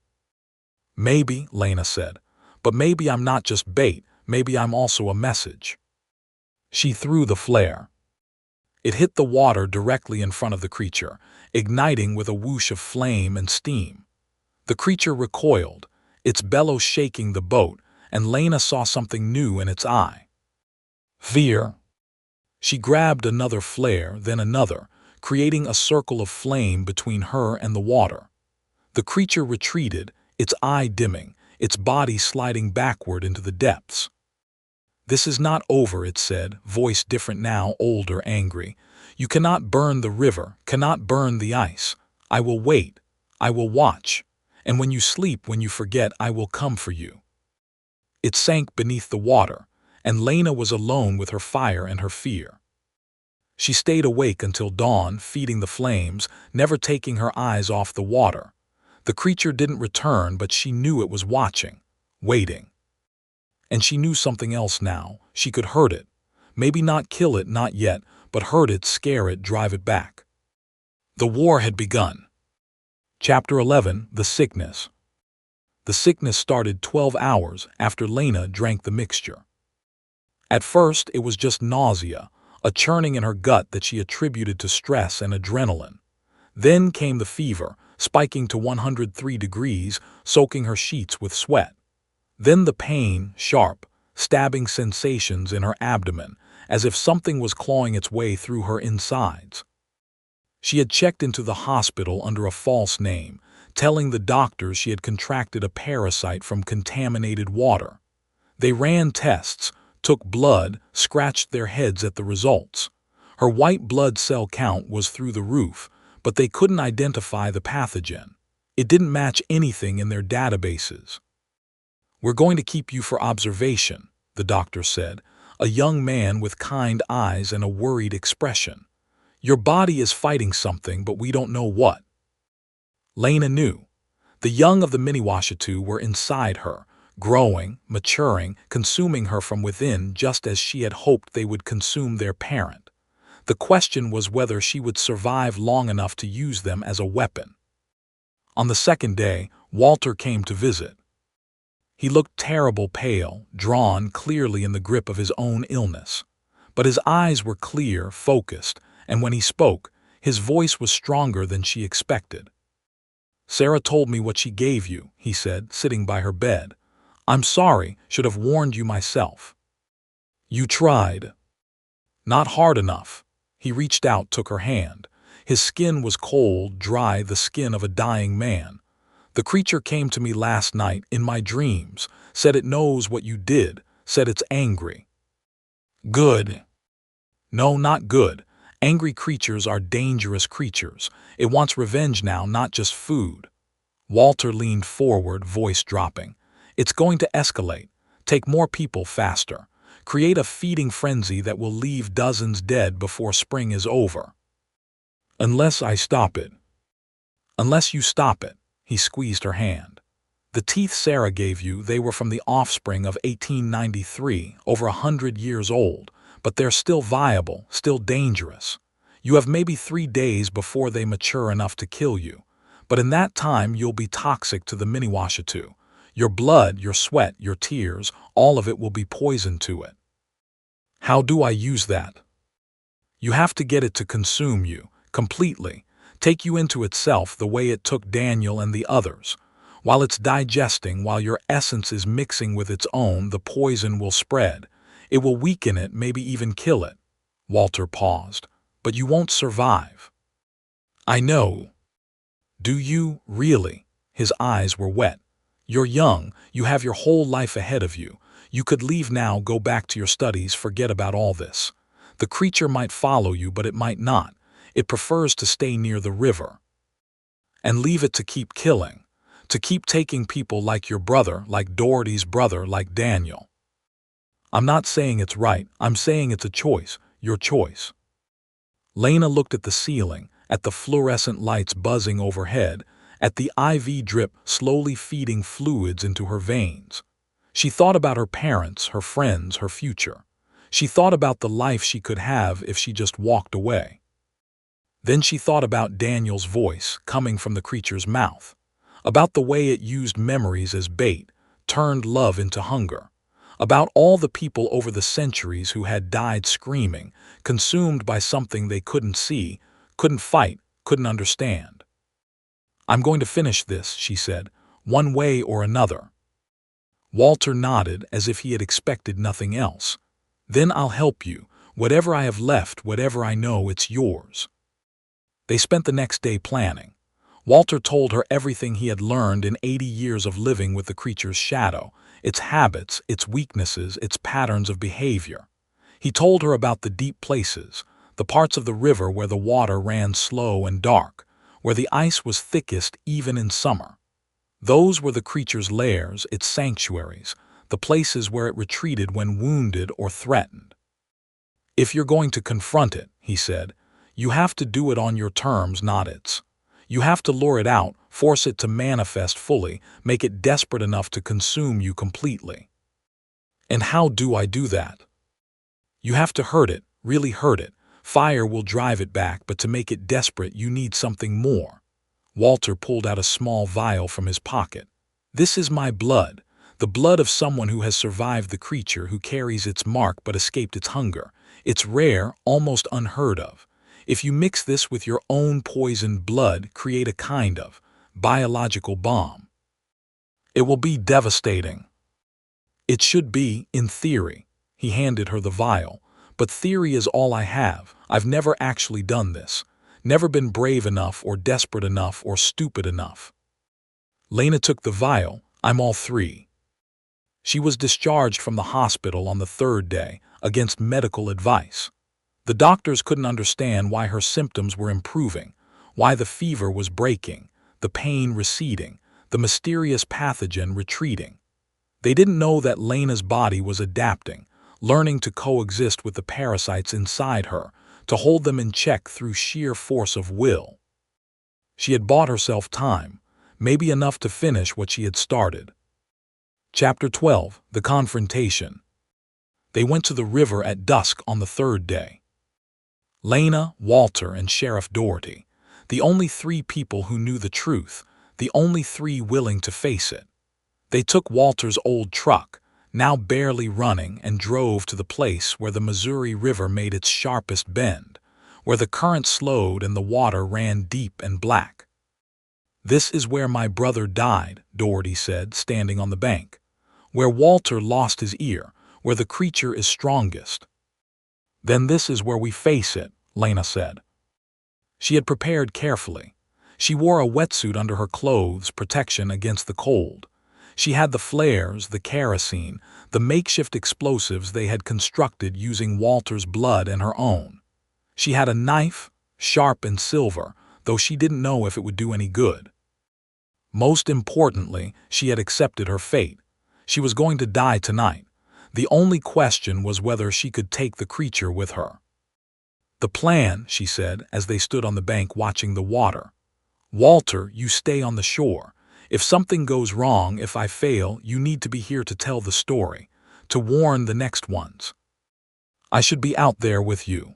Maybe, Lena said, but maybe I'm not just bait, maybe I'm also a message. She threw the flare. It hit the water directly in front of the creature, igniting with a whoosh of flame and steam. The creature recoiled, its bellow shaking the boat, and Lena saw something new in its eye. Fear. She grabbed another flare, then another, creating a circle of flame between her and the water. The creature retreated, its eye dimming, its body sliding backward into the depths. This is not over, it said, voice different now, older, angry. You cannot burn the river, cannot burn the ice. I will wait. I will watch. And when you sleep, when you forget, I will come for you. It sank beneath the water, and Lena was alone with her fire and her fear. She stayed awake until dawn, feeding the flames, never taking her eyes off the water. The creature didn't return, but she knew it was watching, waiting. And she knew something else now. She could hurt it. Maybe not kill it, not yet, but hurt it, scare it, drive it back. The war had begun. Chapter 11, The Sickness. The sickness started 12 hours after Lena drank the mixture. At first, it was just nausea, a churning in her gut that she attributed to stress and adrenaline. Then came the fever, spiking to 103 degrees, soaking her sheets with sweat. Then the pain, sharp, stabbing sensations in her abdomen, as if something was clawing its way through her insides. She had checked into the hospital under a false name, telling the doctors she had contracted a parasite from contaminated water. They ran tests, took blood, scratched their heads at the results. Her white blood cell count was through the roof, but they couldn't identify the pathogen. It didn't match anything in their databases. We're going to keep you for observation, the doctor said, a young man with kind eyes and a worried expression. Your body is fighting something, but we don't know what. Lena knew. The young of the Miniwashitu were inside her, growing, maturing, consuming her from within just as she had hoped they would consume their parent. The question was whether she would survive long enough to use them as a weapon. On the second day, Walter came to visit. He looked terrible pale, drawn clearly in the grip of his own illness. But his eyes were clear, focused, and when he spoke, his voice was stronger than she expected. "Sarah told me what she gave you," he said, sitting by her bed. "I'm sorry, should have warned you myself." "You tried." "Not hard enough." He reached out, took her hand. His skin was cold, dry, the skin of a dying man. "The creature came to me last night, in my dreams, said it knows what you did, said it's angry." "Good." "No, not good. Angry creatures are dangerous creatures. It wants revenge now, not just food." Walter leaned forward, voice dropping. "It's going to escalate. Take more people faster. Create a feeding frenzy that will leave dozens dead before spring is over." "Unless I stop it." "Unless you stop it." He squeezed her hand. "The teeth Sarah gave you, they were from the offspring of 1893, over 100 years old, but they're still viable, still dangerous. You have maybe 3 days before they mature enough to kill you, but in that time you'll be toxic to the Miniwashitu. Your blood, your sweat, your tears, all of it will be poison to it." "How do I use that?" "You have to get it to consume you, completely, take you into itself the way it took Daniel and the others. While it's digesting, while your essence is mixing with its own, the poison will spread. It will weaken it, maybe even kill it." Walter paused. "But you won't survive." "I know." "Do you, really?" His eyes were wet. "You're young, you have your whole life ahead of you. You could leave now, go back to your studies, forget about all this. The creature might follow you, but it might not. It prefers to stay near the river. And leave it to keep killing, to keep taking people like your brother, like Doherty's brother, like Daniel." "I'm not saying it's right, I'm saying it's a choice, your choice." Lena looked at the ceiling, at the fluorescent lights buzzing overhead, at the IV drip slowly feeding fluids into her veins. She thought about her parents, her friends, her future. She thought about the life she could have if she just walked away. Then she thought about Daniel's voice coming from the creature's mouth, about the way it used memories as bait, turned love into hunger, about all the people over the centuries who had died screaming, consumed by something they couldn't see, couldn't fight, couldn't understand. "I'm going to finish this," she said, "one way or another." Walter nodded as if he had expected nothing else. "Then I'll help you. Whatever I have left, whatever I know, it's yours." They spent the next day planning. Walter told her everything he had learned in 80 years of living with the creature's shadow, its habits, its weaknesses, its patterns of behavior. He told her about the deep places, the parts of the river where the water ran slow and dark, where the ice was thickest even in summer. Those were the creature's lairs, its sanctuaries, the places where it retreated when wounded or threatened. "If you're going to confront it," he said, "you have to do it on your terms, not its. You have to lure it out, force it to manifest fully, make it desperate enough to consume you completely." "And how do I do that?" "You have to hurt it, really hurt it. Fire will drive it back, but to make it desperate you need something more." Walter pulled out a small vial from his pocket. "This is my blood, the blood of someone who has survived the creature, who carries its mark but escaped its hunger. It's rare, almost unheard of. If you mix this with your own poisoned blood, create a kind of biological bomb. It will be devastating." "It should be, in theory." He handed her the vial. "But theory is all I have. I've never actually done this. Never been brave enough or desperate enough or stupid enough." Lena took the vial. "I'm all 3. She was discharged from the hospital on the 3rd day, against medical advice. The doctors couldn't understand why her symptoms were improving, why the fever was breaking, the pain receding, the mysterious pathogen retreating. They didn't know that Lena's body was adapting, learning to coexist with the parasites inside her, to hold them in check through sheer force of will. She had bought herself time, maybe enough to finish what she had started. Chapter 12: The Confrontation. They went to the river at dusk on the 3rd day. Lena, Walter, and Sheriff Doherty, the only 3 people who knew the truth, the only three willing to face it. They took Walter's old truck, now barely running, and drove to the place where the Missouri River made its sharpest bend, where the current slowed and the water ran deep and black. "This is where my brother died," Doherty said, standing on the bank. "Where Walter lost his ear, where the creature is strongest." "Then this is where we face it," Lena said. She had prepared carefully. She wore a wetsuit under her clothes, protection against the cold. She had the flares, the kerosene, the makeshift explosives they had constructed using Walter's blood and her own. She had a knife, sharp and silver, though she didn't know if it would do any good. Most importantly, she had accepted her fate. She was going to die tonight. The only question was whether she could take the creature with her. "The plan," she said, as they stood on the bank watching the water. "Walter, you stay on the shore. If something goes wrong, if I fail, you need to be here to tell the story, to warn the next ones. I should be out there with you.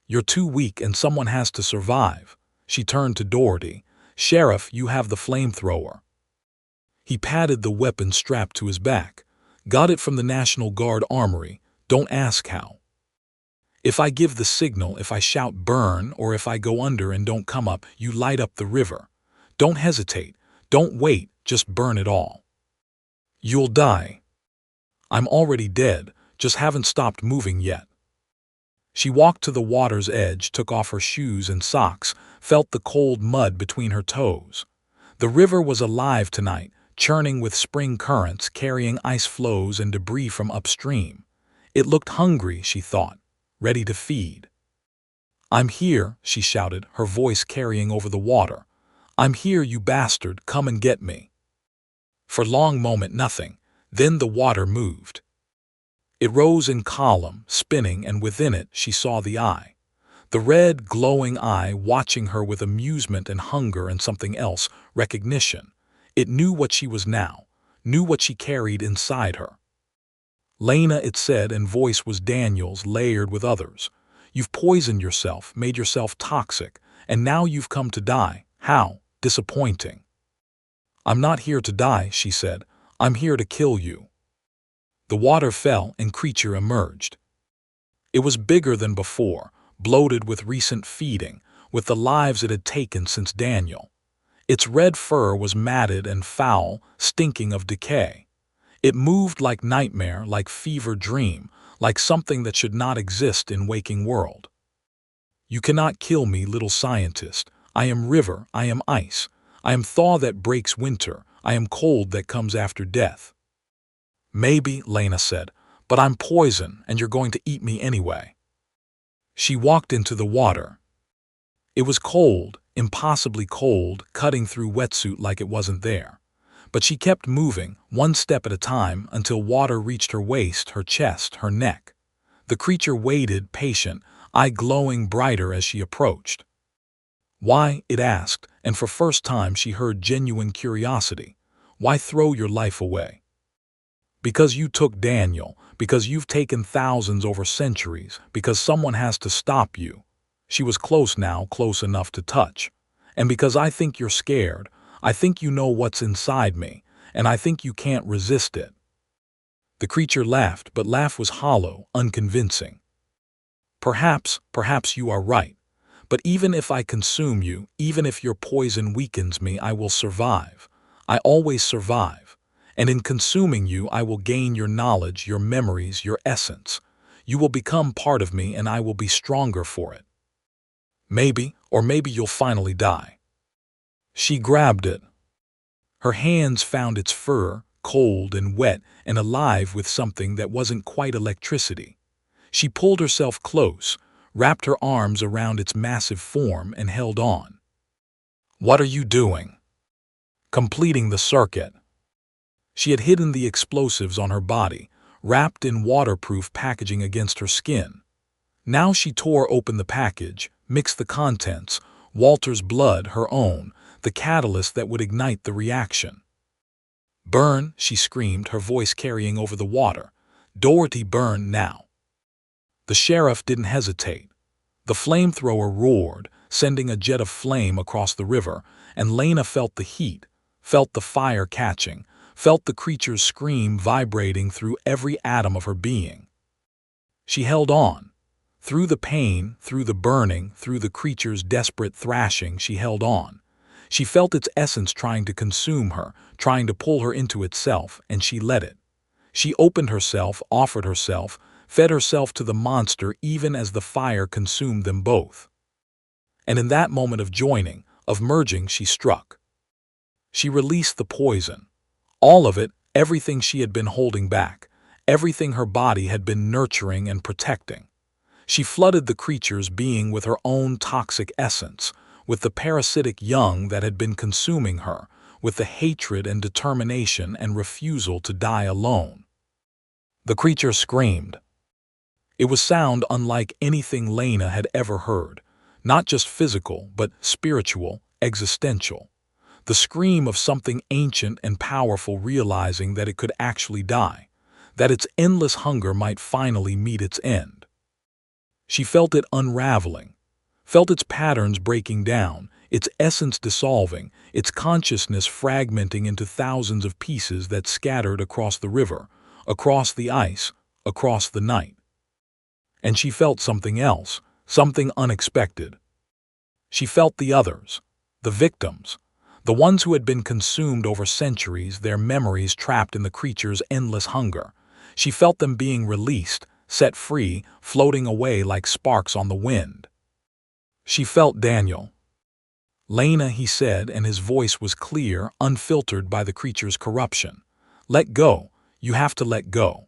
You're too weak and someone has to survive." She turned to Doherty. "Sheriff, you have the flamethrower." He patted the weapon strapped to his back. "Got it from the National Guard Armory. Don't ask how. If I give the signal, if I shout burn, or if I go under and don't come up, you light up the river. Don't hesitate. Don't wait, just burn it all. You'll die. I'm already dead, just haven't stopped moving yet." She walked to the water's edge, took off her shoes and socks, felt the cold mud between her toes. The river was alive tonight, churning with spring currents, carrying ice floes and debris from upstream. It looked hungry, she thought, ready to feed. "I'm here," she shouted, her voice carrying over the water. "I'm here, you bastard, come and get me." For a long moment nothing, then the water moved. It rose in column, spinning, and within it she saw the eye. The red, glowing eye watching her with amusement and hunger and something else, recognition. It knew what she was now, knew what she carried inside her. "Lena," it said, and voice was Daniel's, layered with others. "You've poisoned yourself, made yourself toxic, and now you've come to die. How? Disappointing." "I'm not here to die," she said. "I'm here to kill you." The water fell and creature emerged. It was bigger than before, bloated with recent feeding, with the lives it had taken since Daniel. Its red fur was matted and foul, stinking of decay. It moved like nightmare, like fever dream, like something that should not exist in waking world. "You cannot kill me, little scientist. I am river, I am ice. I am thaw that breaks winter. I am cold that comes after death." "Maybe," Lena said, "but I'm poison, and you're going to eat me anyway." She walked into the water. It was cold, impossibly cold, cutting through wetsuit like it wasn't there. But she kept moving, one step at a time, until water reached her waist, her chest, her neck. The creature waited, patient, eye glowing brighter as she approached. "Why?" it asked, and for first time she heard genuine curiosity. "Why throw your life away?" "Because you took Daniel, because you've taken thousands over centuries, because someone has to stop you." She was close now, close enough to touch. "And because I think you're scared. I think you know what's inside me, and I think you can't resist it." The creature laughed, but laugh was hollow, unconvincing. Perhaps you are right. But even if I consume you, even if your poison weakens me, I will survive. I always survive. And in consuming you, I will gain your knowledge, your memories, your essence. You will become part of me, and I will be stronger for it. Maybe, or maybe you'll finally die." She grabbed it. Her hands found its fur, cold and wet and alive with something that wasn't quite electricity. She pulled herself close, wrapped her arms around its massive form, and held on. "What are you doing?" "Completing the circuit." She had hidden the explosives on her body, wrapped in waterproof packaging against her skin. Now she tore open the package, mixed the contents, Walter's blood, her own, the catalyst that would ignite the reaction. "Burn," she screamed, her voice carrying over the water. "Doherty, burn now." The sheriff didn't hesitate. The flamethrower roared, sending a jet of flame across the river, and Lena felt the heat, felt the fire catching, felt the creature's scream vibrating through every atom of her being. She held on. Through the pain, through the burning, through the creature's desperate thrashing, she held on. She felt its essence trying to consume her, trying to pull her into itself, and she let it. She opened herself, offered herself, fed herself to the monster even as the fire consumed them both. And in that moment of joining, of merging, she struck. She released the poison. All of it, everything she had been holding back, everything her body had been nurturing and protecting. She flooded the creature's being with her own toxic essence, with the parasitic young that had been consuming her, with the hatred and determination and refusal to die alone. The creature screamed. It was sound unlike anything Lena had ever heard, not just physical, but spiritual, existential. The scream of something ancient and powerful realizing that it could actually die, that its endless hunger might finally meet its end. She felt it unraveling, felt its patterns breaking down, its essence dissolving, its consciousness fragmenting into thousands of pieces that scattered across the river, across the ice, across the night. And she felt something else, something unexpected. She felt the others, the victims, the ones who had been consumed over centuries, their memories trapped in the creature's endless hunger. She felt them being released, set free, floating away like sparks on the wind. She felt Daniel. "Lena," he said, and his voice was clear, unfiltered by the creature's corruption. "Let go. You have to let go."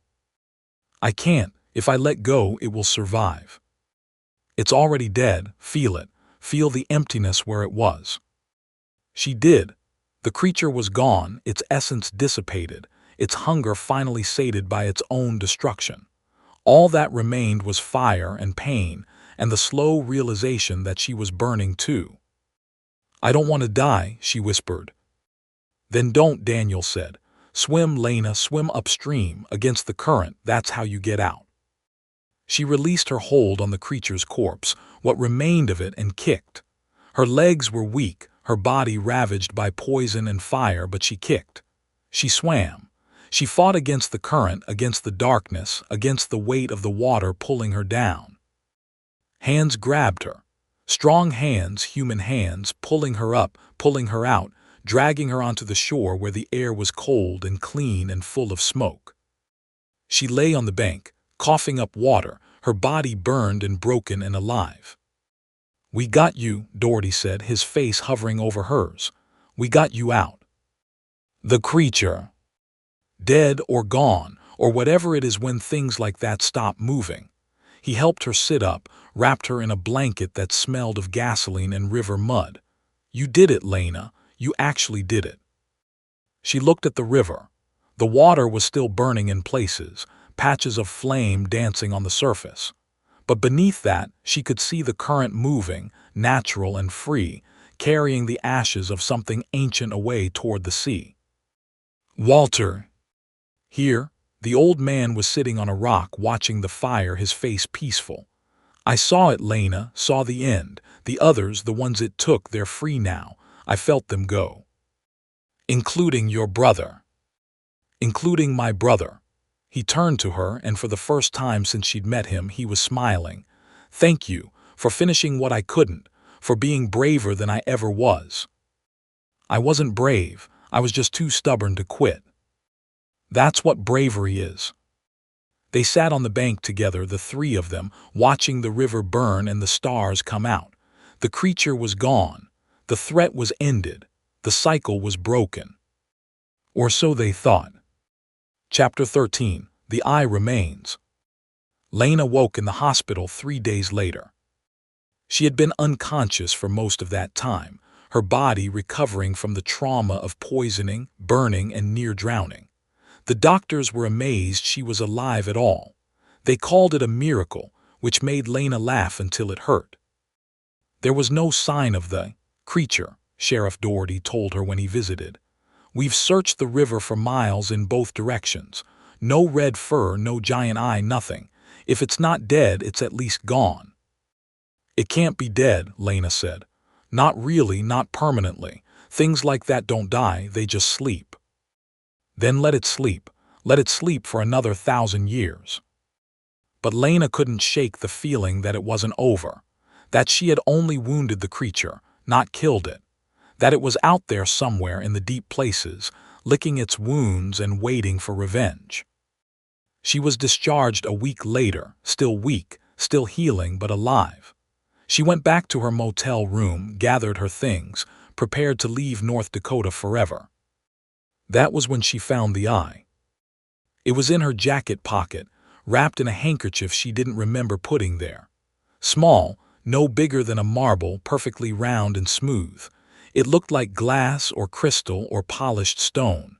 "I can't. If I let go, it will survive." "It's already dead. Feel it. Feel the emptiness where it was." She did. The creature was gone, its essence dissipated, its hunger finally sated by its own destruction. All that remained was fire and pain, and the slow realization that she was burning too. "I don't want to die," she whispered. "Then don't," Daniel said. "Swim, Lena, swim upstream, against the current, that's how you get out." She released her hold on the creature's corpse, what remained of it, and kicked. Her legs were weak, her body ravaged by poison and fire, but she kicked. She swam. She fought against the current, against the darkness, against the weight of the water pulling her down. Hands grabbed her. Strong hands, human hands, pulling her up, pulling her out, dragging her onto the shore where the air was cold and clean and full of smoke. She lay on the bank, coughing up water, her body burned and broken and alive. "We got you," Doherty said, his face hovering over hers. "We got you out." The creature. Dead or gone, or whatever it is when things like that stop moving. He helped her sit up, wrapped her in a blanket that smelled of gasoline and river mud. "You did it, Lena. You actually did it." She looked at the river. The water was still burning in places, patches of flame dancing on the surface. But beneath that, she could see the current moving, natural and free, carrying the ashes of something ancient away toward the sea. "Walter." Here, the old man was sitting on a rock watching the fire, his face peaceful. "I saw it, Lena, saw the end. The others, the ones it took, they're free now. I felt them go. Including your brother." "Including my brother." He turned to her, and for the first time since she'd met him, he was smiling. "Thank you, for finishing what I couldn't, for being braver than I ever was." "I wasn't brave, I was just too stubborn to quit." "That's what bravery is." They sat on the bank together, the three of them, watching the river burn and the stars come out. The creature was gone. The threat was ended. The cycle was broken. Or so they thought. Chapter 13. The Eye Remains. Lena woke in the hospital 3 days later. She had been unconscious for most of that time, her body recovering from the trauma of poisoning, burning, and near drowning. The doctors were amazed she was alive at all. They called it a miracle, which made Lena laugh until it hurt. "There was no sign of the creature," Sheriff Doherty told her when he visited. "We've searched the river for miles in both directions. No red fur, no giant eye, nothing. If it's not dead, it's at least gone." "It can't be dead," Lena said. "Not really, not permanently. Things like that don't die, they just sleep." "Then let it sleep. Let it sleep for another 1,000 years." But Lena couldn't shake the feeling that it wasn't over, that she had only wounded the creature, not killed it, that it was out there somewhere in the deep places, licking its wounds and waiting for revenge. She was discharged a week later, still weak, still healing but alive. She went back to her motel room, gathered her things, prepared to leave North Dakota forever. That was when she found the eye. It was in her jacket pocket, wrapped in a handkerchief she didn't remember putting there. Small, no bigger than a marble, perfectly round and smooth. It looked like glass or crystal or polished stone.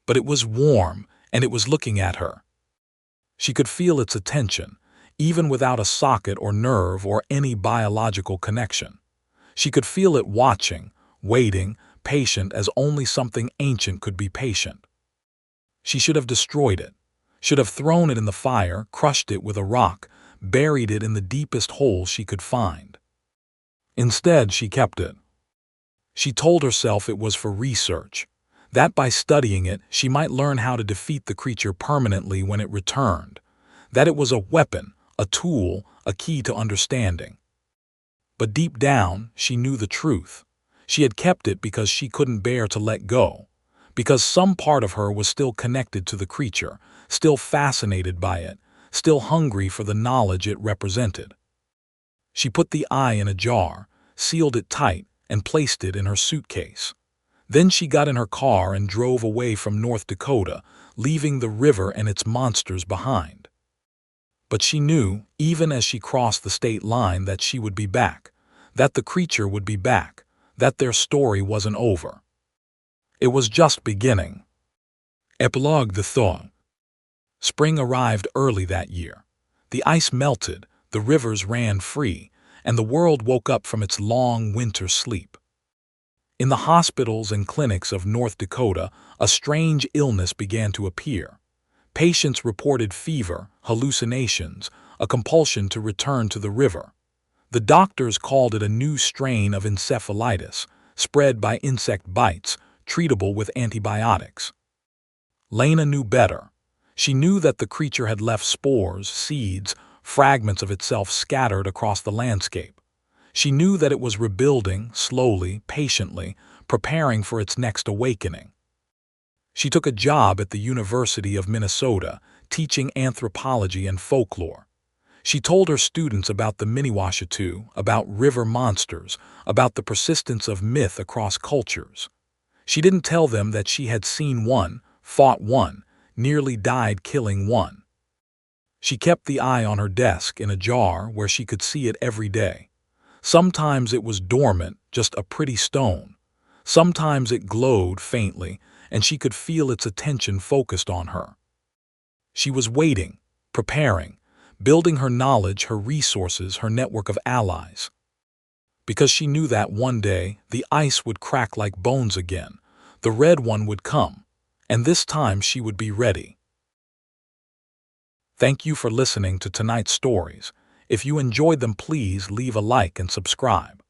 But it was warm, and it was looking at her. She could feel its attention, even without a socket or nerve or any biological connection. She could feel it watching, waiting, patient as only something ancient could be patient. She should have destroyed it, should have thrown it in the fire, crushed it with a rock, buried it in the deepest hole she could find. Instead, she kept it. She told herself it was for research, that by studying it she might learn how to defeat the creature permanently when it returned, that it was a weapon, a tool, a key to understanding. But deep down, she knew the truth. She had kept it because she couldn't bear to let go, because some part of her was still connected to the creature, still fascinated by it, still hungry for the knowledge it represented. She put the eye in a jar, sealed it tight, and placed it in her suitcase. Then she got in her car and drove away from North Dakota, leaving the river and its monsters behind. But she knew, even as she crossed the state line, that she would be back, that the creature would be back, that their story wasn't over. It was just beginning. Epilogue: The Thaw. Spring arrived early that year. The ice melted, the rivers ran free, and the world woke up from its long winter sleep. In the hospitals and clinics of North Dakota, a strange illness began to appear. Patients reported fever, hallucinations, a compulsion to return to the river. The doctors called it a new strain of encephalitis, spread by insect bites, treatable with antibiotics. Lena knew better. She knew that the creature had left spores, seeds, fragments of itself scattered across the landscape. She knew that it was rebuilding, slowly, patiently, preparing for its next awakening. She took a job at the University of Minnesota, teaching anthropology and folklore. She told her students about the Miniwashitu, about river monsters, about the persistence of myth across cultures. She didn't tell them that she had seen one, fought one, nearly died killing one. She kept the eye on her desk in a jar where she could see it every day. Sometimes it was dormant, just a pretty stone. Sometimes it glowed faintly, and she could feel its attention focused on her. She was waiting, preparing, building her knowledge, her resources, her network of allies. Because she knew that one day the ice would crack like bones again, the red one would come, and this time she would be ready. Thank you for listening to tonight's stories. If you enjoyed them, please leave a like and subscribe.